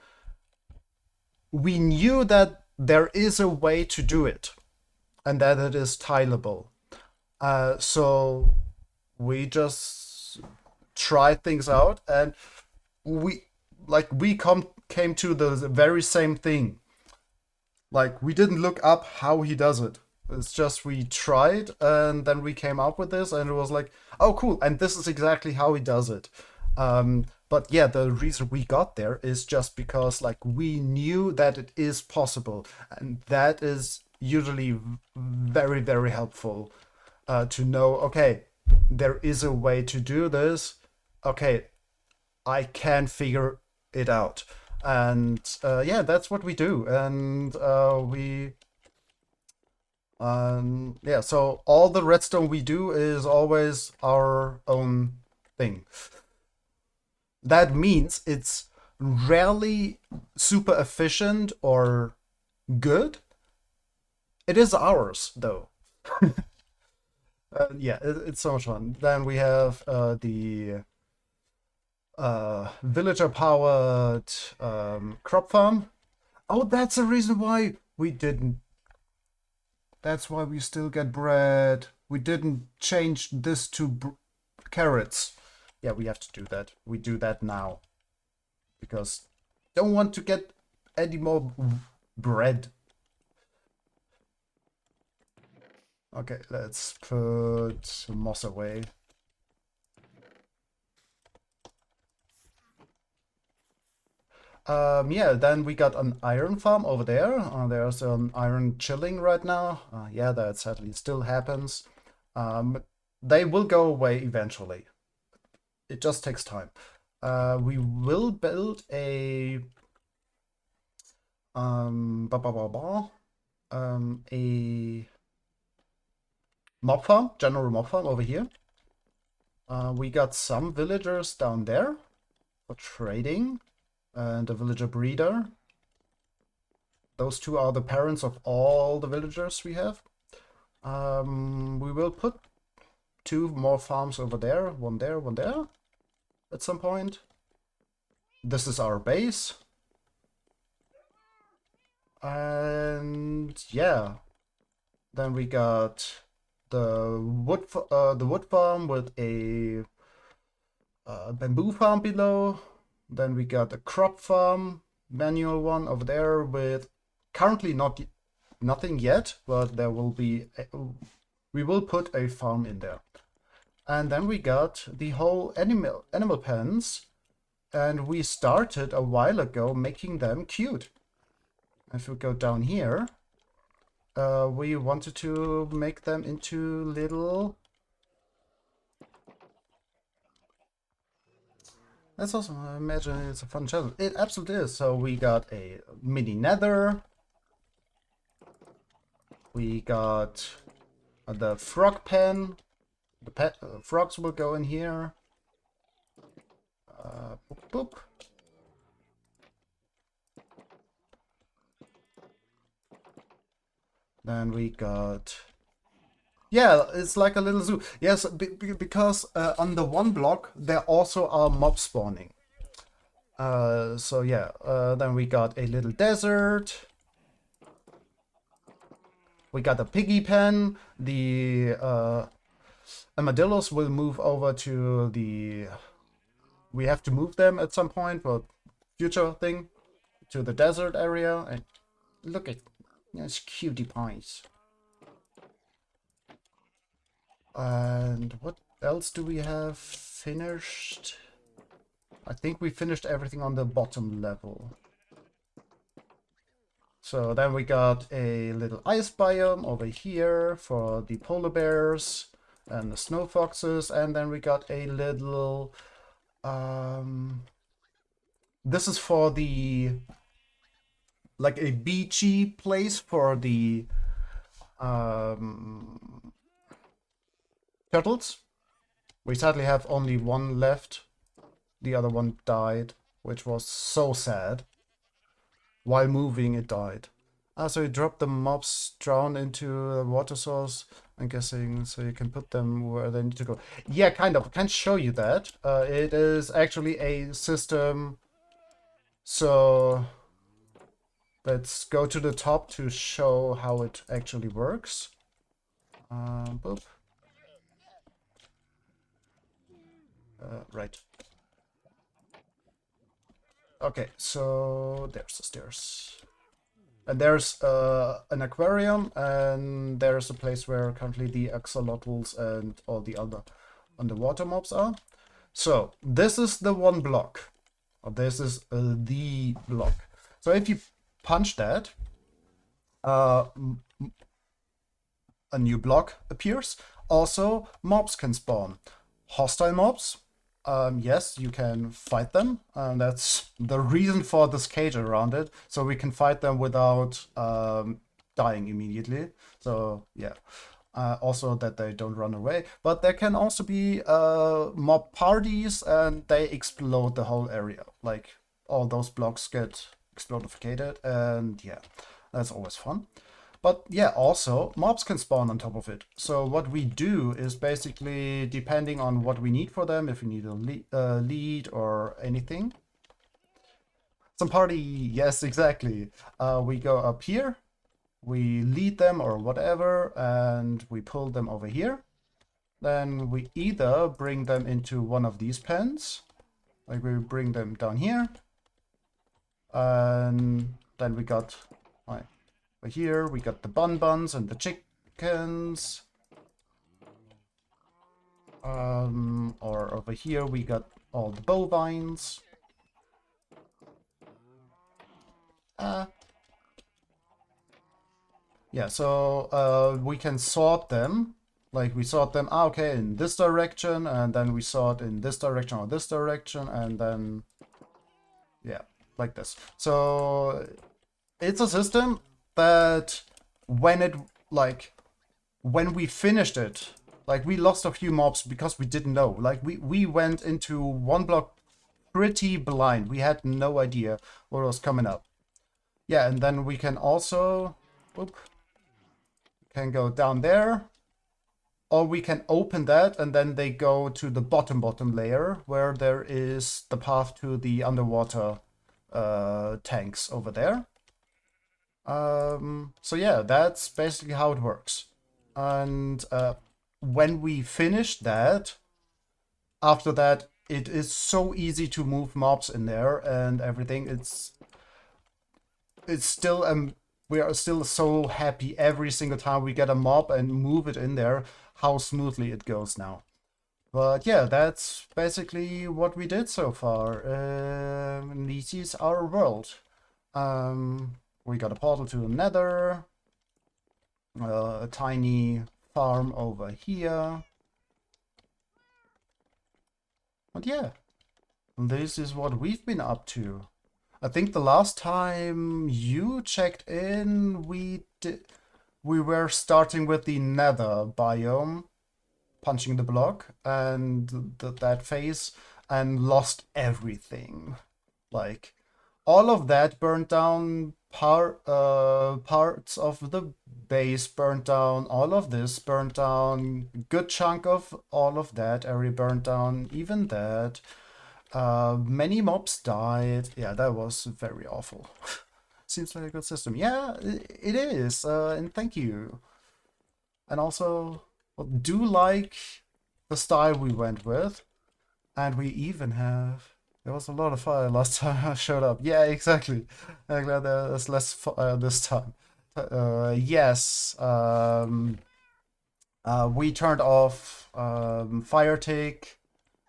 We knew that there is a way to do it, and that it is tileable. So we just tried things out, and we came to the very same thing. Like we didn't look up how he does it. It's just we tried, and then we came up with this, and it was like, oh, cool, and this is exactly how he does it. But yeah, the reason we got there is just because like we knew that it is possible, and that is usually very, very helpful to know. Okay, there is a way to do this. Okay, I can figure it out. And yeah, that's what we do. And yeah, so all the redstone we do is always our own thing. That means it's rarely super efficient or good. It is ours, though. Yeah, it's so much fun. Then we have the villager powered crop farm. Oh, that's the reason why we didn't. That's why we still get bread. We didn't change this to carrots. Yeah, we have to do that. We do that now because don't want to get any more bread. Okay, let's put moss away. Yeah, then we got an iron farm over there. There's an iron chilling right now. Yeah, that sadly still happens. They will go away eventually. It just takes time. We will build a ba ba ba ba a mob farm, general mob farm over here. We got some villagers down there for trading and a villager breeder. Those two are the parents of all the villagers we have. We will put 2 more farms over there, one there at some point. This is our base. And yeah, then we got the wood farm with a bamboo farm below. Then we got a crop farm, manual one over there with currently nothing yet, but there will be we will put a farm in there. And then we got the whole animal pens, and we started a while ago making them cute. If we go down here, we wanted to make them into little... That's awesome. I imagine it's a fun challenge. It absolutely is. So we got a mini nether. We got the frog pen. The frogs will go in here. Boop, boop. Then we got... Yeah, it's like a little zoo. Yes, because on the one block, there also are mob spawning. So yeah, then we got a little desert. We got a piggy pen. The armadillos will move over to the... We have to move them at some point, but future thing, to the desert area. And look at those cutie pies. And what else do we have finished? I think we finished everything on the bottom level. So then we got a little ice biome over here for the polar bears and the snow foxes. And then we got a little... this is for the... like a beachy place for the... turtles. We sadly have only one left. The other one died, which was so sad. While moving, it died. So you drop the mobs down into a water source, I'm guessing, so you can put them where they need to go. Yeah, kind of. I can't show you that. It is actually a system. So let's go to the top to show how it actually works. Boop. Right. Okay, so there's the stairs. And there's an aquarium, and there's a place where currently the axolotls and all the other underwater mobs are. So this is the one block. Or this is the block. So if you punch that, a new block appears. Also, mobs can spawn. Hostile mobs. Yes, you can fight them. That's the reason for this cage around it. So we can fight them without dying immediately. So yeah. Also that they don't run away. But there can also be mob parties, and they explode the whole area. Like all those blocks get explodificated, and yeah, that's always fun. But yeah, also mobs can spawn on top of it. So what we do is basically, depending on what we need for them, if we need a lead or anything. Some party, yes, exactly. We go up here, we lead them or whatever, and we pull them over here. Then we either bring them into one of these pens, like we bring them down here, and then we got... Over here we got the buns and the chickens. Or over here we got all the bovines. Yeah, so we can sort them. Like we sort them, okay, in this direction, and then we sort in this direction or this direction, and then yeah, like this. So it's a system that when it, like, when we finished it, like we lost a few mobs because we didn't know. Like we went into one block pretty blind. We had no idea what was coming up. Yeah, and then we can also, whoop, can go down there, or we can open that and then they go to the bottom layer where there is the path to the underwater tanks over there. So yeah, that's basically how it works. And when we finish that, after that, it is so easy to move mobs in there and everything. It's still we are still so happy every single time we get a mob and move it in there, how smoothly it goes now. But yeah, that's basically what we did so far. This is our world. We got a portal to the Nether, a tiny farm over here. But yeah, this is what we've been up to. I think the last time you checked in, we were starting with the Nether biome, punching the block, and that phase, and lost everything. Like, all of that burned down, parts of the base burned down, all of this burned down, good chunk of all of that area burned down, even that. Many mobs died. Yeah, that was very awful. Seems like a good system. Yeah, it is. And thank you. And also, well, do like the style we went with. And we even have... There was a lot of fire last time I showed up. Yeah, exactly. I'm glad there's less fire this time. Yes. We turned off fire tick.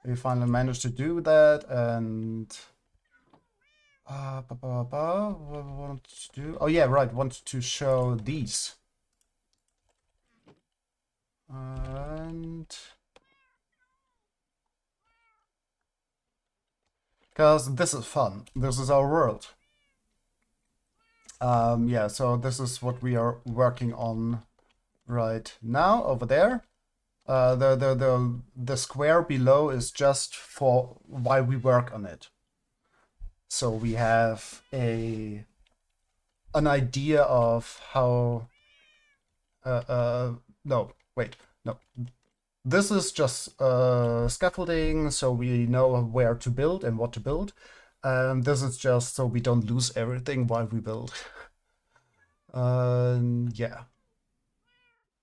We finally managed to do that, and what we wanted to do? Oh yeah, right. Wanted to show these, and because this is fun. This is our world. Yeah. So this is what we are working on right now over there. The square below is just for why we work on it. So we have an idea of how. No, wait, no. This is just scaffolding, so we know where to build and what to build. This is just so we don't lose everything while we build. Yeah.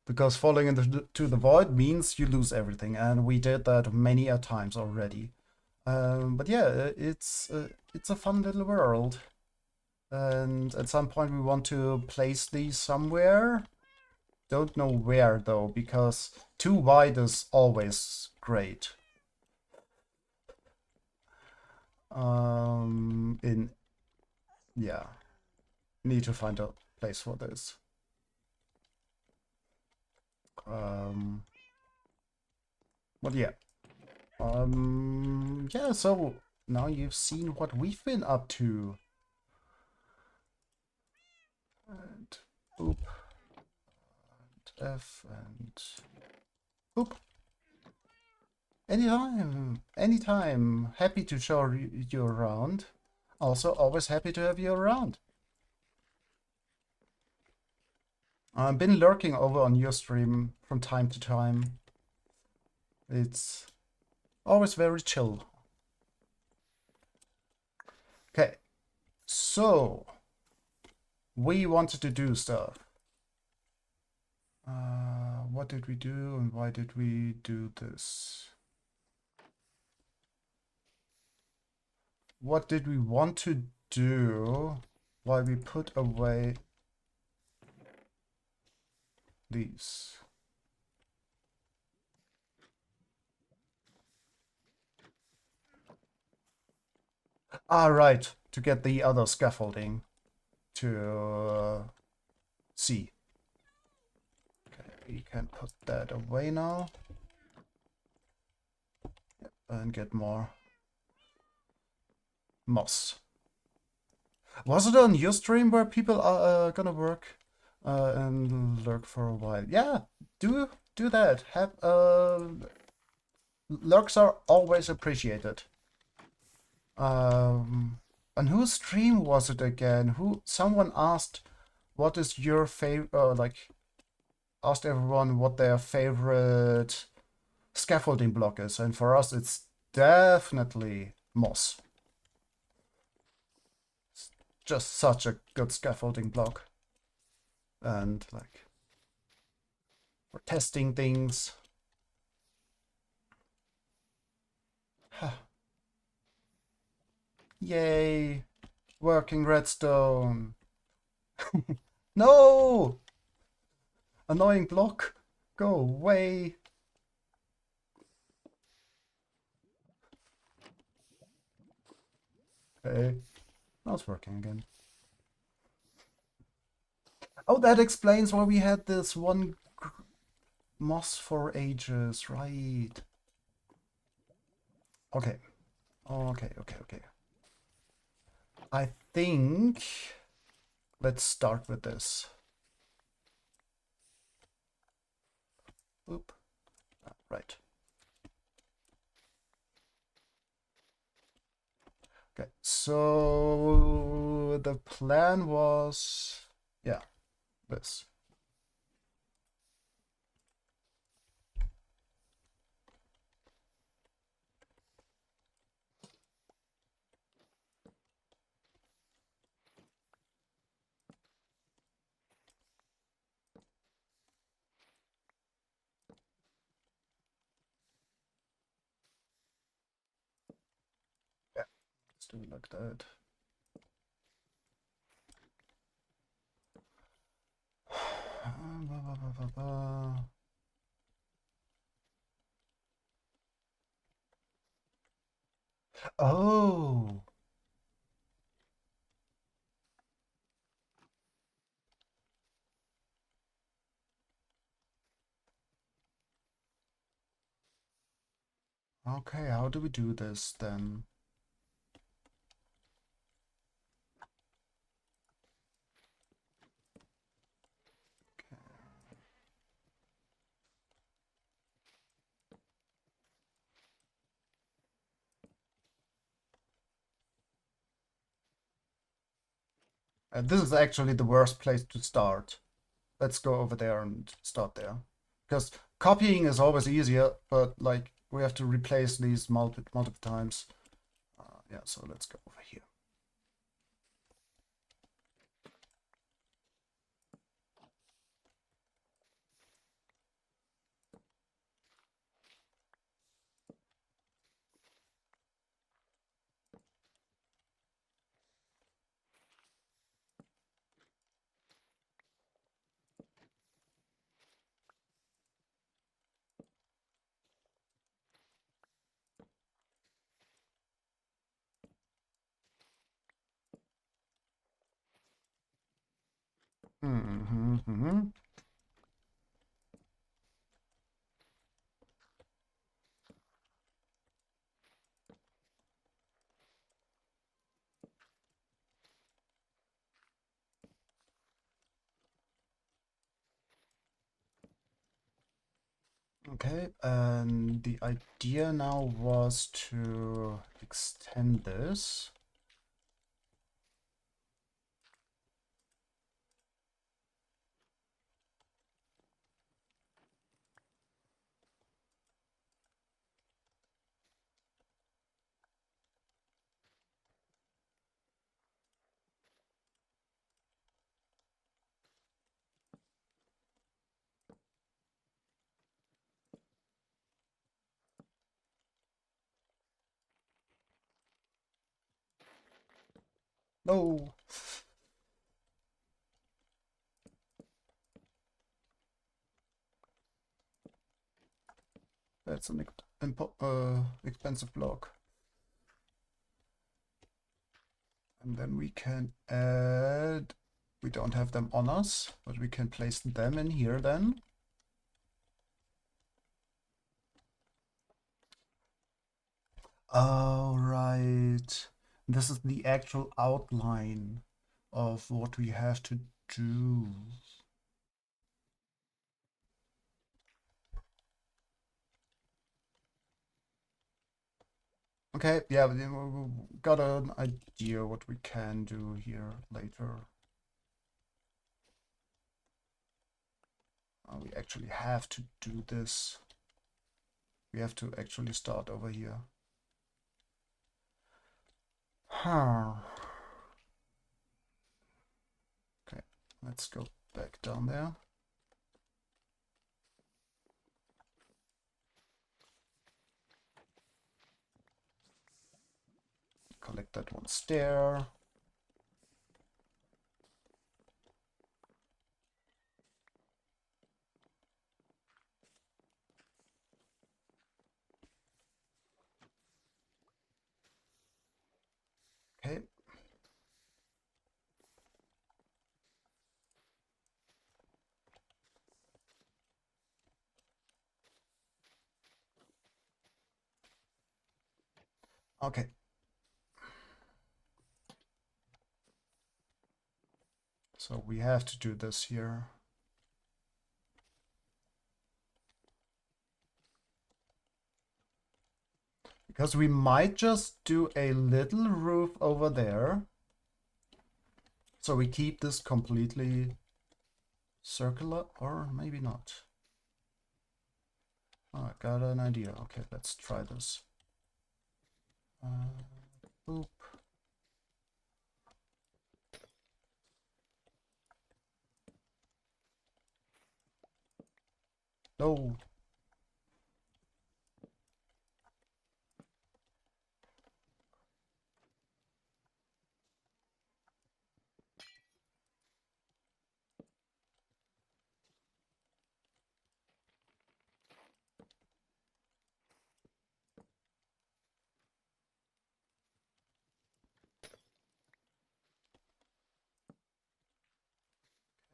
Because falling into the void means you lose everything, and we did that many a times already. But yeah, it's a fun little world. And at some point we want to place these somewhere. Don't know where though, because too wide is always great. Yeah, need to find a place for this. But yeah. Yeah, so now you've seen what we've been up to. And boop. And F and boop. Anytime. Happy to show you around. Also, always happy to have you around. I've been lurking over on your stream from time to time. It's always very chill. Okay, so we wanted to do stuff. What did we do and why did we do this? What did we want to do? Why we put away these? Ah, right, to get the other scaffolding to see. Okay, we can put that away now. Yep, and get more moss. Was it on your stream where people are gonna work and lurk for a while? Yeah, do that. Have lurks are always appreciated. On whose stream was it again? Someone asked, "What is your favorite?" Like asked everyone what their favorite scaffolding block is, and for us, it's definitely moss. It's just such a good scaffolding block, and like for testing things. Yay! Working redstone. No! Annoying block. Go away. Okay. Now it's working again. Oh, that explains why we had this one moss for ages, right? Okay. Okay. I think let's start with this. Oop. Right. Okay, so the plan was, yeah, this. Yeah, let's do it like that. Oh, okay, how do we do this then? This is actually the worst place to start. Let's go over there and start there. Because copying is always easier, but like we have to replace these multiple times. Yeah, so let's go over here. Mm-hmm. Okay, and the idea now was to extend this. No, that's an expensive block. And then we can add, we don't have them on us, but we can place them in here then. Oh, right. This is the actual outline of what we have to do. Okay, yeah, we got an idea what we can do here later. We actually have to do this. We have to actually start over here. Huh. Okay, let's go back down there. Collect that one stair. Okay. Okay. So we have to do this here. Because we might just do a little roof over there. So we keep this completely circular, or maybe not. Oh, I got an idea. Okay, let's try this. Boop. No.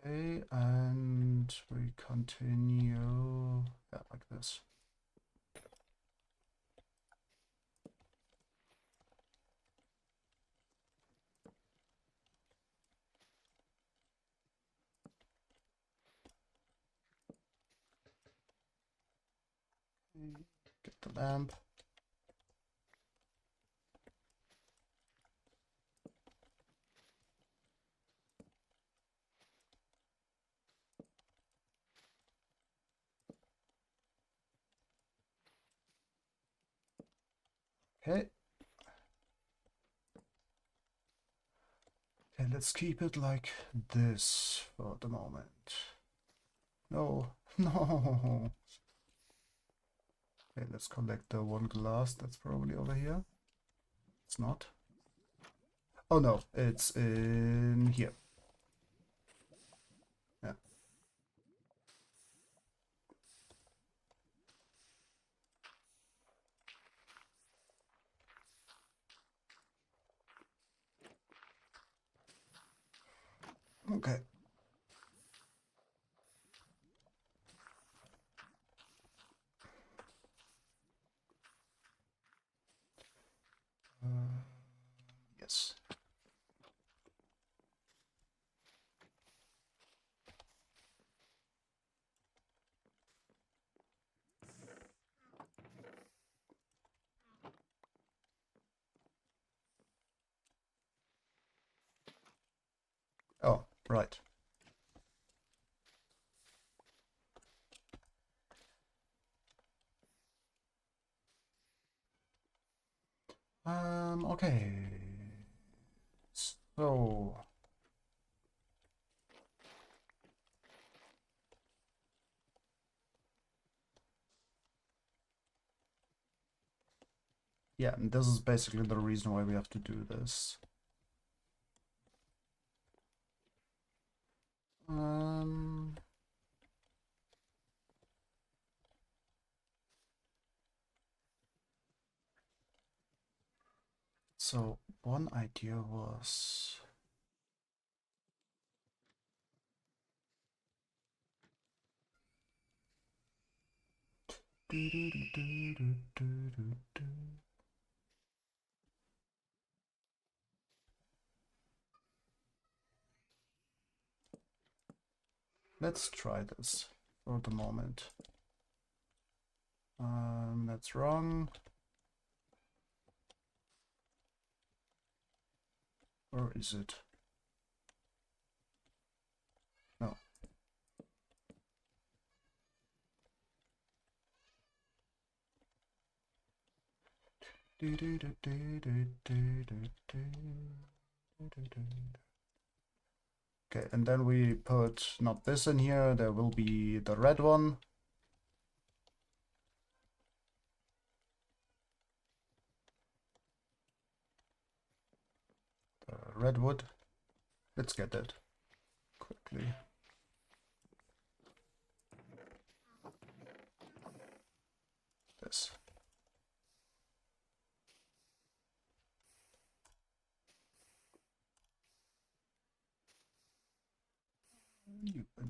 Okay, and we continue, yeah, like this. Get the lamp. Okay. Okay, let's keep it like this for the moment. No, no. Okay, let's collect the one glass that's probably over here. It's not. Oh no, it's in here. Yeah. Okay. Yes. Oh, right. Okay. So yeah, and this is basically the reason why we have to do this. So one idea was let's try this for the moment. That's wrong. Or is it? No. Okay, and then we put not this in here, there will be the red one. The redwood. Let's get that quickly. This. Okay.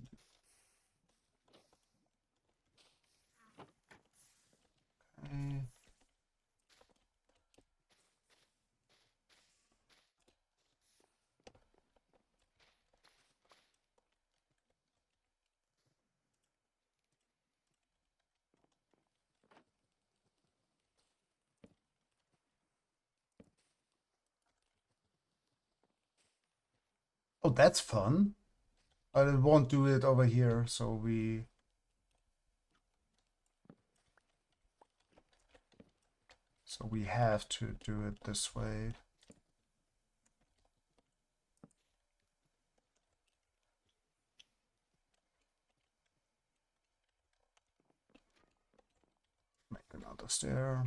Oh, that's fun. I won't do it over here, so we have to do it this way. Make another stair.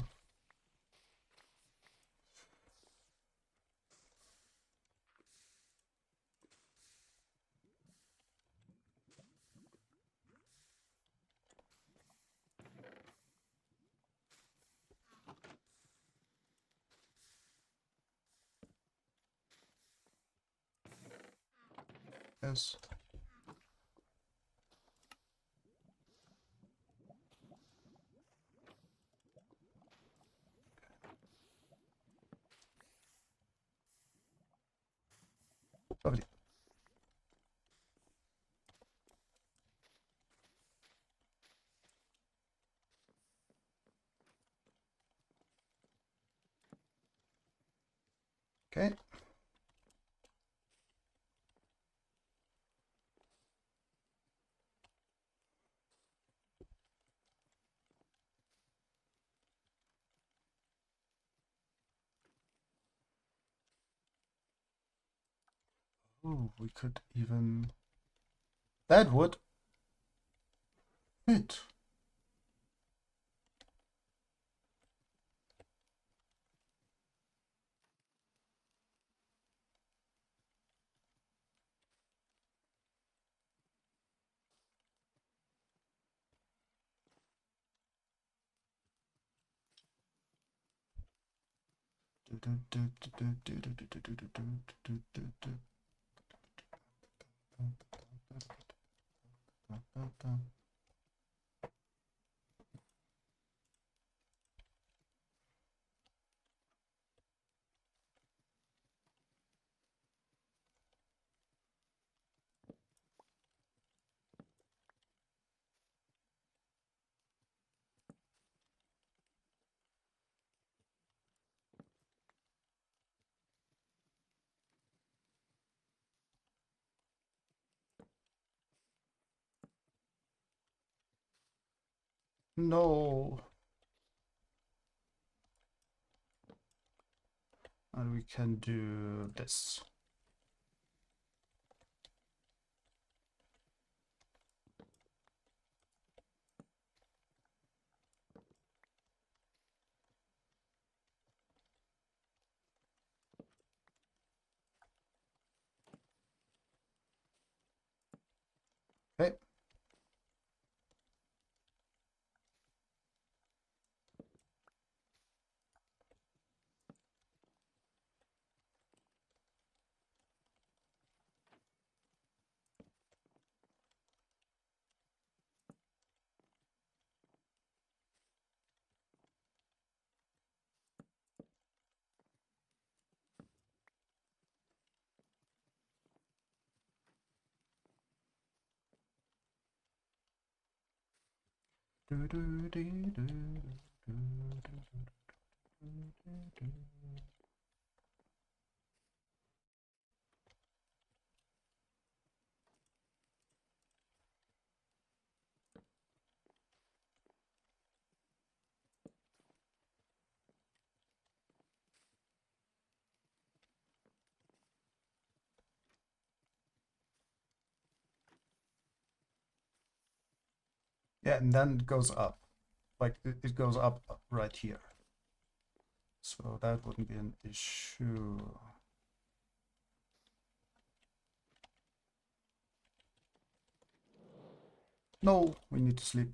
Yes. Lovely. Okay. Oh, we could even... That would fit. No. And we can do this. Okay. Yeah, and then it goes up. Like it goes up right here. So that wouldn't be an issue. No, we need to sleep.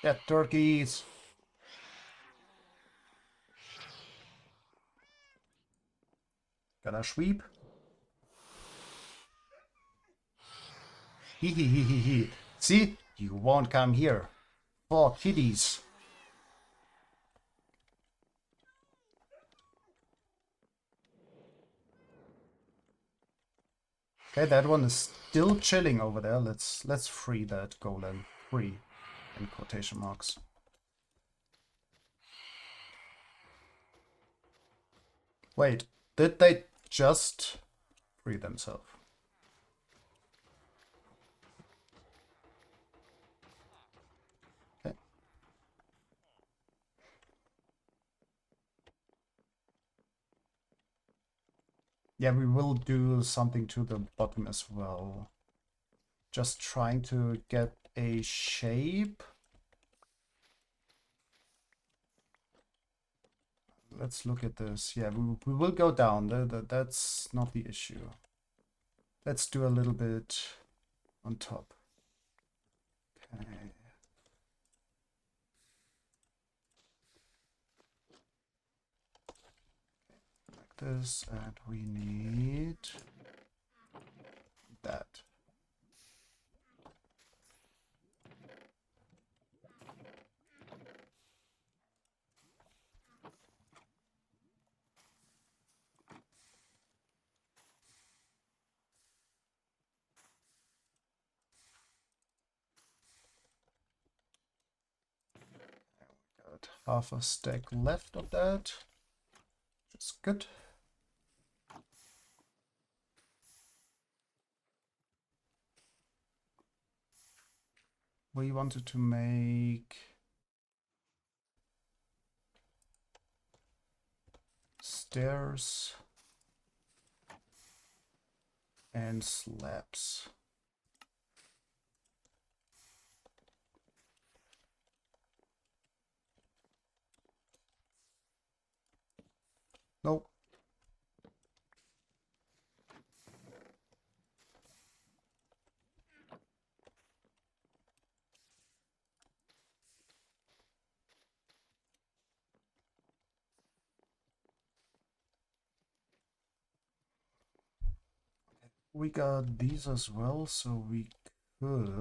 Yeah, turkeys. Gonna sweep. Hee hee hee hee hee. See? You won't come here. For kitties. Okay, that one is still chilling over there. Let's free that golem. Free in quotation marks. Wait, did they just free themselves? Okay. Yeah, we will do something to the bottom as well. Just trying to get a shape. Let's look at this. Yeah, we will go down. That's not the issue. Let's do a little bit on top. Okay. Like this, and we need that. Got half a stack left of that. That's good. We wanted to make stairs and slabs. Nope. We got these as well, so we could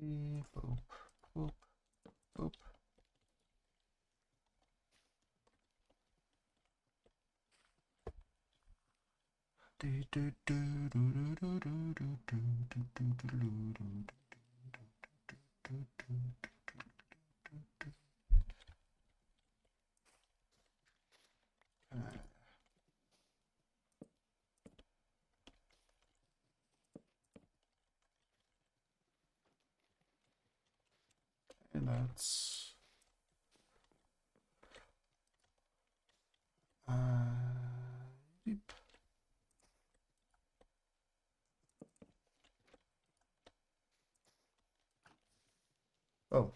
boop, boop, boop. And that's beep. Oh,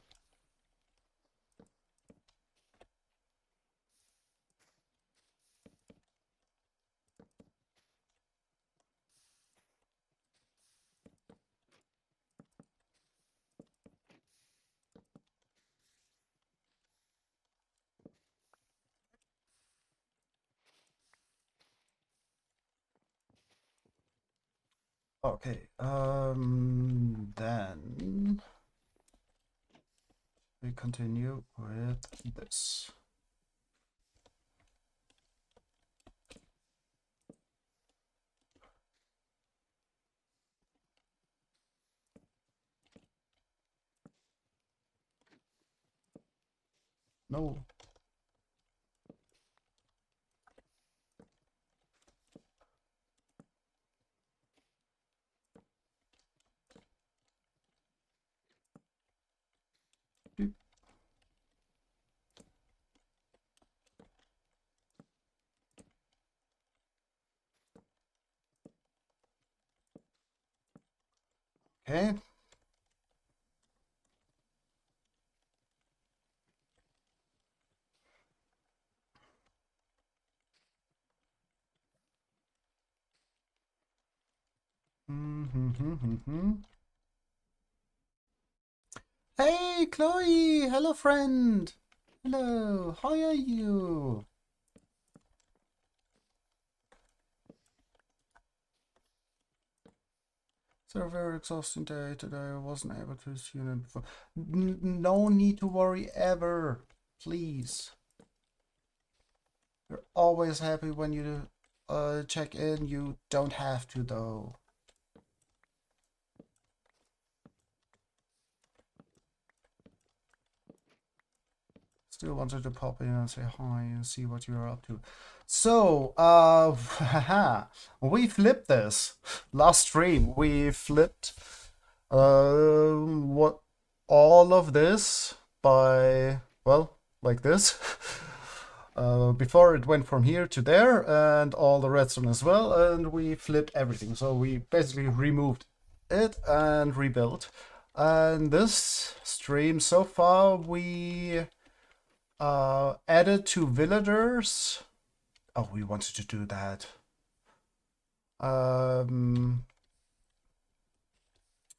Okay, then we continue with this. No. Okay. Hey, Chloe! Hello, friend! Hello, how are you? So a very exhausting day today. I wasn't able to tune in before. No need to worry ever, please. We're always happy when you check in. You don't have to though. Still wanted to pop in and say hi and see what you're up to. So, we flipped this. Last stream, we flipped what all of this by, well, like this. Before it went from here to there and all the redstone as well, and we flipped everything. So we basically removed it and rebuilt. And this stream so far we added 2 villagers. Oh, we wanted to do that.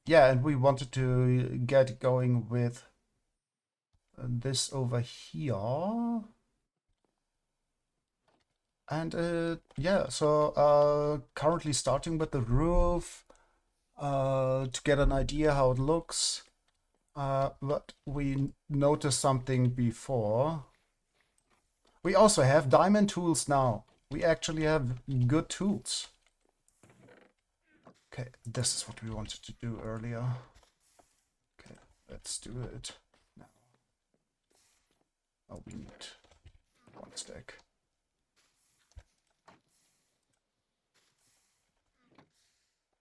Yeah, and we wanted to get going with this over here. And yeah, so currently starting with the roof to get an idea how it looks. But we noticed something before. We also have diamond tools now. We actually have good tools. Okay, this is what we wanted to do earlier. Okay, let's do it now. Oh, we need 1 stack.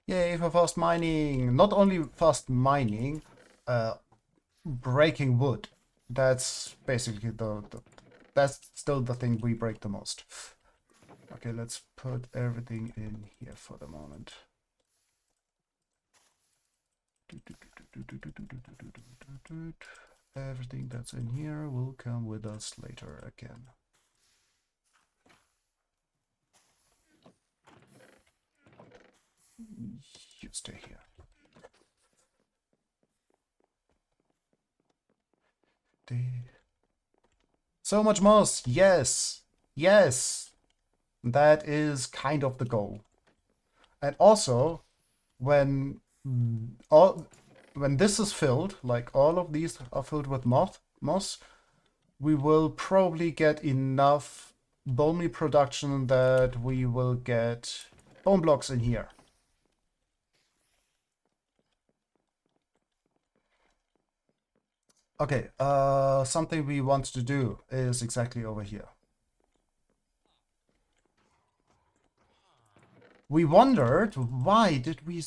Yay for fast mining! Not only fast mining, breaking wood. That's basically that's still the thing we break the most. Okay, let's put everything in here for the moment. Everything that's in here will come with us later again. You stay here. So much moss! Yes! Yes! That is kind of the goal. And also, when when this is filled, like all of these are filled with moss, we will probably get enough bone meal production that we will get bone blocks in here. Okay, something we want to do is exactly over here. We wondered why do we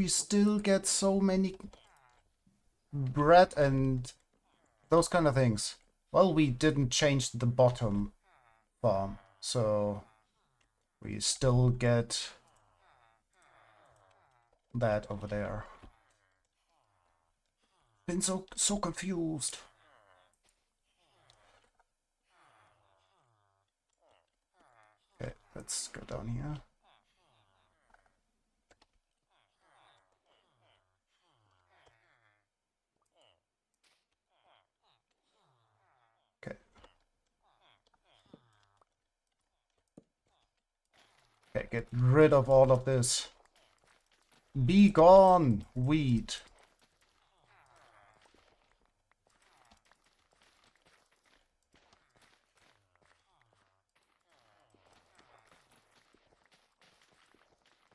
still get so many bread and those kind of things? Well, we didn't change the bottom farm, so we still get that over there. Been so confused. Okay, let's go down here. Okay. Okay, get rid of all of this. Be gone, weed.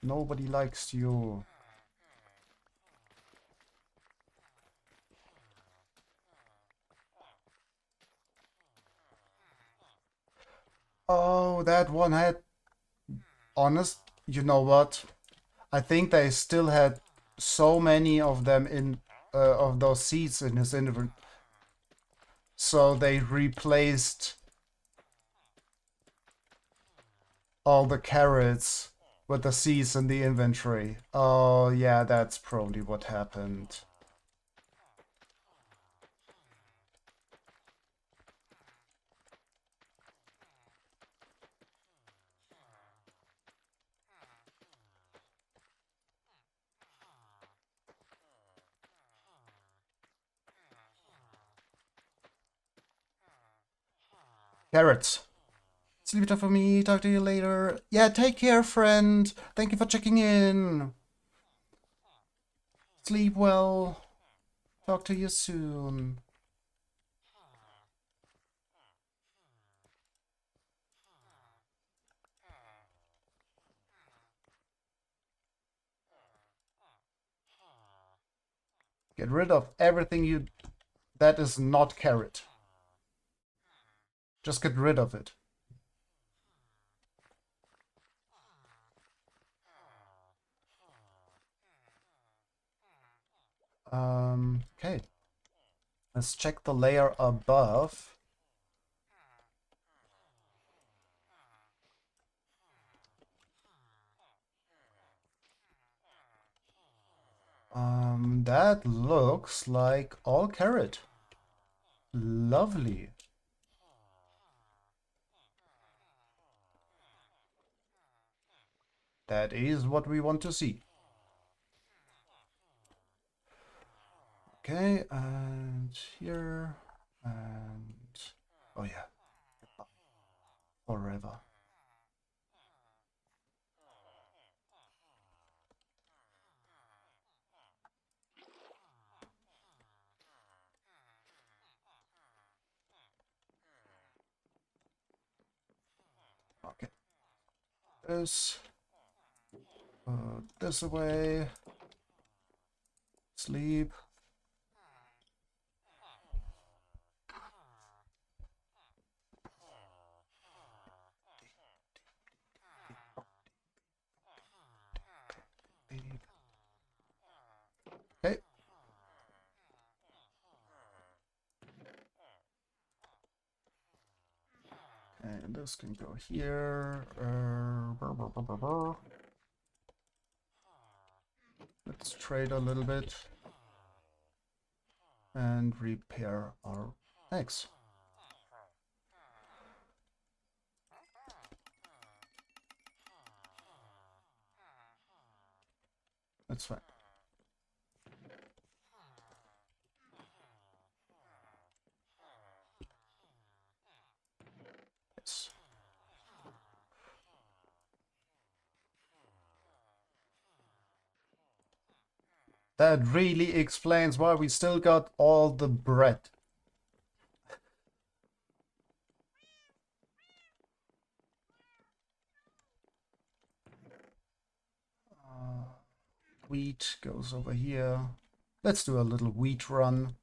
Nobody likes you. Oh, that one had... Honest, you know what? I think they still had so many of them in... of those seeds in his inventory. So they replaced all the carrots with the seeds in the inventory. Oh, yeah, that's probably what happened. Carrots. Sleep time for me. Talk to you later. Yeah, take care, friend. Thank you for checking in. Sleep well. Talk to you soon. Get rid of everything you that is not carrot. Just get rid of it. Okay. Let's check the layer above. That looks like all carrot. Lovely. That is what we want to see. Okay, and here, and... Oh yeah. Forever. Okay. This away. Sleep. Okay. And this can go here. Let's trade a little bit and repair our eggs. That's fine. Yes. That really explains why we still got all the bread. Wheat goes over here. Let's do a little wheat run.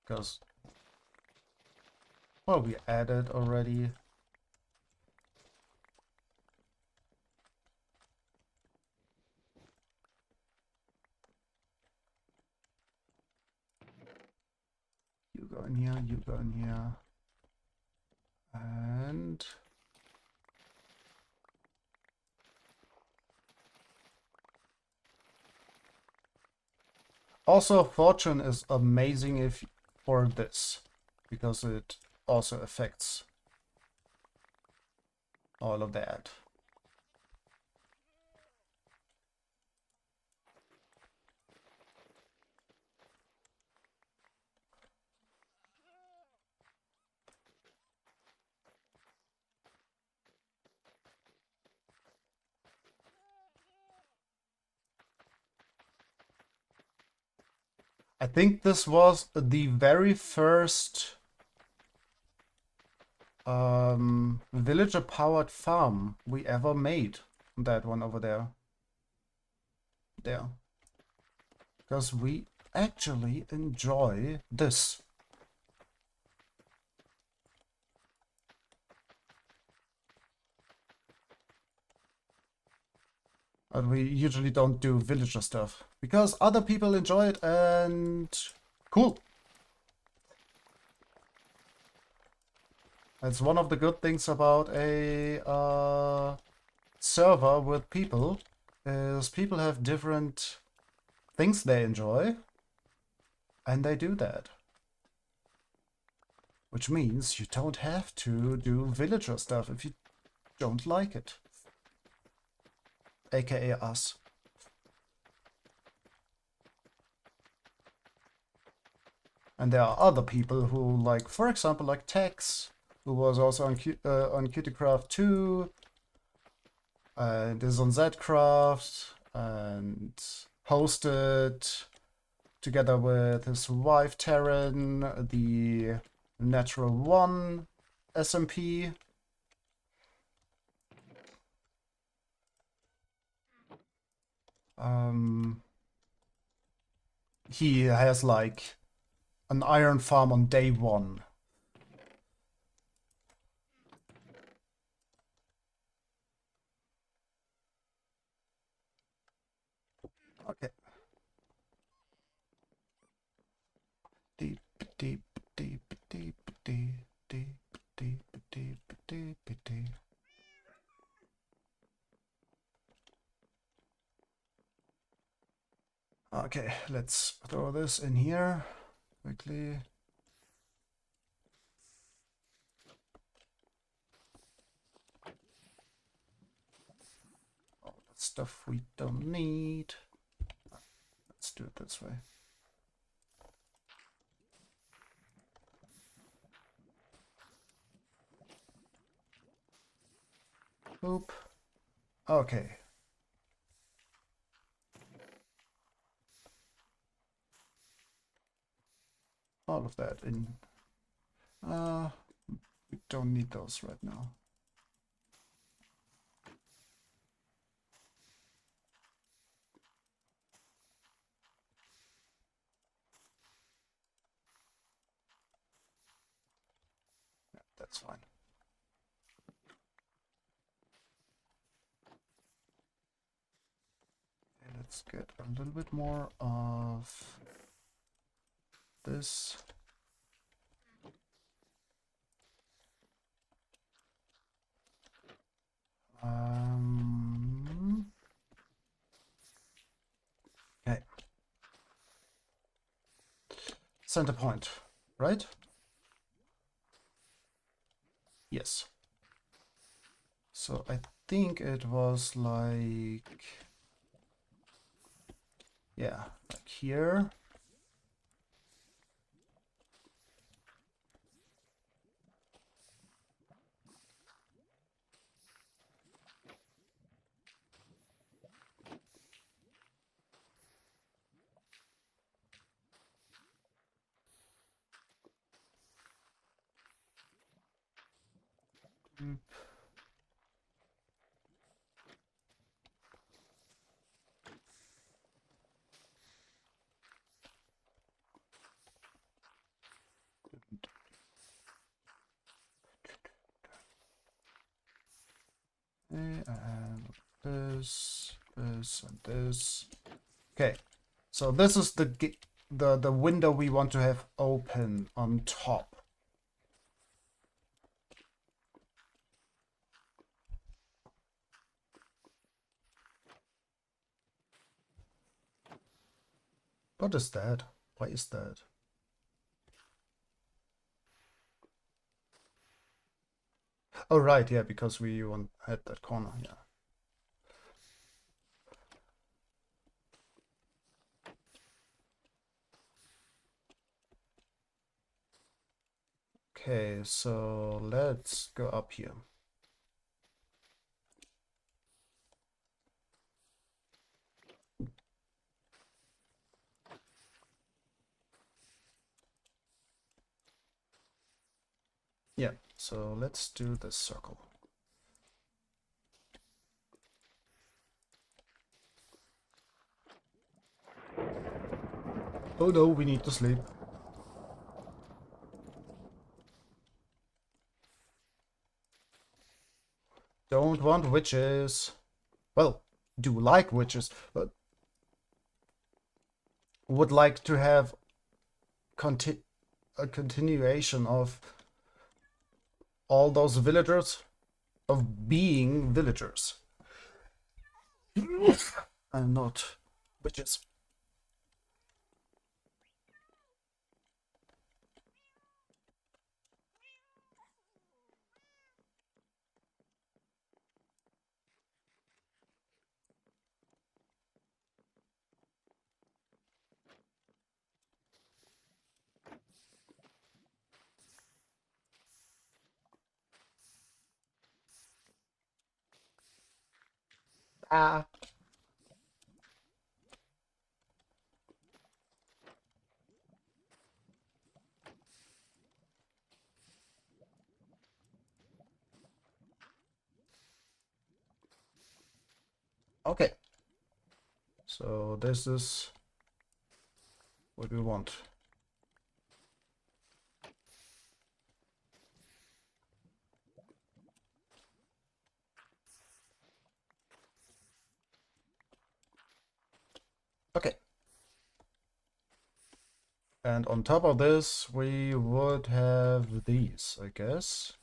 Because, well, we added already. You go in here, you go in here. And... Also, fortune is amazing if for this, because it also affects all of that. I think this was the very first villager-powered farm we ever made. That one over there. There. Because we actually enjoy this. But we usually don't do villager stuff. Because other people enjoy it and... Cool. That's one of the good things about a server with people. Is people have different things they enjoy. And they do that. Which means you don't have to do villager stuff if you don't like it. AKA us. And there are other people who like, for example, like Tex, who was also on QTCraft 2, and is on Zcraft, and hosted together with his wife Taryn, the Natural One SMP. He has like an iron farm on day one. Okay. Deep, deep, deep, deep, deep, deep, deep, deep, deep, deep. Okay, let's throw this in here quickly. All that stuff we don't need. Let's do it this way. Boop. Okay. All of that in. We don't need those right now. Yeah, that's fine. Okay, let's get a little bit more of this. Okay. Center point, right? Yes. So I think it was like, yeah, like here. And this, and this. Okay, so this is the window we want to have open on top. What is that? Why is that? Oh right, yeah, because we had that corner, yeah. Okay, so let's go up here. So let's do this circle. Oh no, we need to sleep. Don't want witches. Well, do like witches, but would like to have a continuation of all those villagers, of being villagers. And not witches. Ah. Okay. So this is what we want. Okay. And on top of this, we would have these, I guess.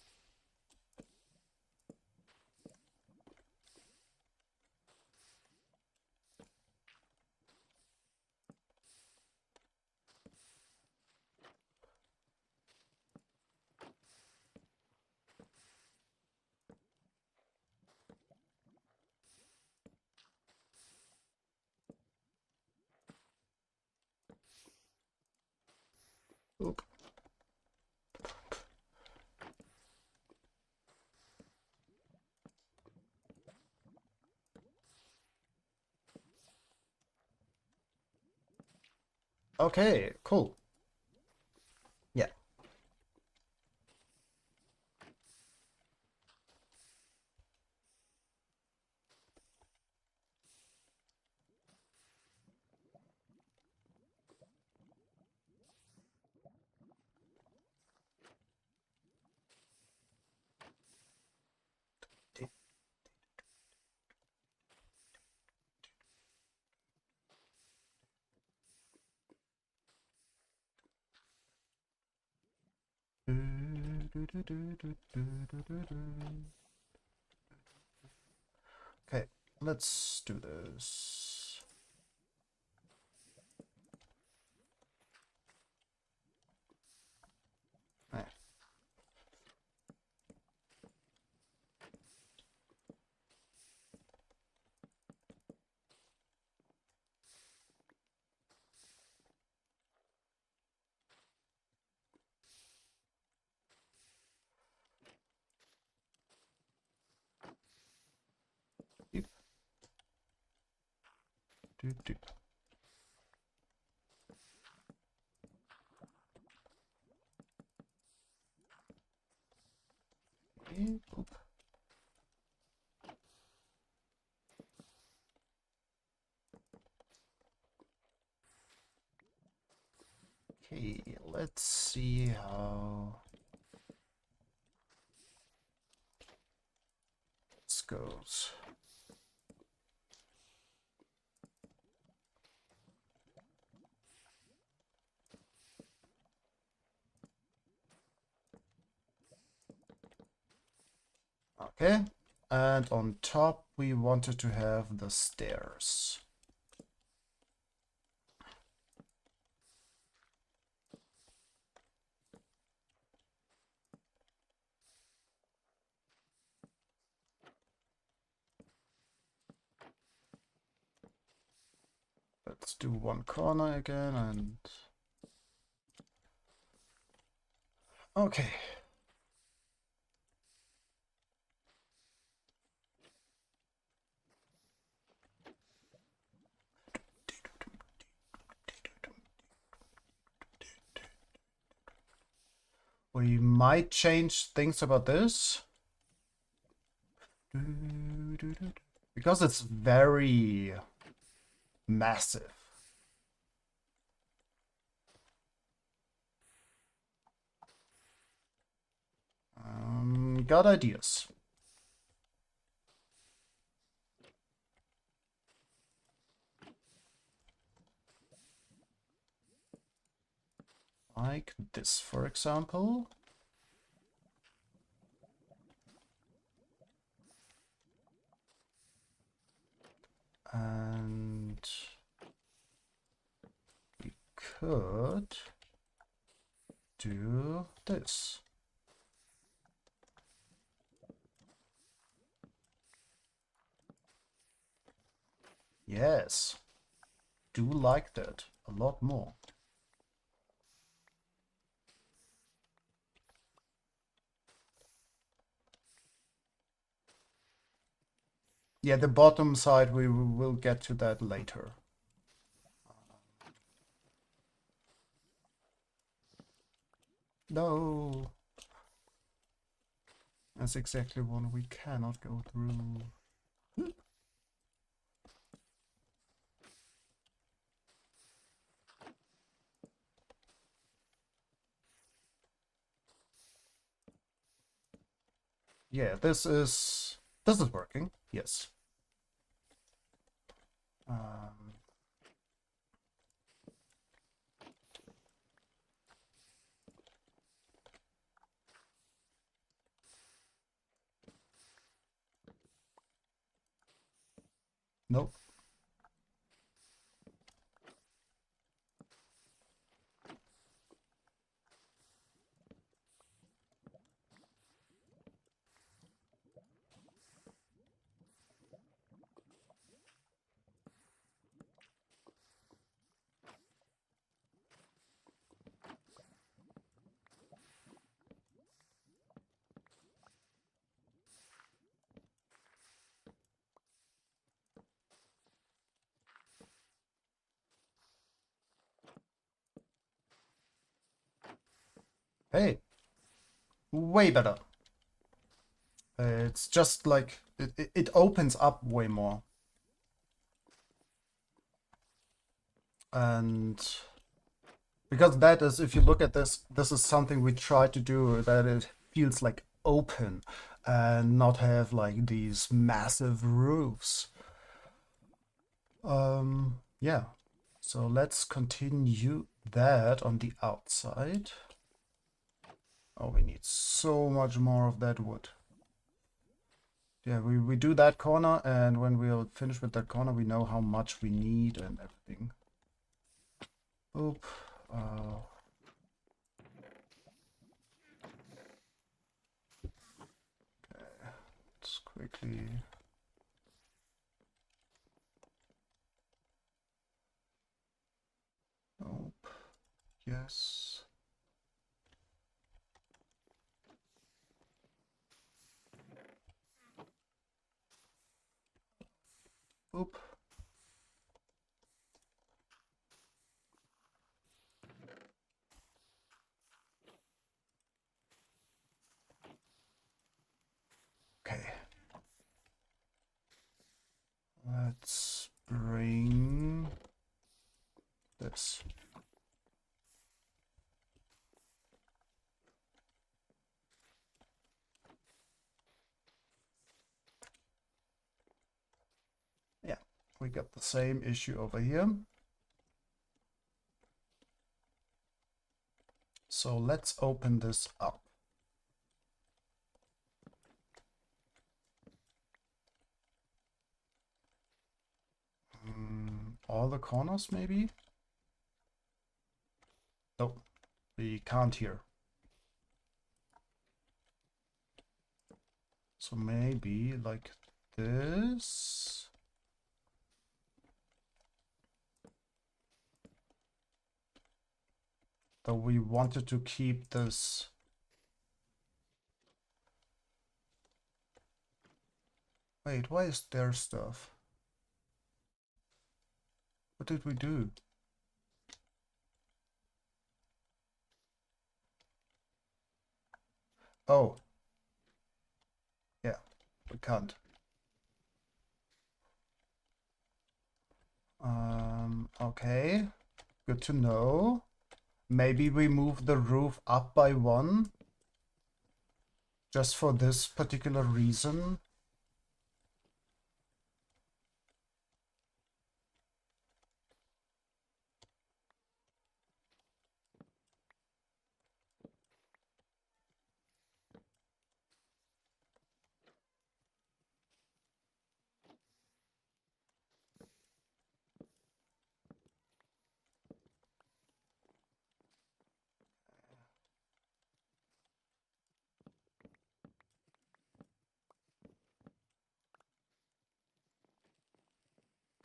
Oop. Okay, cool. Yeah. Okay, let's do this. Right. Yep. Do. Oop. Okay, let's see how this goes. Okay, and on top we wanted to have the stairs. Let's do one corner again and... Okay. We might change things about this. Because it's very massive. Got ideas. Like this, for example. And we could do this. Yes, do like that a lot more. Yeah, the bottom side, we will get to that later. No. That's exactly one we cannot go through. Yeah, this is working. Yes. Nope. Hey, way better. It's just like it opens up way more. And because that is, if you look at this, this is something we try to do, that it feels like open and not have like these massive roofs. Yeah. So let's continue that on the outside. Oh, we need so much more of that wood. Yeah, we do that corner, and when we'll finish with that corner, we know how much we need and everything. Oop. Okay, let's quickly... Nope. Yes. Oop. Okay. Let's bring this. Yeah, we got the same issue over here. So let's open this up. All the corners, maybe? Nope, we can't here. So maybe like this. Though we wanted to keep this. Wait, why is there stuff? What did we do? Oh. Yeah, we can't. Okay. Good to know. Maybe we move the roof up by 1. Just for this particular reason.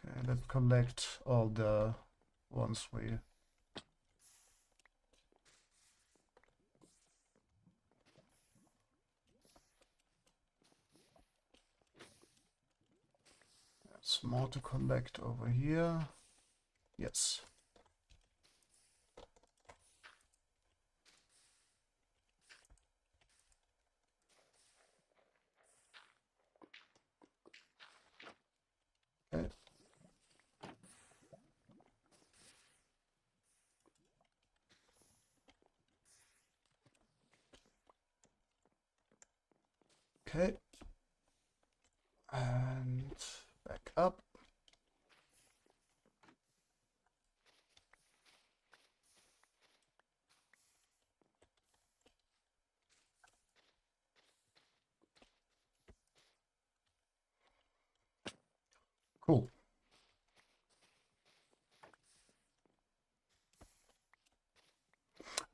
Okay, let's collect all the ones we... There's more to collect over here. Yes. Okay. Okay. And back up. Cool.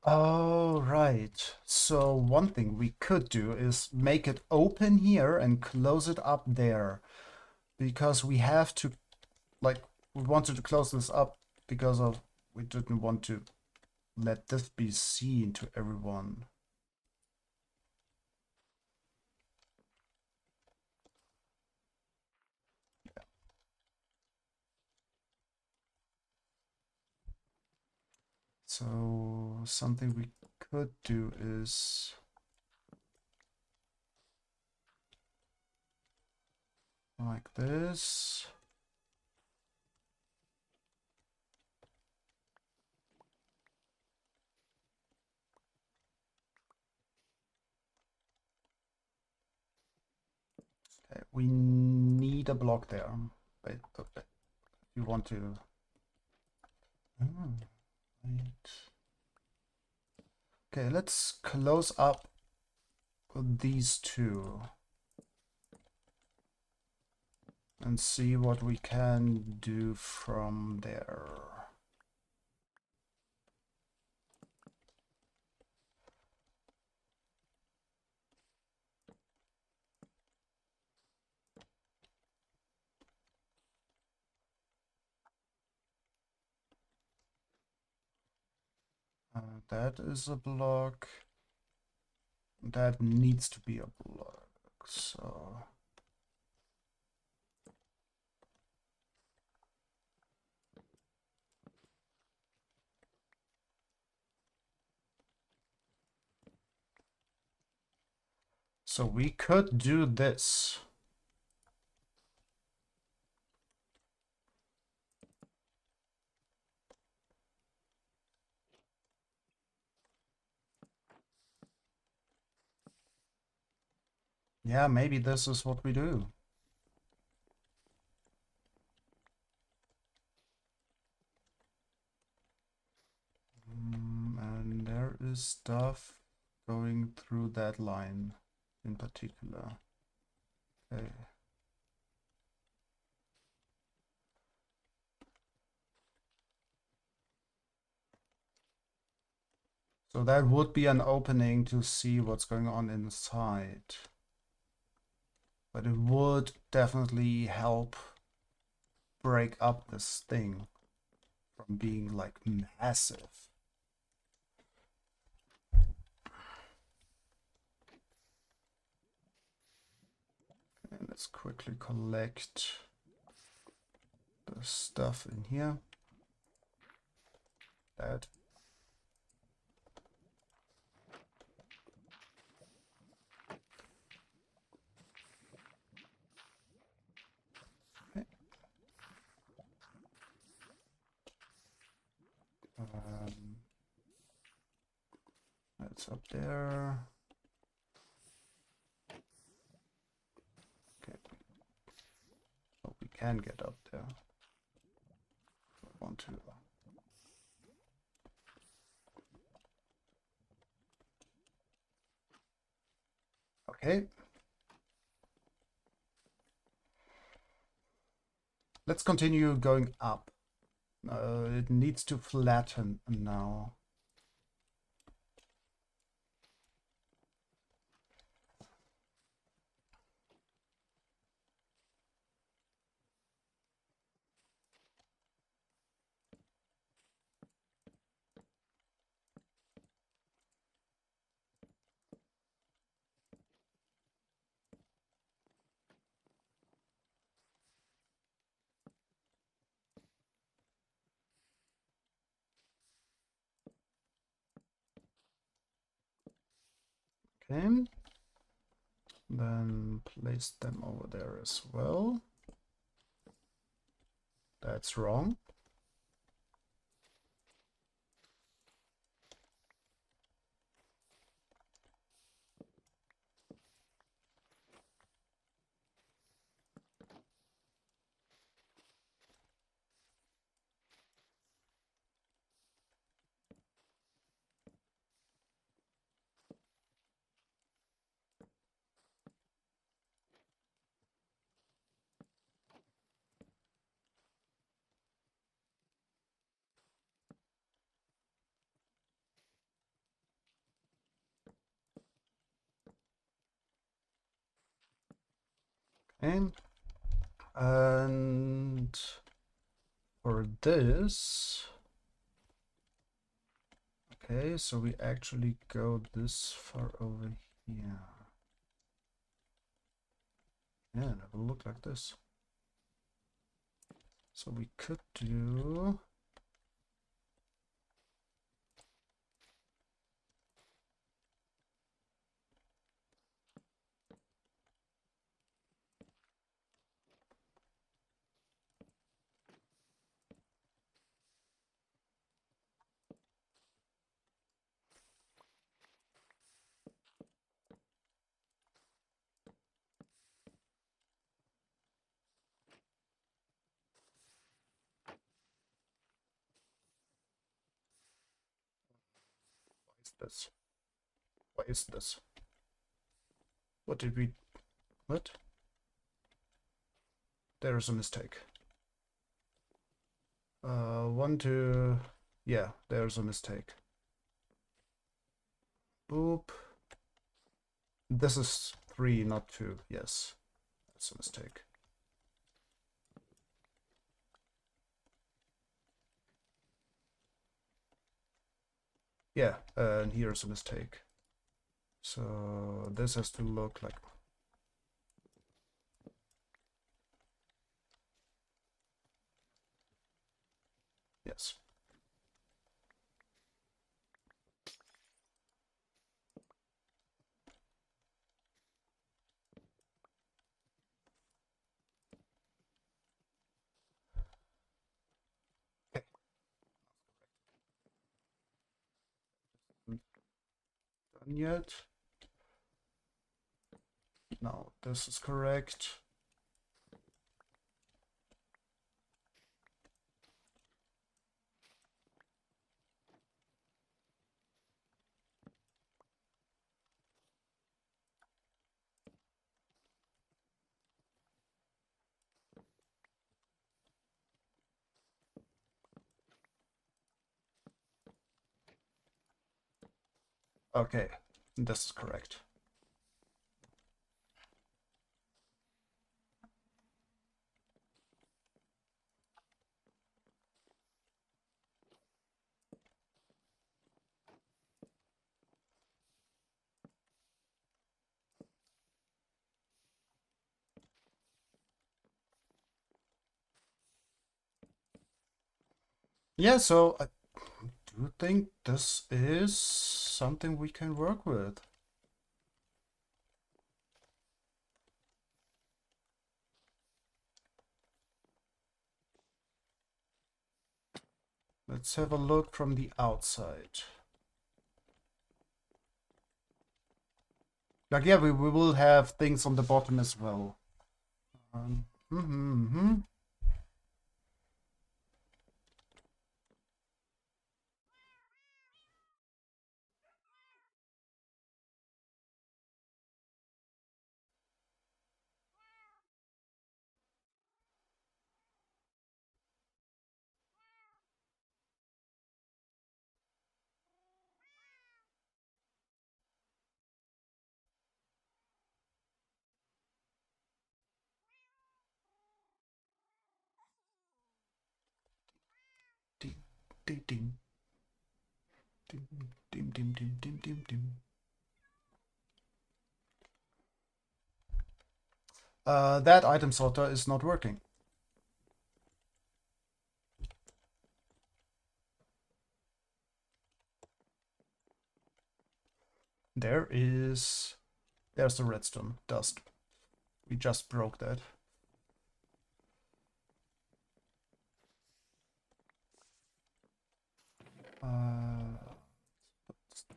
Oh, right. So one thing we could do is make it open here and close it up there. Because we have to, like, we wanted to close this up because of, we didn't want to let this be seen to everyone. So something we could do is like this. Okay, we need a block there. Wait, okay. You want to... Right. Okay, let's close up these two and see what we can do from there. That is a block. That needs to be a block. So we could do this. Yeah, maybe this is what we do. And there is stuff going through that line in particular. Okay. So that would be an opening to see what's going on inside. But it would definitely help break up this thing from being like massive. And let's quickly collect the stuff in here. That. That's up there. Okay. So we can get up there. I want to. Okay. Let's continue going up. It needs to flatten now. Okay. Then place them over there as well. That's wrong. Okay. And for this, okay, so we actually go this far over here. Yeah, it will look like this. So we could do... Why is this? Why is this? What did we... What? There's a mistake. 1, 2... Yeah, there's a mistake. Boop. This is 3, not 2. Yes, that's a mistake. Yeah, and here's a mistake. So this has to look like... Yes. Okay. Done yet? No, this is correct. Okay, this is correct. Yeah, so I do think this is something we can work with. Let's have a look from the outside. Like, yeah, we will have things on the bottom as well. Um, mm-hmm, mm-hmm. Dim, dim, dim. Dim, dim, dim, dim, dim, dim, dim. That item sorter is not working. There's the redstone dust. We just broke that.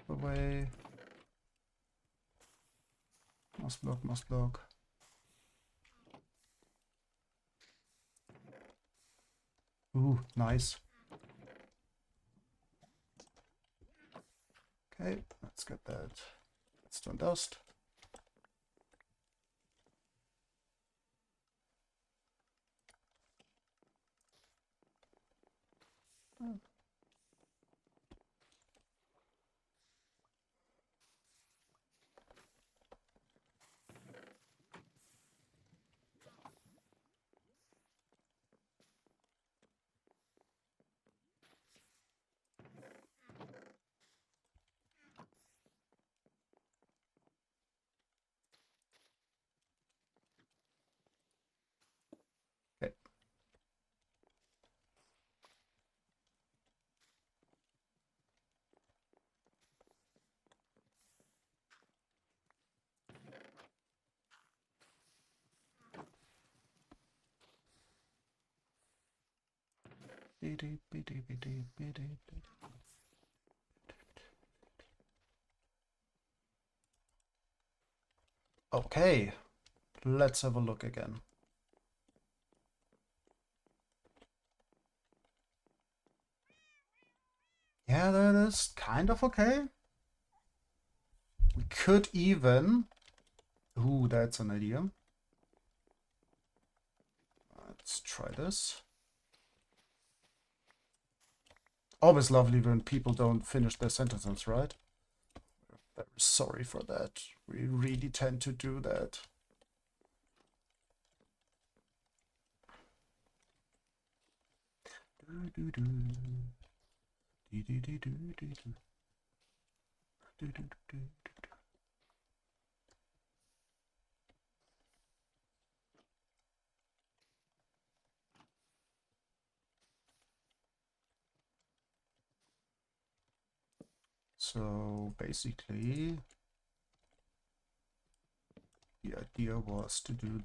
Away. Must block, must block. Ooh, nice. Okay, let's get that redstone dust. Okay. Okay, let's have a look again. Yeah, that is kind of okay. We could even... Ooh, that's an idea. Let's try this. Always lovely when people don't finish their sentences, right? Very sorry for that. We really tend to do that. So basically, the idea was to do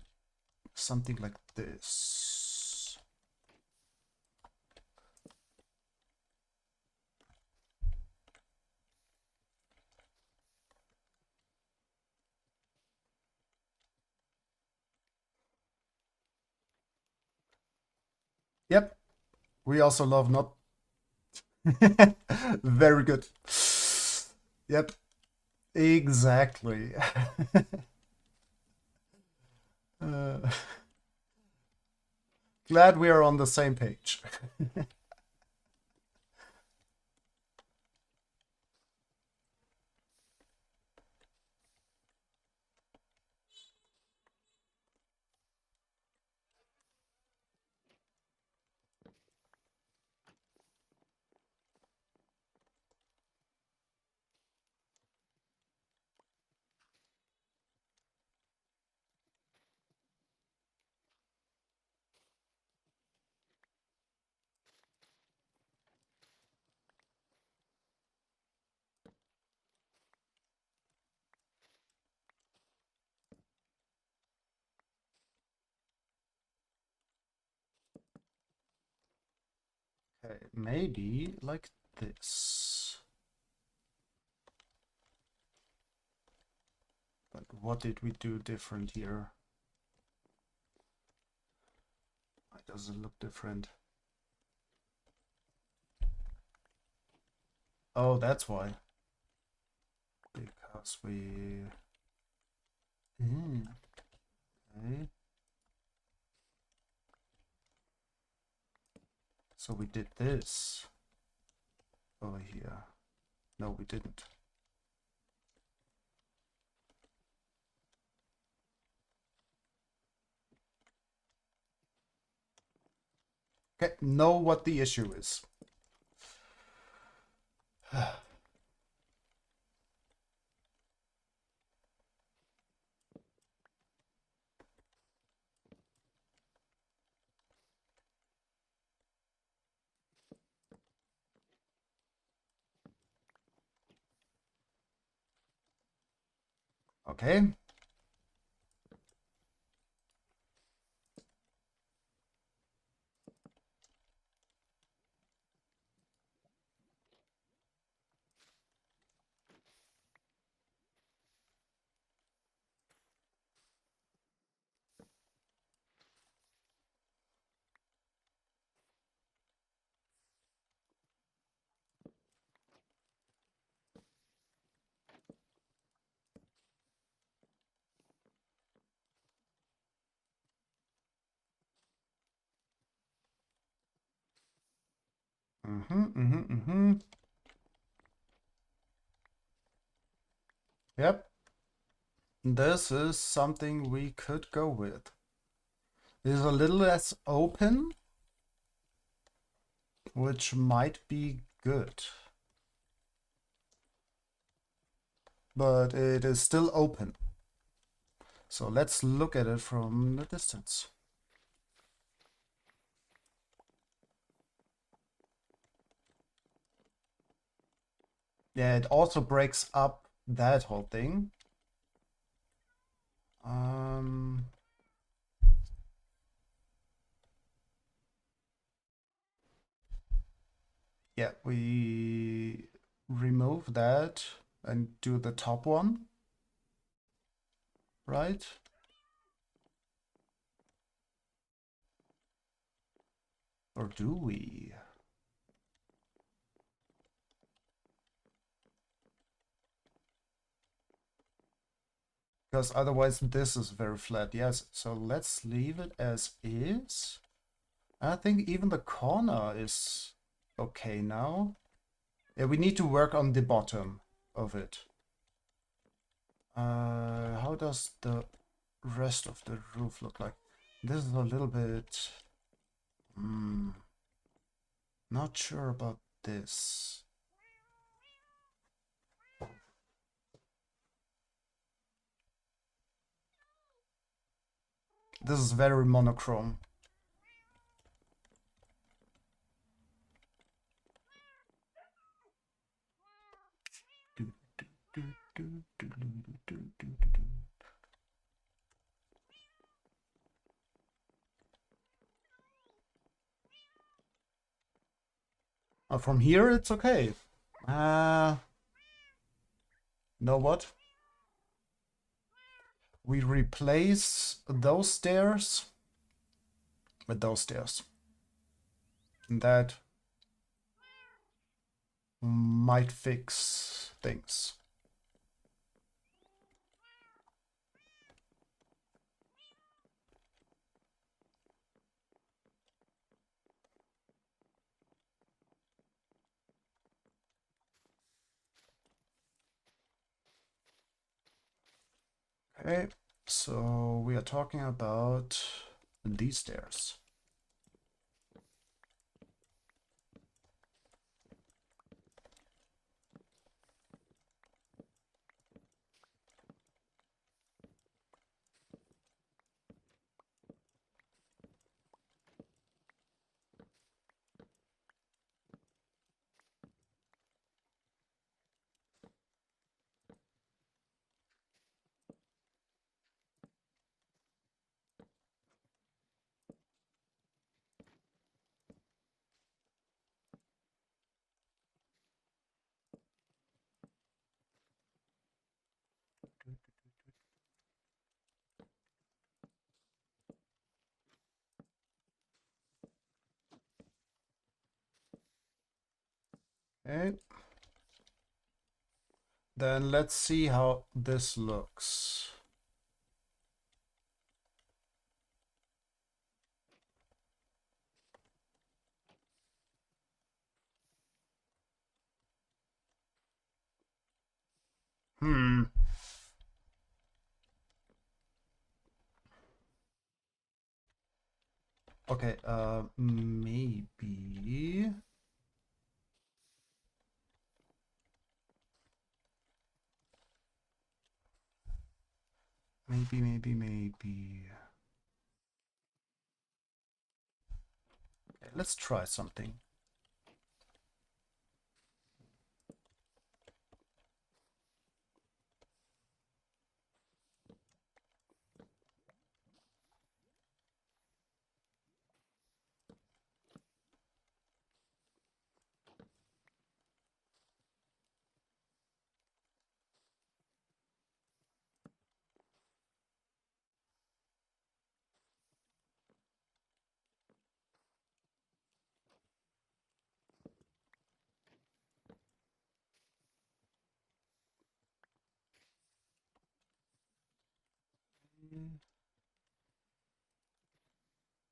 something like this. Yep, we also love not... Very good. Yep, exactly. uh, glad we are on the same page. Okay, maybe like this. But what did we do different here? Why does it look different? Oh, that's why. Because we... Okay. So we did this over here. No, we didn't. Okay, know what the issue is. Okay. Yep. This is something we could go with. It is a little less open, which might be good. But it is still open. So let's look at it from the distance. Yeah, it also breaks up that whole thing. Yeah, we remove that and do the top one, right? Or do we? Because otherwise this is very flat. Yes, so let's leave it as is. I think even the corner is okay now. Yeah, we need to work on the bottom of it. How does the rest of the roof look like? This is a little bit... not sure about this. This is very monochrome. From here it's okay. Know what? We replace those stairs with those stairs. And that might fix things. Okay, so we are talking about these stairs. Okay. Then let's see how this looks. Okay, maybe. Maybe. Okay, let's try something.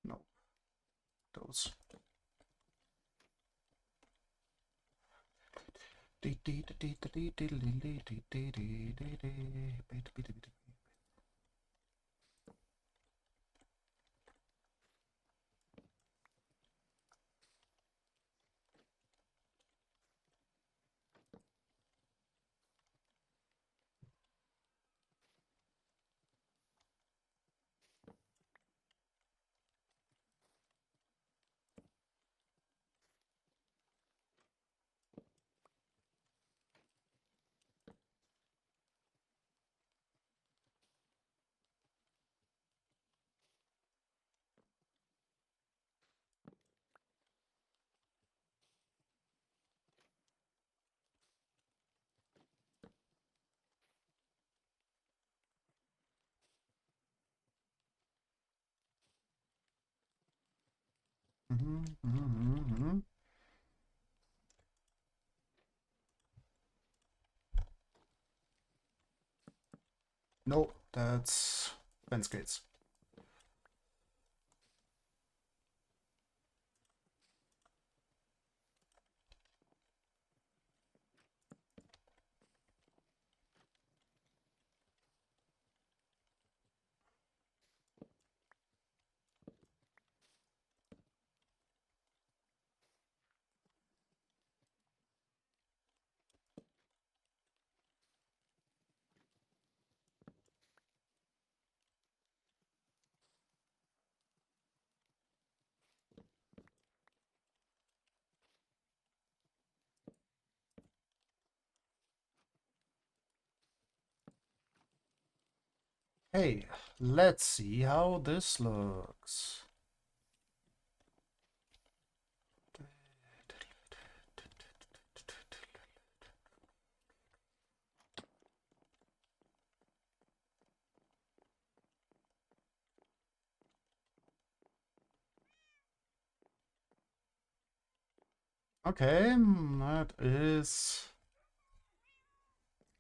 No, those. No, that's fence gates. Hey, let's see how this looks. Okay, that is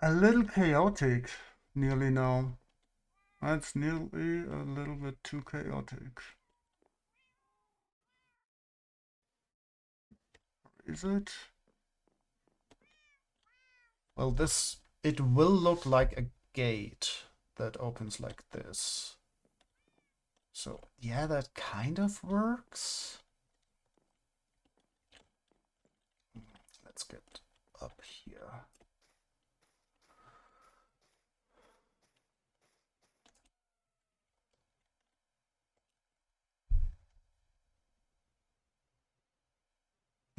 a little chaotic nearly now. That's nearly a little bit too chaotic. Is it? Well, it will look like a gate that opens like this. So, yeah, that kind of works. Let's get up here.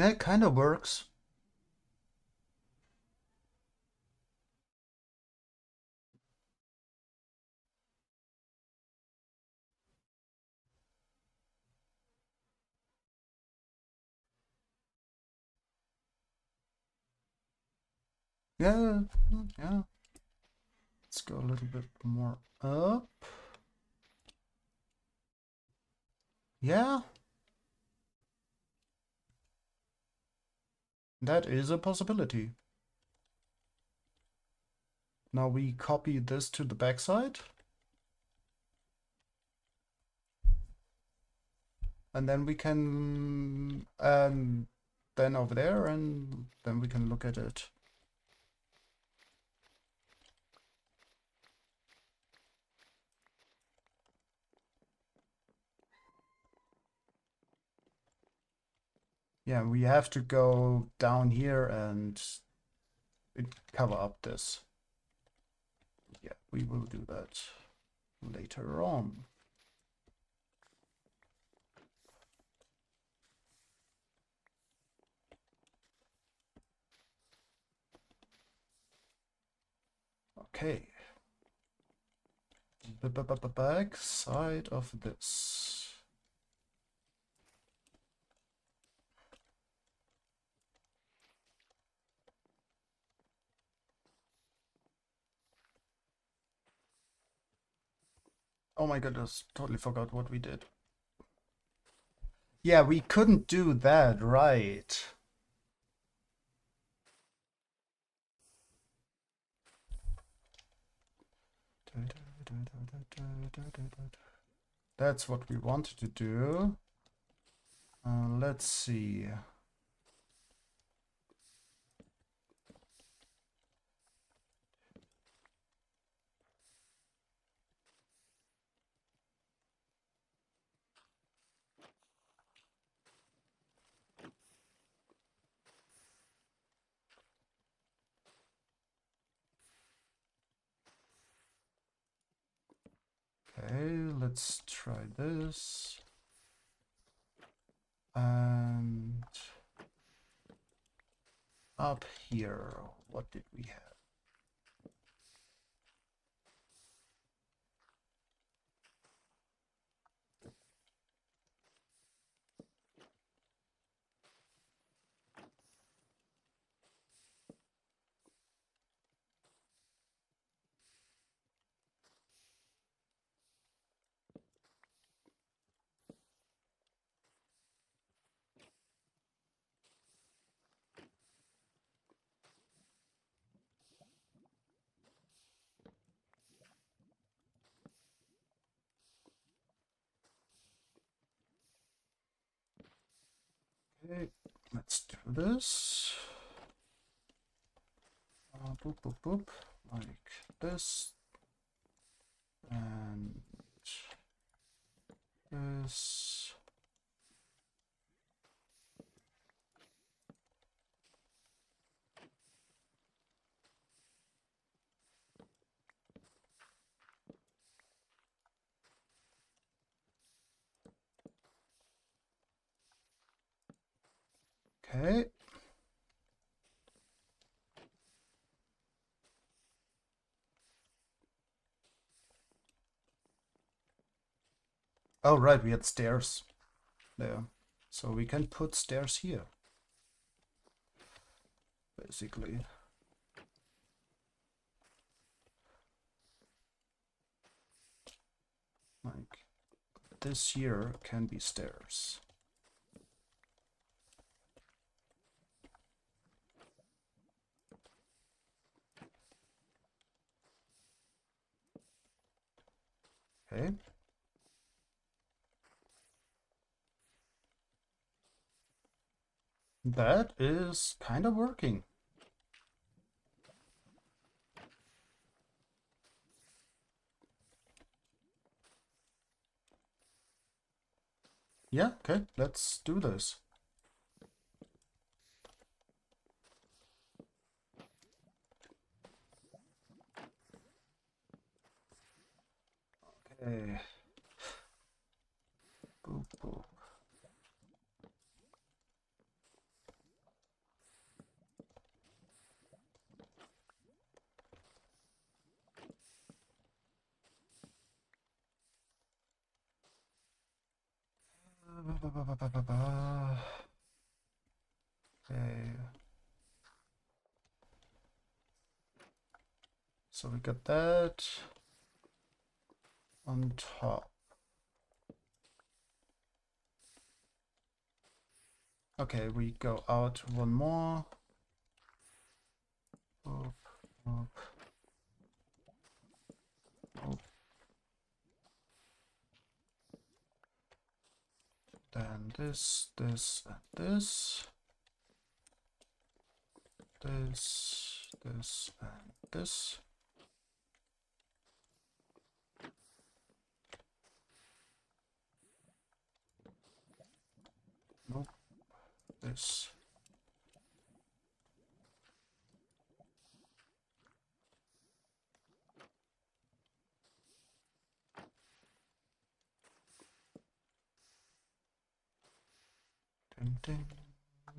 That kind of works. Yeah, yeah. Let's go a little bit more up. Yeah. That is a possibility. Now we copy this to the backside. And then we can, then over there, and then we can look at it. Yeah, we have to go down here and cover up this. Yeah, we will do that later on. Okay. Back side of this. Oh my goodness, totally forgot what we did. Yeah, we couldn't do that, right. That's what we wanted to do. Let's see. Okay, let's try this. And up here, what did we have? Okay, let's do this. Boop, boop, boop, like this. And this. Okay. Oh, right, we had stairs there. So we can put stairs here, basically. Like this here can be stairs. Okay. That is kind of working. Yeah, okay, let's do this. Okay. Boop, boop. Okay. So we got that on top. Okay, we go out one more. Up, up, up. Then this, this, and this. This, this, and this. Nope. This. Ding, ding,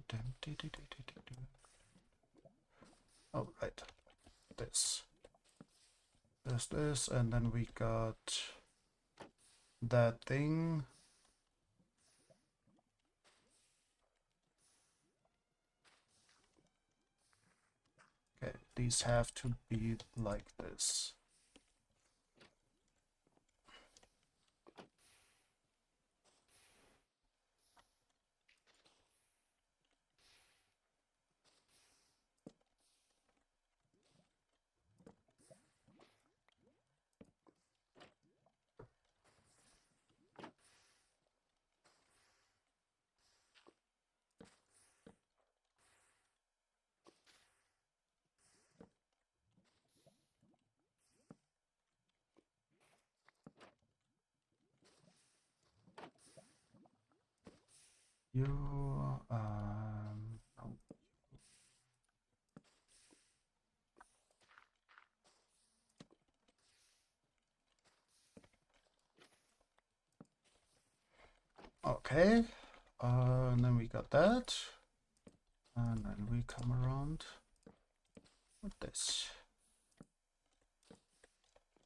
ding, ding, ding, ding, ding, ding. Oh, right. This. This, and then we got that thing. Okay, these have to be like this. You, oh, okay, and then we got that, and then we come around with this.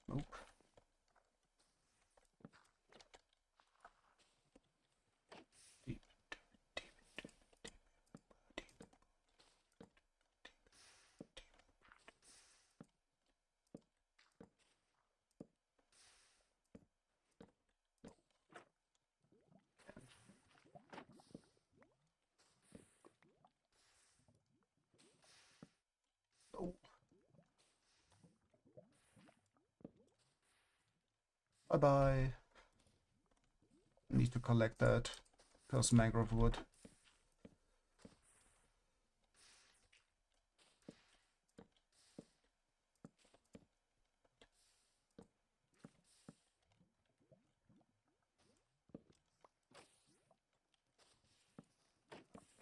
Nope. Deep, deep, deep, deep, deep, deep. Oh, bye bye. Need to collect that because mangrove wood.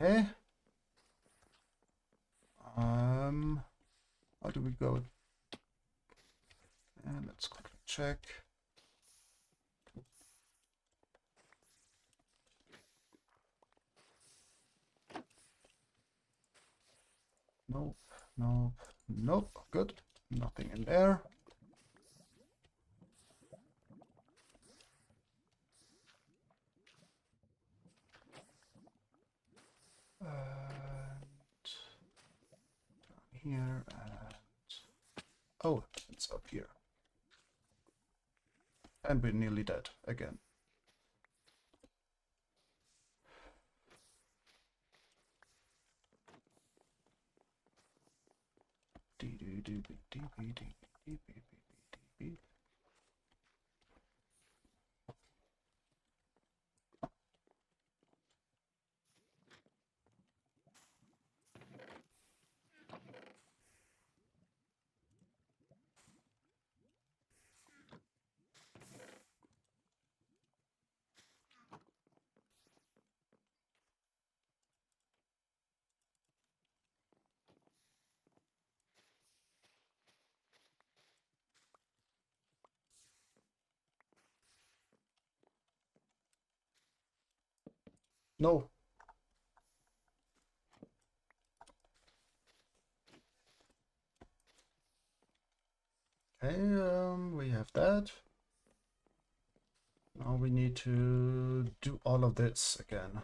Okay. How do we go? And let's quickly check. Nope, nope, nope. Good. Nothing in there. And down here and oh, it's up here. And we're nearly dead again. No. Okay, we have that. Now we need to do all of this again.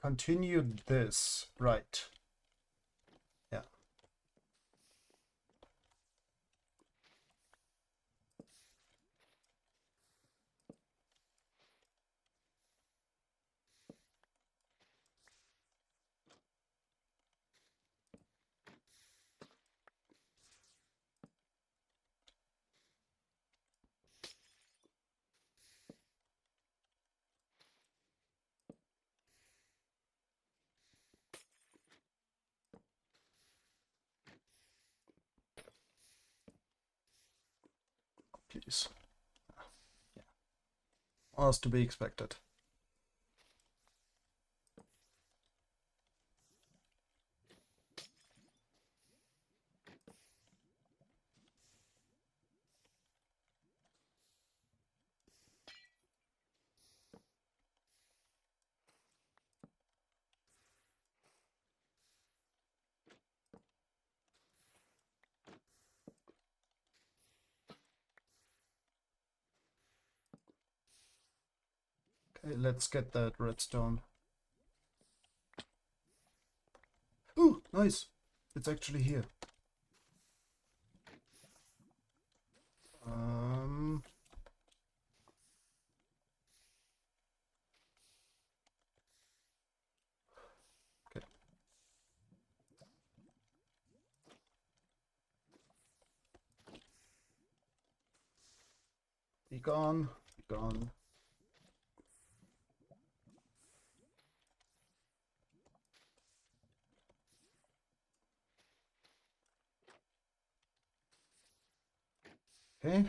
continue this, right? Yeah. Please. Yeah. Was to be expected. Okay, let's get that redstone. Ooh, nice. It's actually here. Um, okay. Be gone. Be gone. Okay.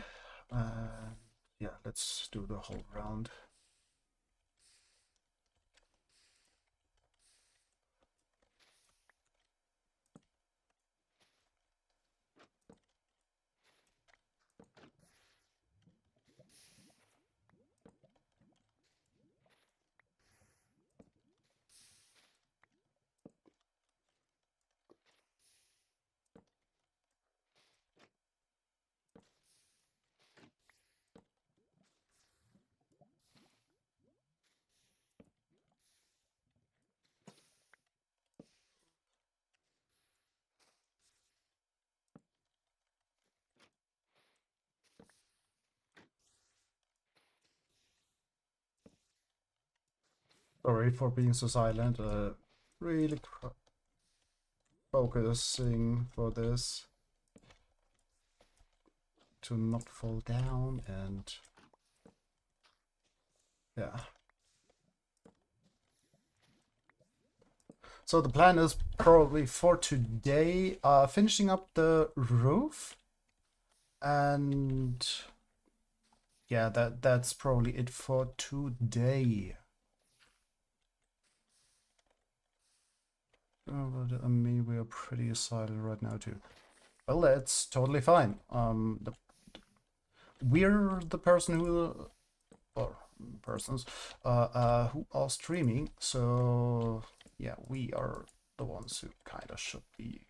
Yeah, let's do the whole round. Sorry for being so silent. Really focusing for this to not fall down and yeah. So the plan is probably for today, finishing up the roof, and yeah, that's probably it for today. Oh, but I mean, we are pretty silent right now too. Well, that's totally fine. We're the person who, or persons, who are streaming, so yeah, we are the ones who kind of should be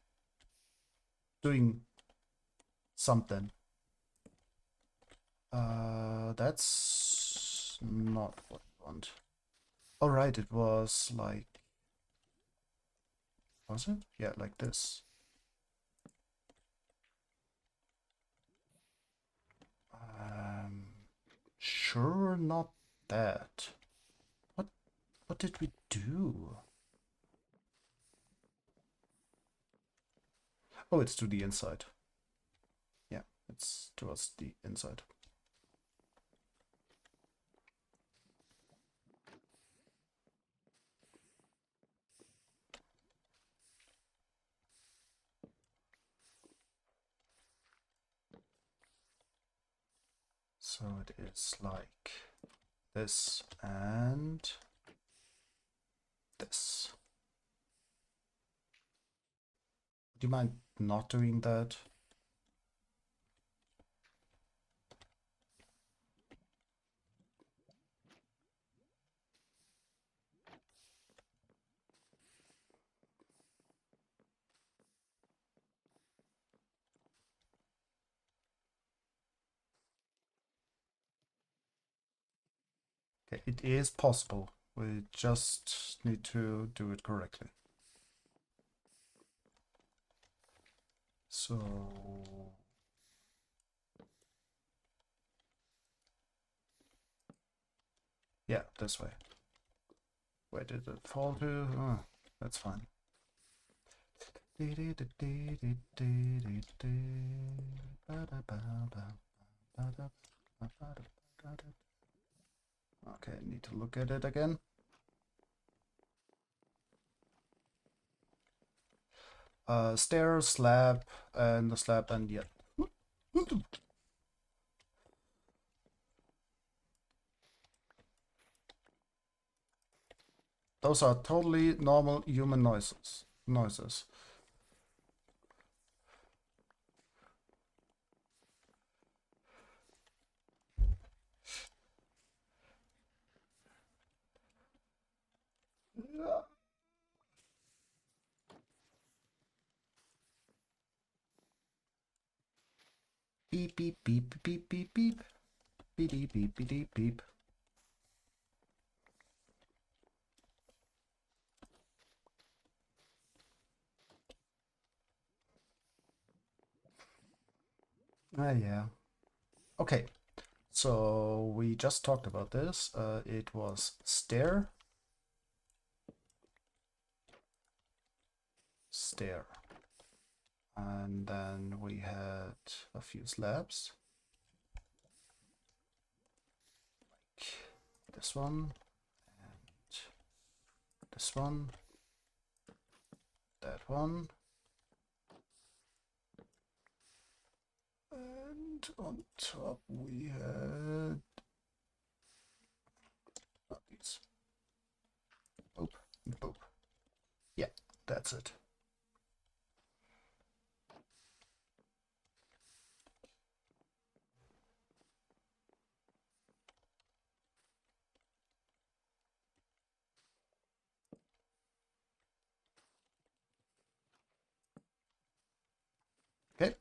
doing something. That's not what I want. All right, it was like, was it? Yeah, like this. Um, sure, not that. What? What did we do? Oh, it's to the inside. Yeah, it's towards the inside. So it is like this and this. Do you mind not doing that? Okay, it is possible. We just need to do it correctly. So yeah, this way. Where did it fall to? Oh, that's fine. Okay, I need to look at it again. Stair, slab, and the slab, and yeah. Those are totally normal human noises. Beep beep beep beep beep beep beep beep beep beep beep beep. Yeah. Okay. So we just talked about this. It was stair, stair, and then we had a few slabs, like this one, and this one, that one, and on top we had these. Boop, boop. Yeah, that's it. Okay.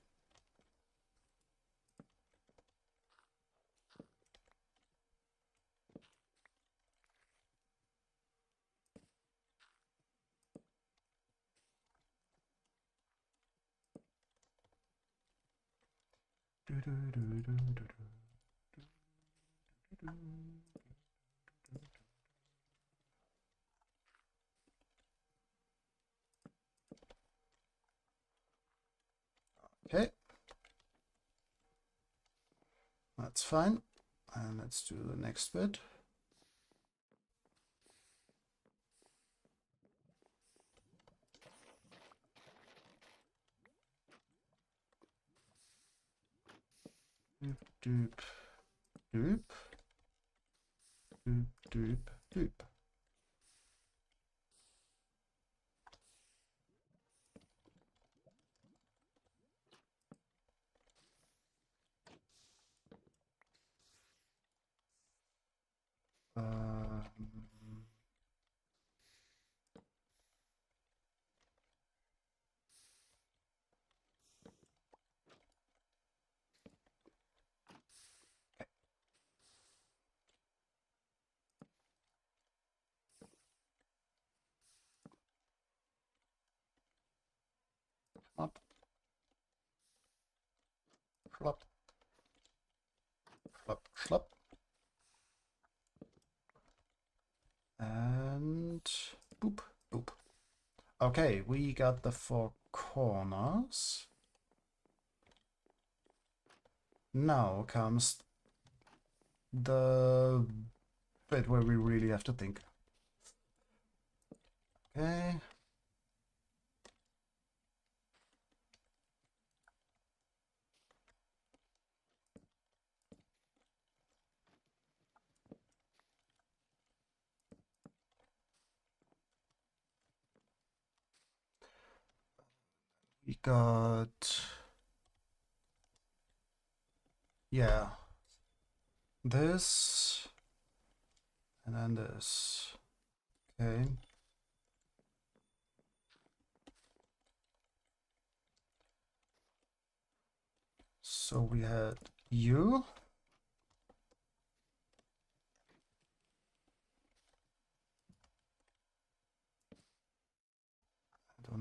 Okay, that's fine. And let's do the next bit. Doop, doop, doop, doop, doop, doop. Um, up, flop, flop, flop. And boop, boop. Okay, we got the 4 corners. Now comes the bit where we really have to think. Okay. We got, yeah, this, and then this. Okay. So we had you.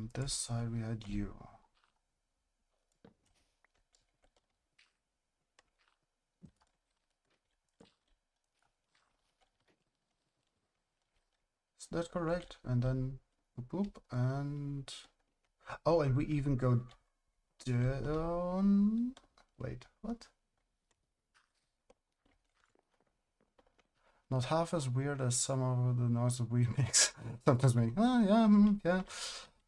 On this side we had you. Is that correct? And then boop, boop, and oh, and we even go down. Wait, what? Not half as weird as some of the noises we make. Sometimes make, oh yeah, yeah.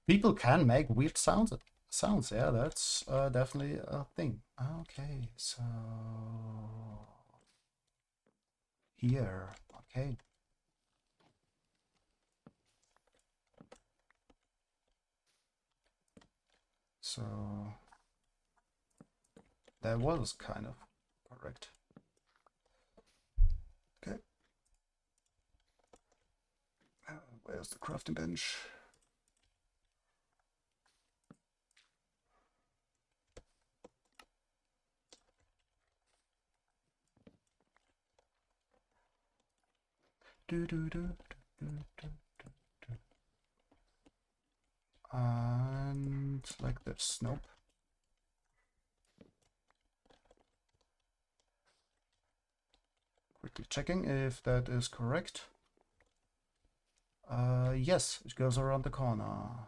People can make weird sounds. Yeah, that's definitely a thing. Okay, so here, okay. So that was kind of correct. Okay. Where's the crafting bench? And like this. Nope. Quickly checking if that is correct. Yes, it goes around the corner.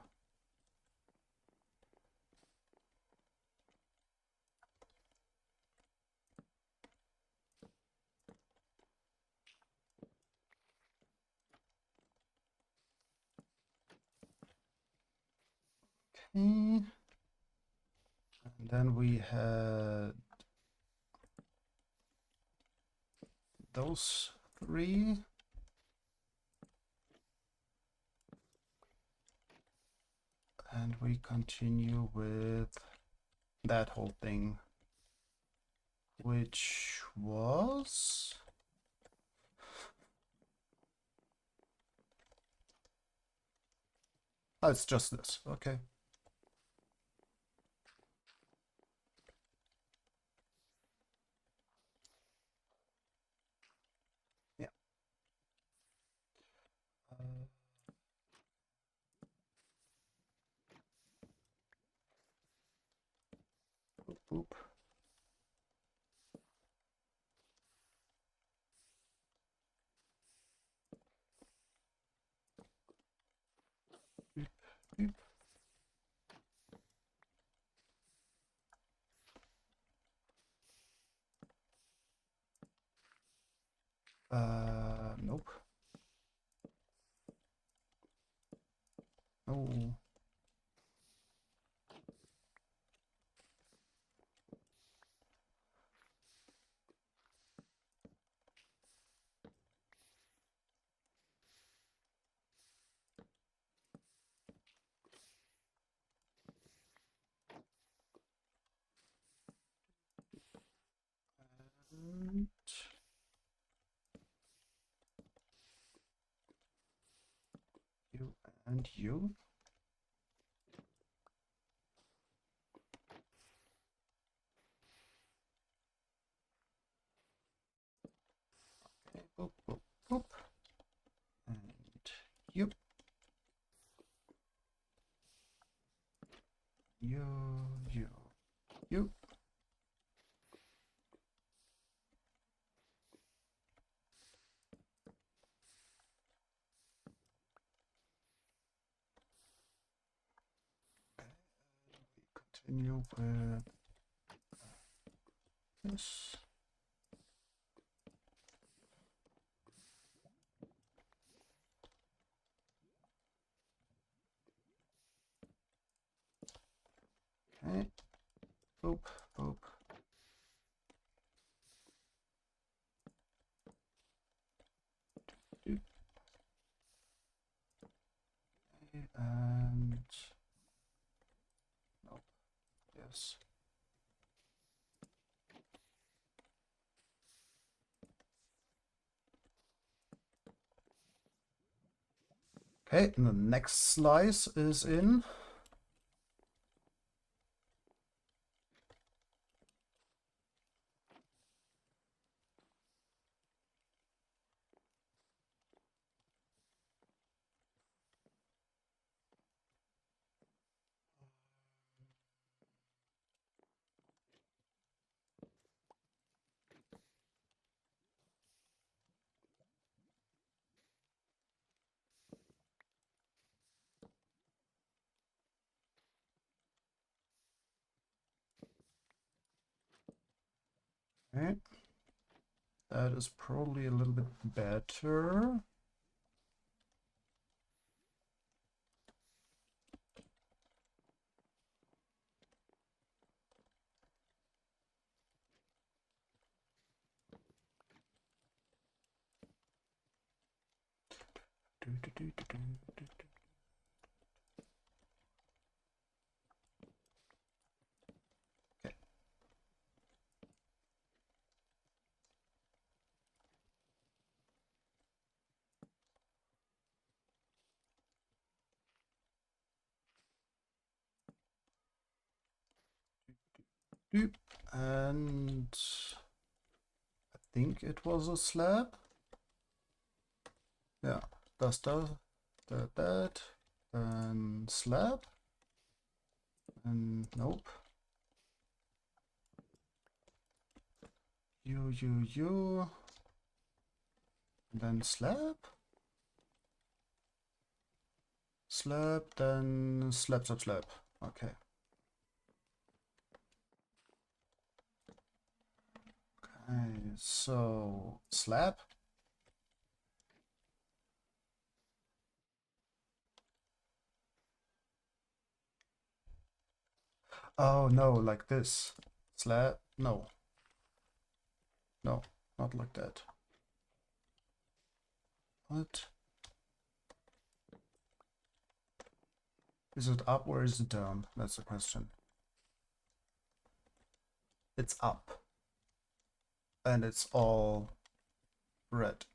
Okay. And then we had those three. And we continue with that whole thing, which was... Oh, it's just this. Okay. Yeah. Boop, boop. Beep, beep. Nope. No. And you and you. Okay, boop, boop, boop. And you. You, you, you. Continue with this. Okay. Boop, boop. Doop. Okay, and nope. Yes. Okay, and the next slice is in. Okay. That is probably a little bit better. Okay. And I think it was a slab. Yeah, does that, and slab, and nope. You, and then slab, then slab. Okay. Okay, so slab. Oh no, like this. Slab, no. No, not like that. What? Is it up or is it down? That's the question. It's up. And it's all red.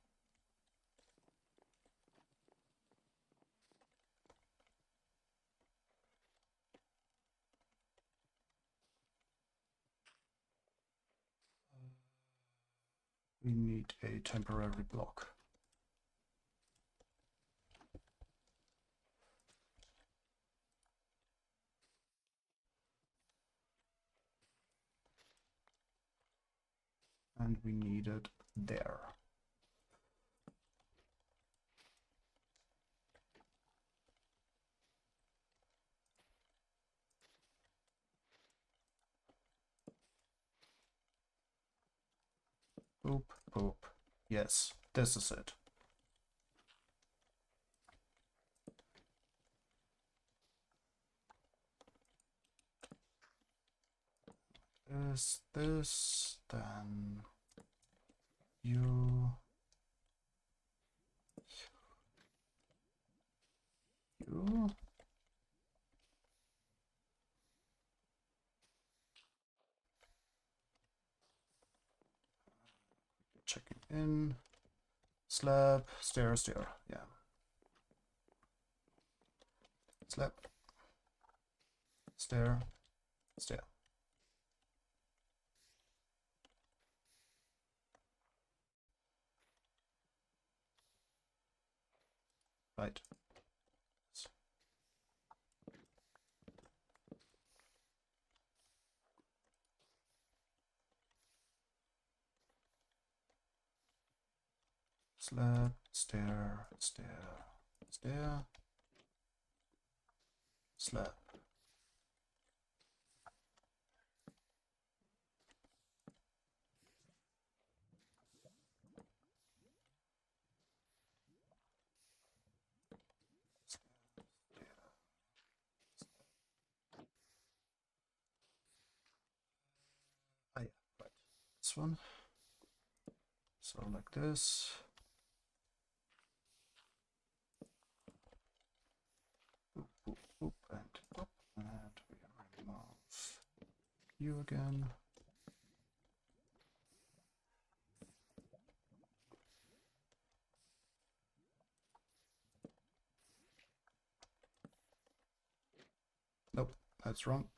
We need a temporary block. And we need it there. Boop, boop. Yes, this is it. This, then you, checking in, slab, stair, yeah. Slab, stair. Right. Slab, stair, slab. Ah, yeah, right. This one. So like this. Boop, boop, boop, and boop. And we remove you again. Nope, that's wrong.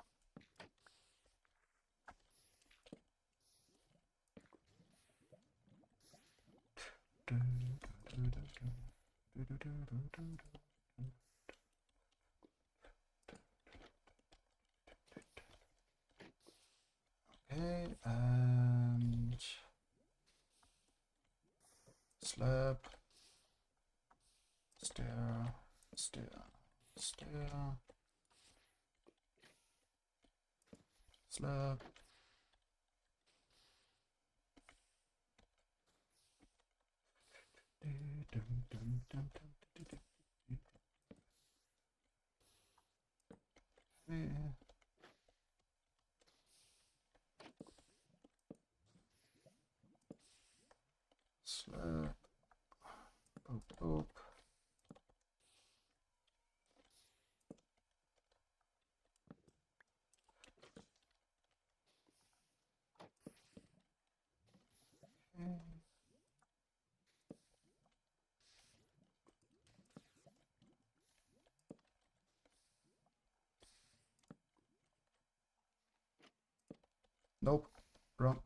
Okay, and slab, stair, slab, Slab. Boop, boop. Nope, wrong.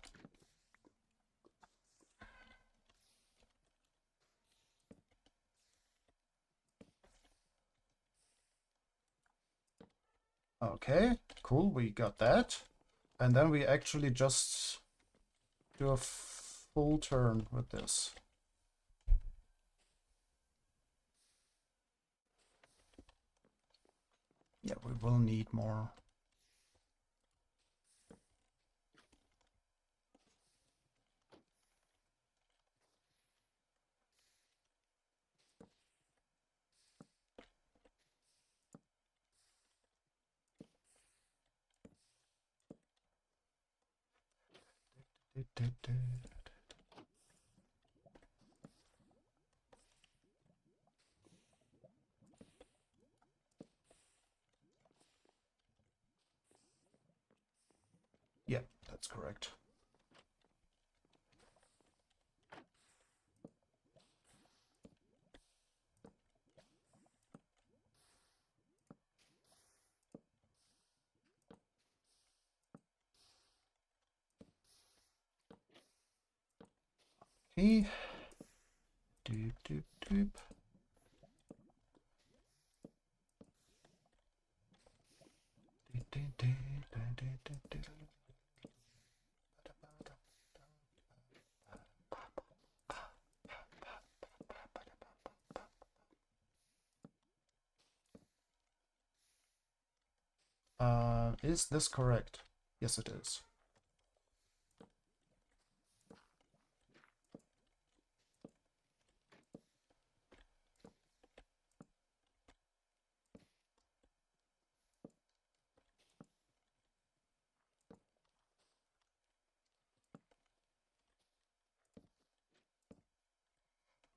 Okay, cool, we got that. And then we actually just do a full turn with this. Yeah, we will need more. Yeah, that's correct. Okay. Doop, doop, doop. Is this correct? Yes, it is.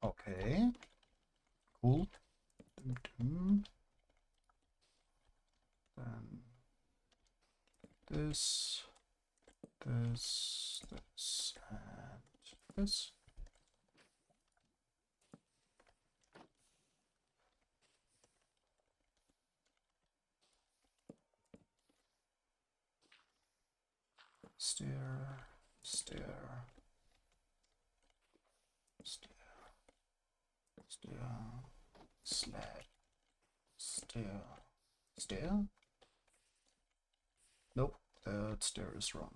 Okay. Cool. Then this, and this. Stair, stair, stair, stair, slab, stair, stair. Nope, that stair is wrong.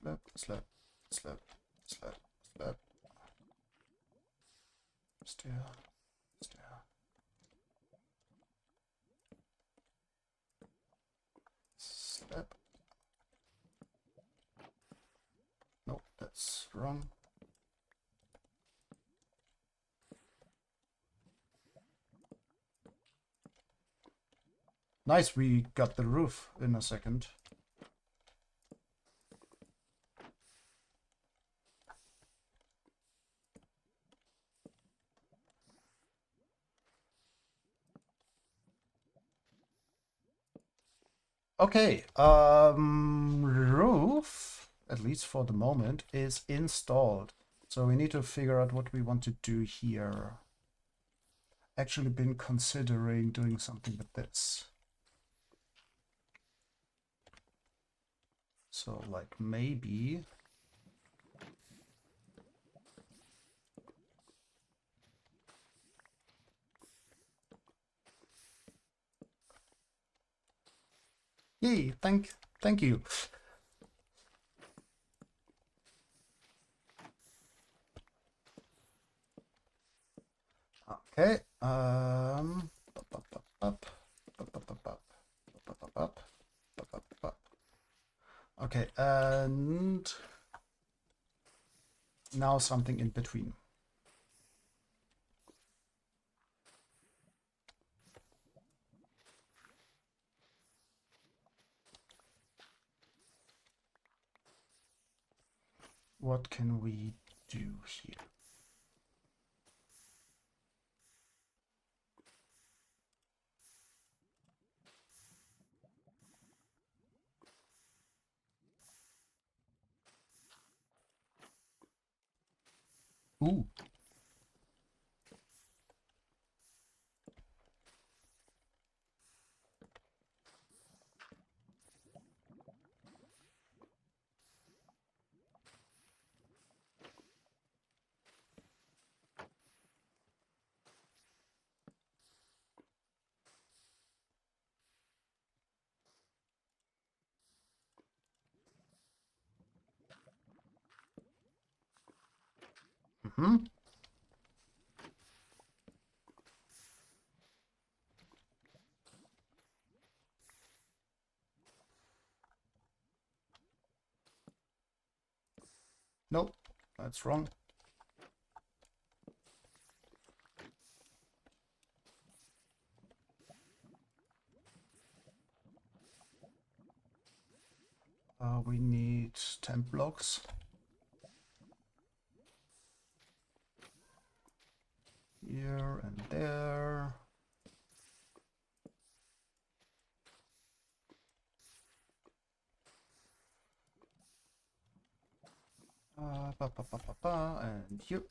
Slab, slab, slab, slab, slab. Stair, stair. Slab. Nope, that's wrong. Nice, we got the roof in a second. Okay, roof, at least for the moment, is installed. So we need to figure out what we want to do here. Actually been considering doing something with this. So like maybe yay, thank you. Okay, up, up, up, up, up, up, up, up, up, up, up, up, Okay, and now something in between. What can we do here? Ooh. Mm-hmm. Nope, that's wrong. We need 10 blocks. Here and there. And you.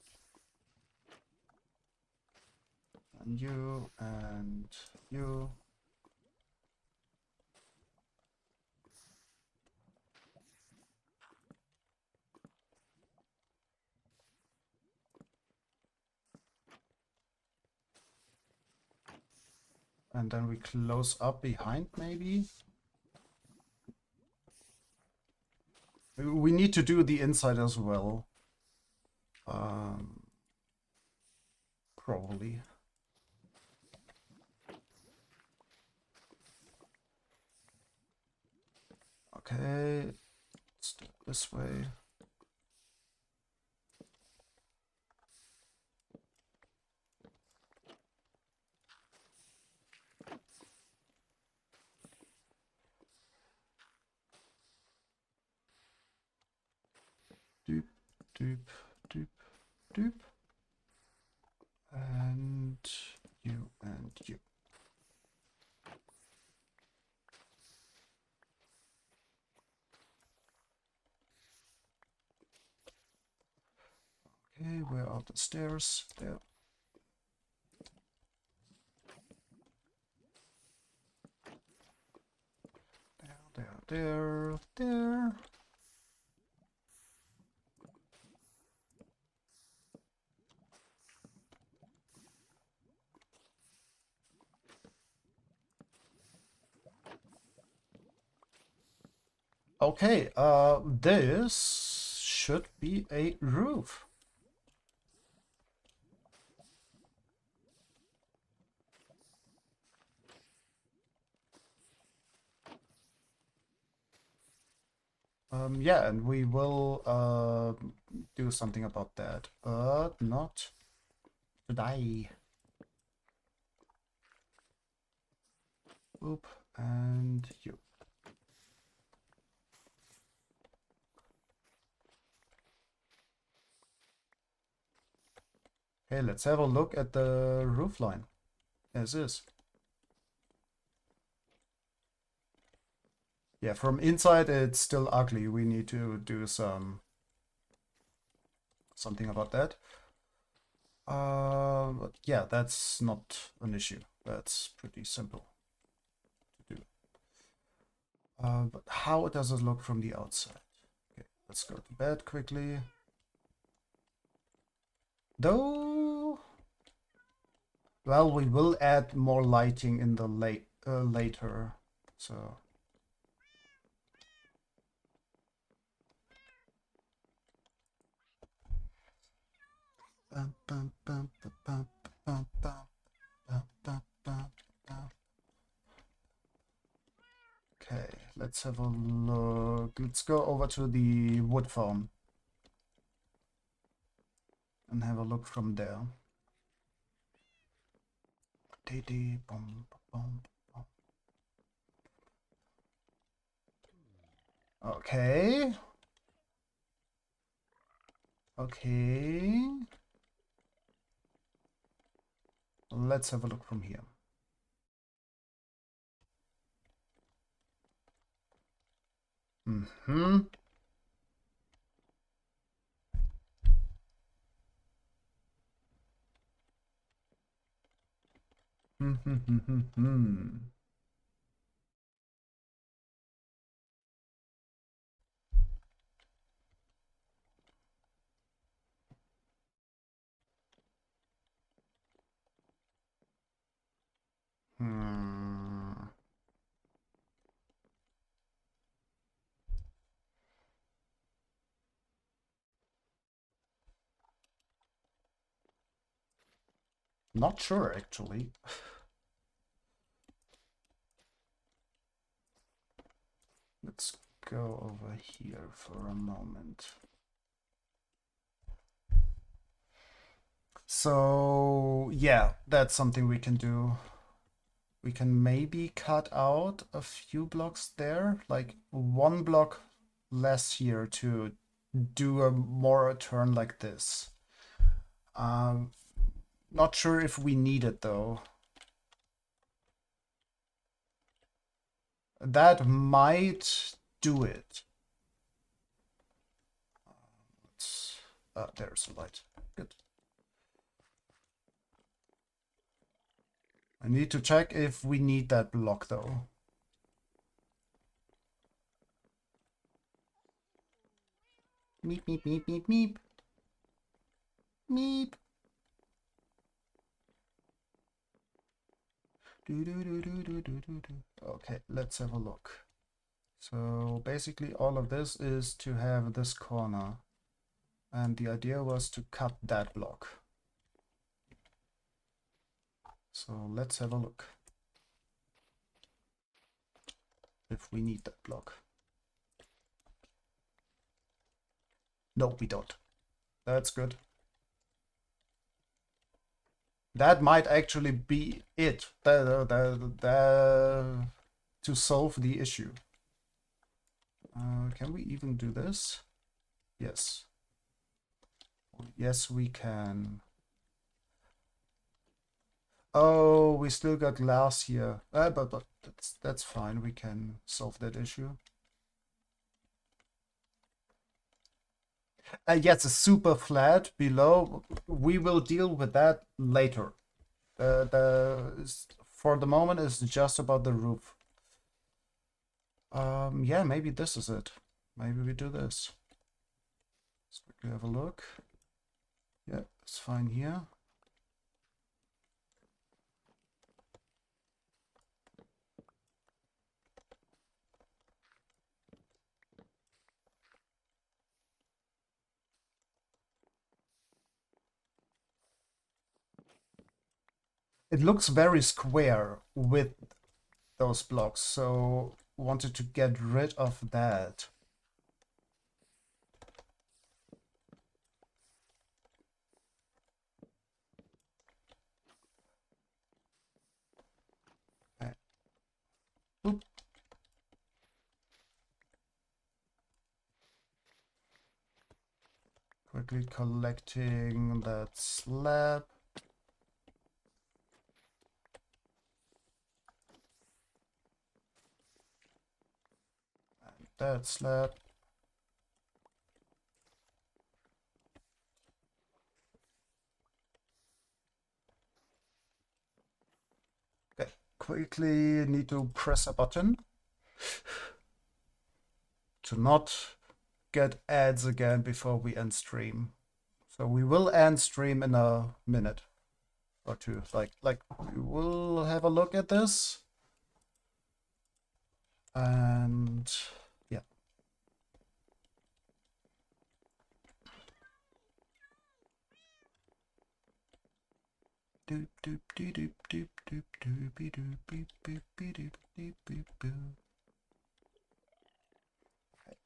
And you. And you. And then we close up behind, maybe. We need to do the inside as well. Probably. Okay, let's do it this way. Doop, doop, doop, doop. And you and you. Okay, where are the stairs? There. There. Okay, this should be a roof. Yeah, and we will do something about that, but not today. Oop, and you. Okay, let's have a look at the roof line as is. Yeah, from inside it's still ugly. We need to do something about that. But yeah, that's not an issue. That's pretty simple to do. But how does it look from the outside? Okay, let's go to bed quickly. Though, well, we will add more lighting in the later. So. Okay, let's have a look. Let's go over to the wood farm and have a look from there. Okay. Okay. Let's have a look from here. Mm-hmm. Hmm. Not sure, actually. Let's go over here for a moment. So, yeah, that's something we can do. We can maybe cut out a few blocks there, like one block less here to do a turn like this. Not sure if we need it though. That might do it. There's a light. Good. I need to check if we need that block though. Meep, meep, meep, meep, meep. Meep. Okay, let's have a look. So basically all of this is to have this corner. And the idea was to cut that block. So let's have a look if we need that block. No, we don't. That's good. That might actually be it to solve the issue. Can we even do this? Yes. Yes, we can. Oh, we still got glass here. But that's fine. We can solve that issue. Yes, it's super flat below. We will deal with that later. For the moment, it's just about the roof. Yeah, maybe this is it. Maybe we do this. Let's quickly have a look. Yeah, it's fine here. It looks very square with those blocks, so wanted to get rid of that. Oop. Quickly collecting that slab. And that slab. Okay, quickly need to press a button to not get ads again before we end stream. So we will end stream in a minute or two. Like we will have a look at this. And yeah. Doop doop doop doop doop doop doop doop doop doop doop doop doop.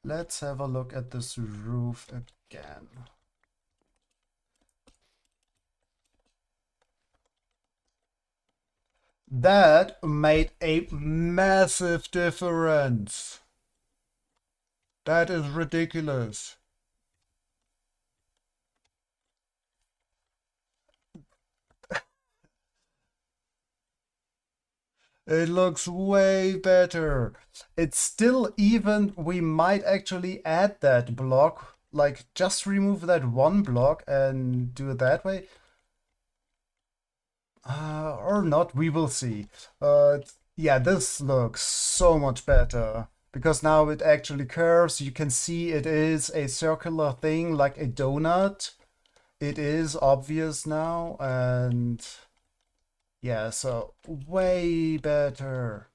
Let's have a look at this roof again. That made a massive difference. That is ridiculous. It looks way better. It's still even, we might actually add that block, like just remove that one block and do it that way. Or not, we will see. Yeah, this looks so much better because now it actually curves. You can see it is a circular thing like a donut. It is obvious now, and yeah, so way better.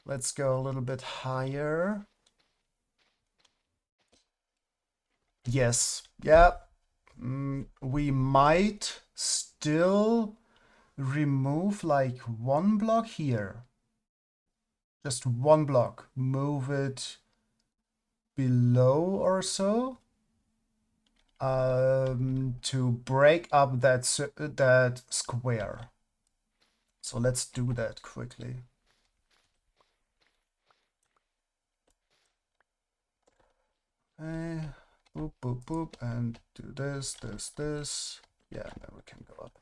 Let's go a little bit higher. Yes, yeah. We might still remove like one block here. Just one block. Move it below or so. To break up that square. So let's do that quickly. Okay. Boop, boop, boop, and do this, this, this. Yeah, then we can go up.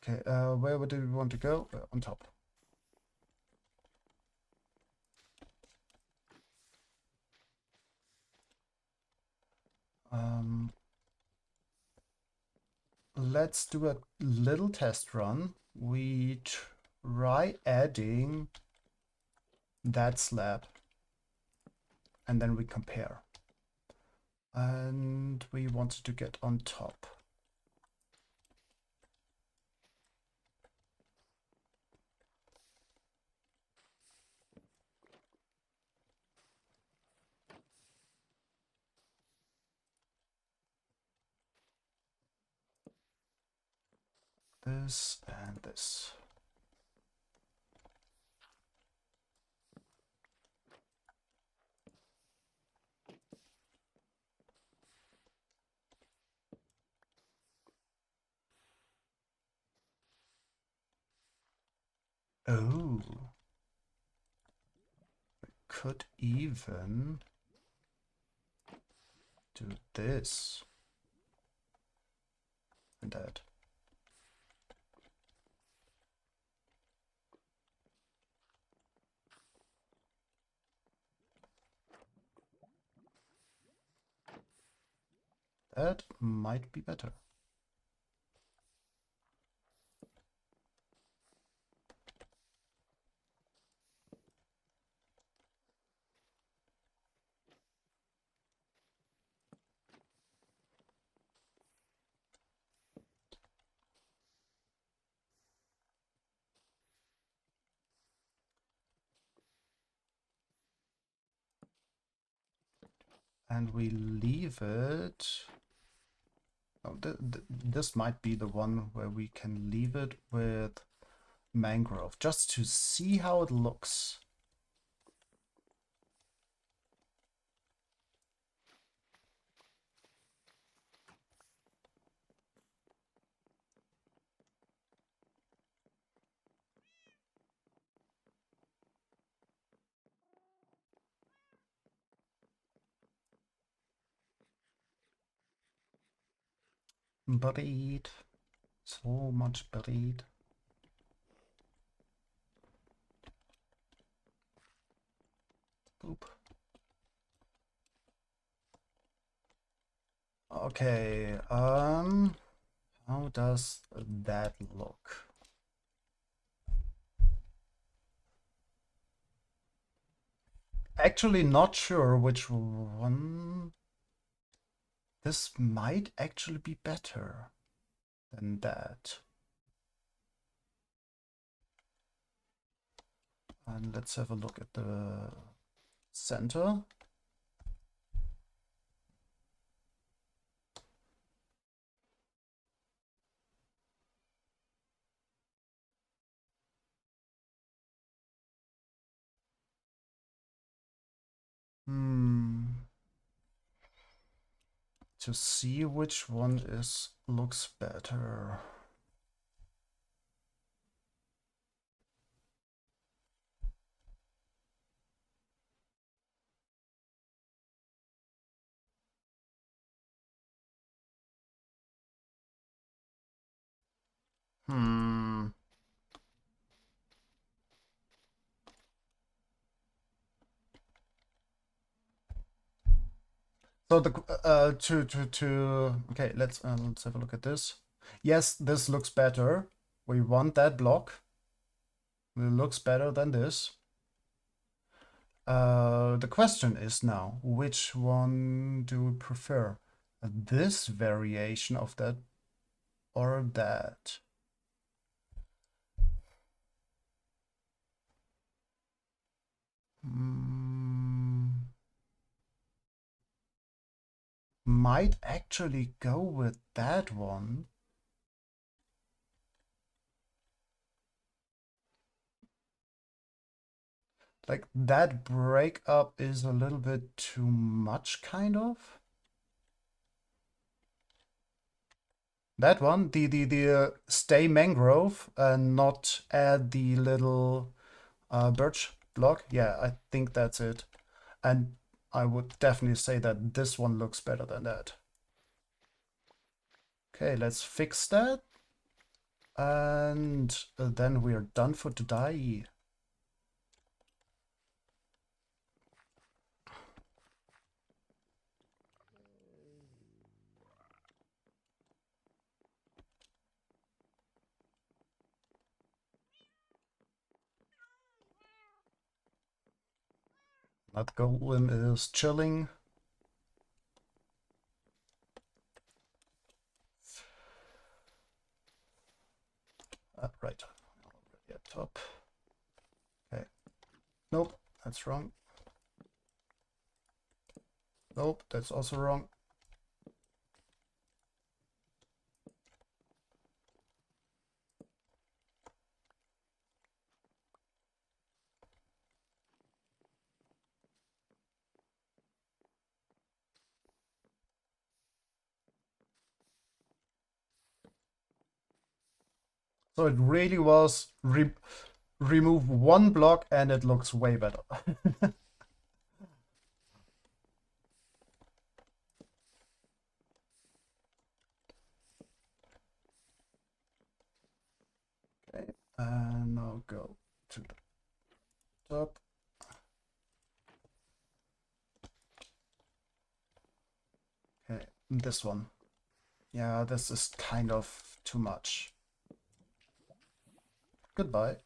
Okay, where do we want to go? On top. Let's do a little test run. We try adding that slab and then we compare. And we wanted to get on top. This and this. Oh, could even do this and that. That might be better. And we leave it. Oh, this might be the one where we can leave it with mangrove just to see how it looks. Buried. So much buried. Boop. Okay, how does that look? Actually not sure which one. This might actually be better than that. And let's have a look at the center. To see which one looks better. So okay, let's have a look at this. Yes, this looks better. We want that block. It looks better than this. The question is now, which one do we prefer? This variation of that or that? Might actually go with that one. Like that breakup is a little bit too much, kind of. That one, the stay mangrove and not add the little birch block. Yeah, I think that's it. And I would definitely say that this one looks better than that. Okay, let's fix that. And then we are done for today. That golem is chilling. Right. Already at top. Okay. Nope, that's wrong. Nope, that's also wrong. So it really was remove one block and it looks way better. Okay, and now go to the top. Okay, this one. Yeah, this is kind of too much. Goodbye.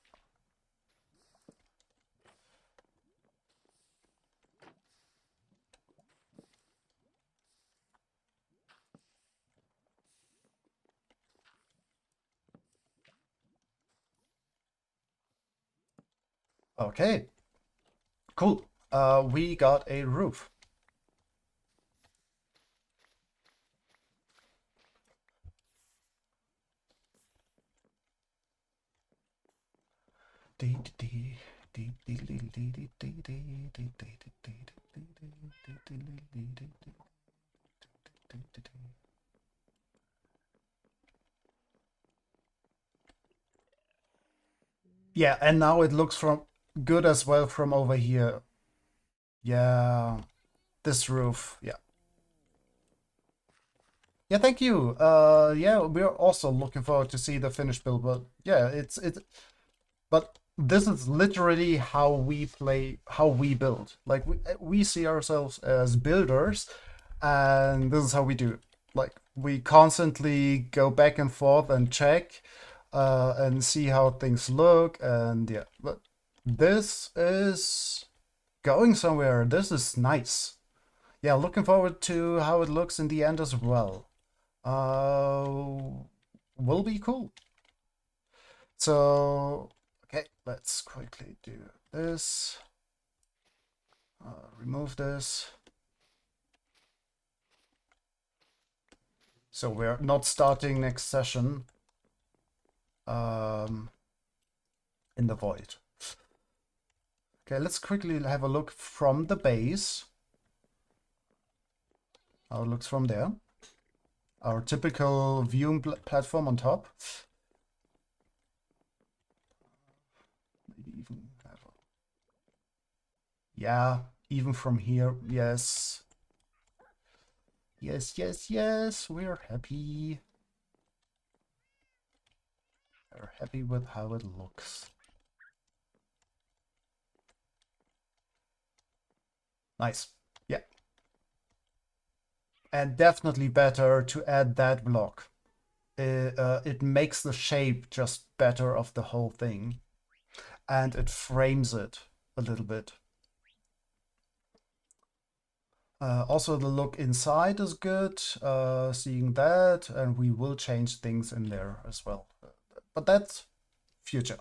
Okay, cool. We got a roof. Yeah, and now it looks from good as well from over here. Yeah, this roof. Yeah. Yeah, thank you. Yeah, we're also looking forward to see the finished build, but yeah, but this is literally how we play, how we build. Like we see ourselves as builders, and this is how we do. Like we constantly go back and forth and check, and see how things look, and yeah, but this is going somewhere. This is nice. Yeah, looking forward to how it looks in the end as well. Will be cool. So, okay, let's quickly do this. Remove this. So we're not starting next session in the void. Okay, let's quickly have a look from the base. How it looks from there. Our typical viewing platform on top. Maybe even have a... Yeah, even from here, yes. Yes, yes, yes, we're happy. We're happy with how it looks. Nice, yeah. And definitely better to add that block. It makes the shape just better of the whole thing. And it frames it a little bit. Also, the look inside is good, seeing that, and we will change things in there as well. But that's future.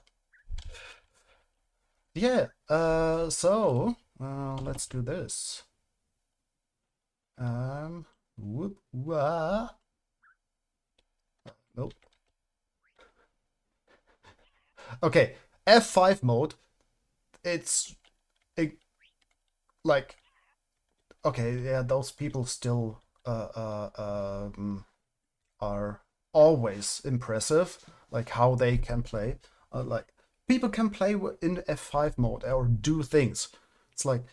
Yeah, so let's do this. Whoop, wah. Nope. Okay, F5 mode. It's like, okay, yeah, those people still are always impressive, like how they can play. Like people can play in F5 mode or do things. It's like,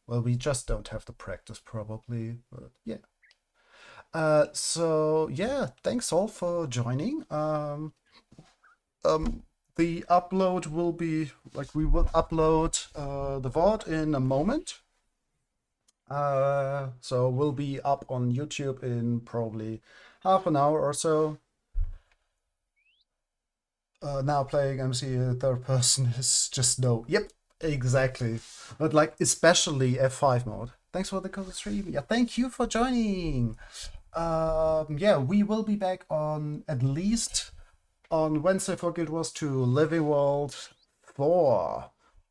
well, we just don't have the practice probably, but yeah. So yeah, thanks all for joining. The upload will be like we will upload the VOD in a moment. So we'll be up on YouTube in probably half an hour or so. Now playing MC third person is just no. Yep, exactly. But like especially F5 mode. Thanks for the cool stream. Yeah, thank you for joining. Yeah, we will be back on at least on Wednesday for Guild Wars 2 Living World 4.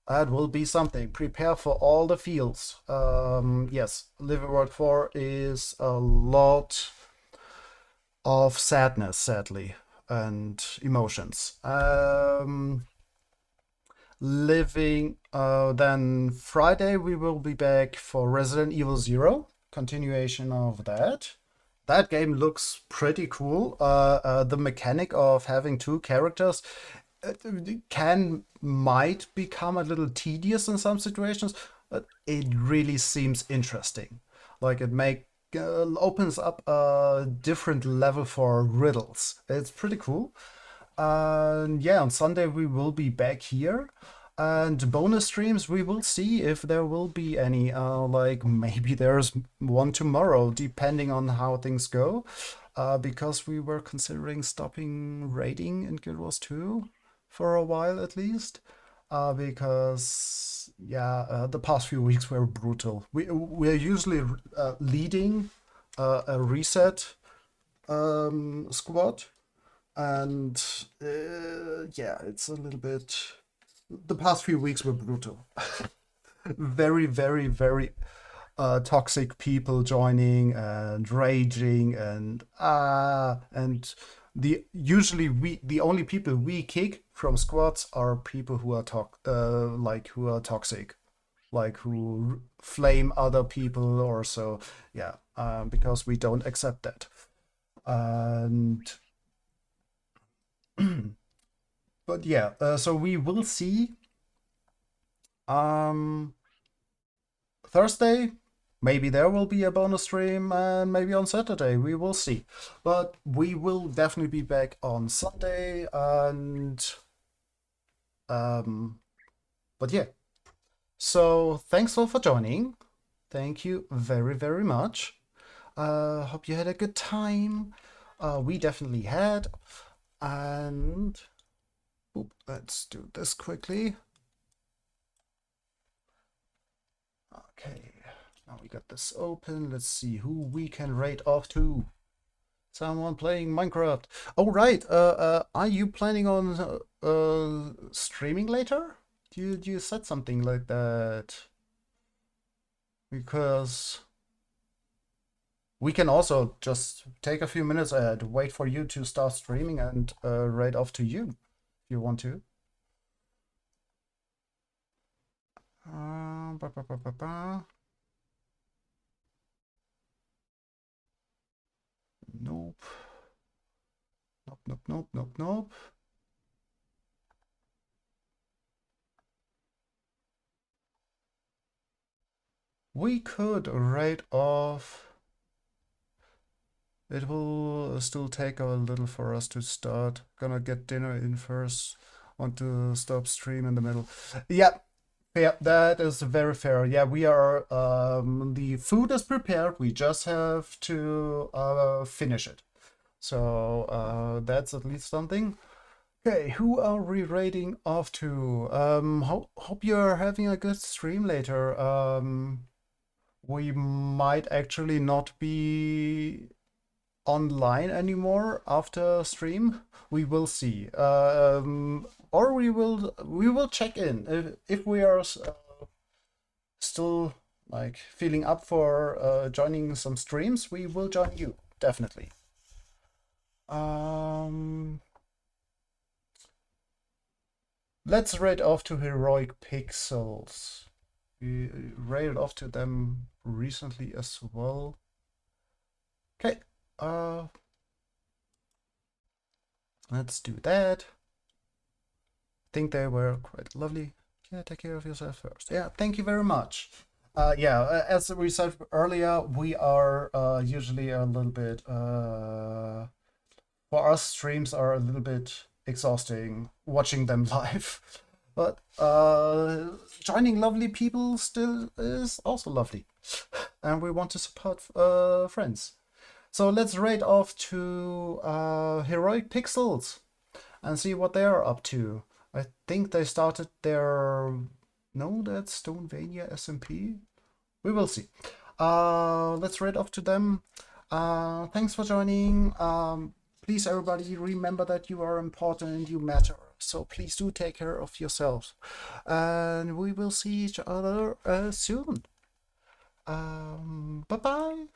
That will be something. Prepare for all the feels. Yes, Living World 4 is a lot of sadness, sadly, and emotions. Then Friday we will be back for Resident Evil 0, continuation of that. That game looks pretty cool. The mechanic of having two characters might become a little tedious in some situations, but it really seems interesting. Like it opens up a different level for riddles. It's pretty cool. And yeah, on Sunday we will be back here. And bonus streams, we will see if there will be any. Like maybe there's one tomorrow, depending on how things go. Because we were considering stopping raiding in Guild Wars 2 for a while at least. Because yeah, the past few weeks were brutal. We're usually leading a reset squad, and yeah, it's a little bit. The past few weeks were brutal. Very, very, very toxic people joining and raging and the only people we kick from squads are people who are toxic, like who flame other people or so. Yeah, because we don't accept that. And but yeah, so we will see. Thursday, maybe there will be a bonus stream, and maybe on Saturday, we will see. But we will definitely be back on Sunday, and but yeah. So thanks all for joining. Thank you very, very much. Hope you had a good time. We definitely had. And let's do this quickly. Okay, now we got this open. Let's see who we can raid off to. Someone playing Minecraft. Oh, right. Are you planning on streaming later? you said something like that. Because we can also just take a few minutes and wait for you to start streaming and raid off to you if you want to. Ba, ba, ba, ba, ba. Nope. Nope, nope, nope, nope, nope. We could raid off. It will still take a little for us to start. Gonna get dinner in first. Want to stop stream in the middle. Yeah, yeah, that is very fair. Yeah, we are. The food is prepared. We just have to finish it. So that's at least something. Okay, who are we raiding off to? Hope you're having a good stream later. We might actually not be online anymore after stream. We will see. Or we will check in if we are still like feeling up for joining some streams. We will join you definitely. Let's raid off to Heroic Pixels. We raided off to them recently as well. Okay. Let's do that. Think they were quite lovely. Yeah, take care of yourself first. Yeah, thank you very much. Yeah, as we said earlier, we are usually a little bit for us, streams are a little bit exhausting watching them live. But joining lovely people still is also lovely. And we want to support friends. So let's raid off to Heroic Pixels and see what they're up to. I think they started their... No, that's Stonevania SMP. We will see. Let's raid off to them. Thanks for joining. Please, everybody, remember that you are important, you matter. So please do take care of yourselves. And we will see each other soon. Bye-bye.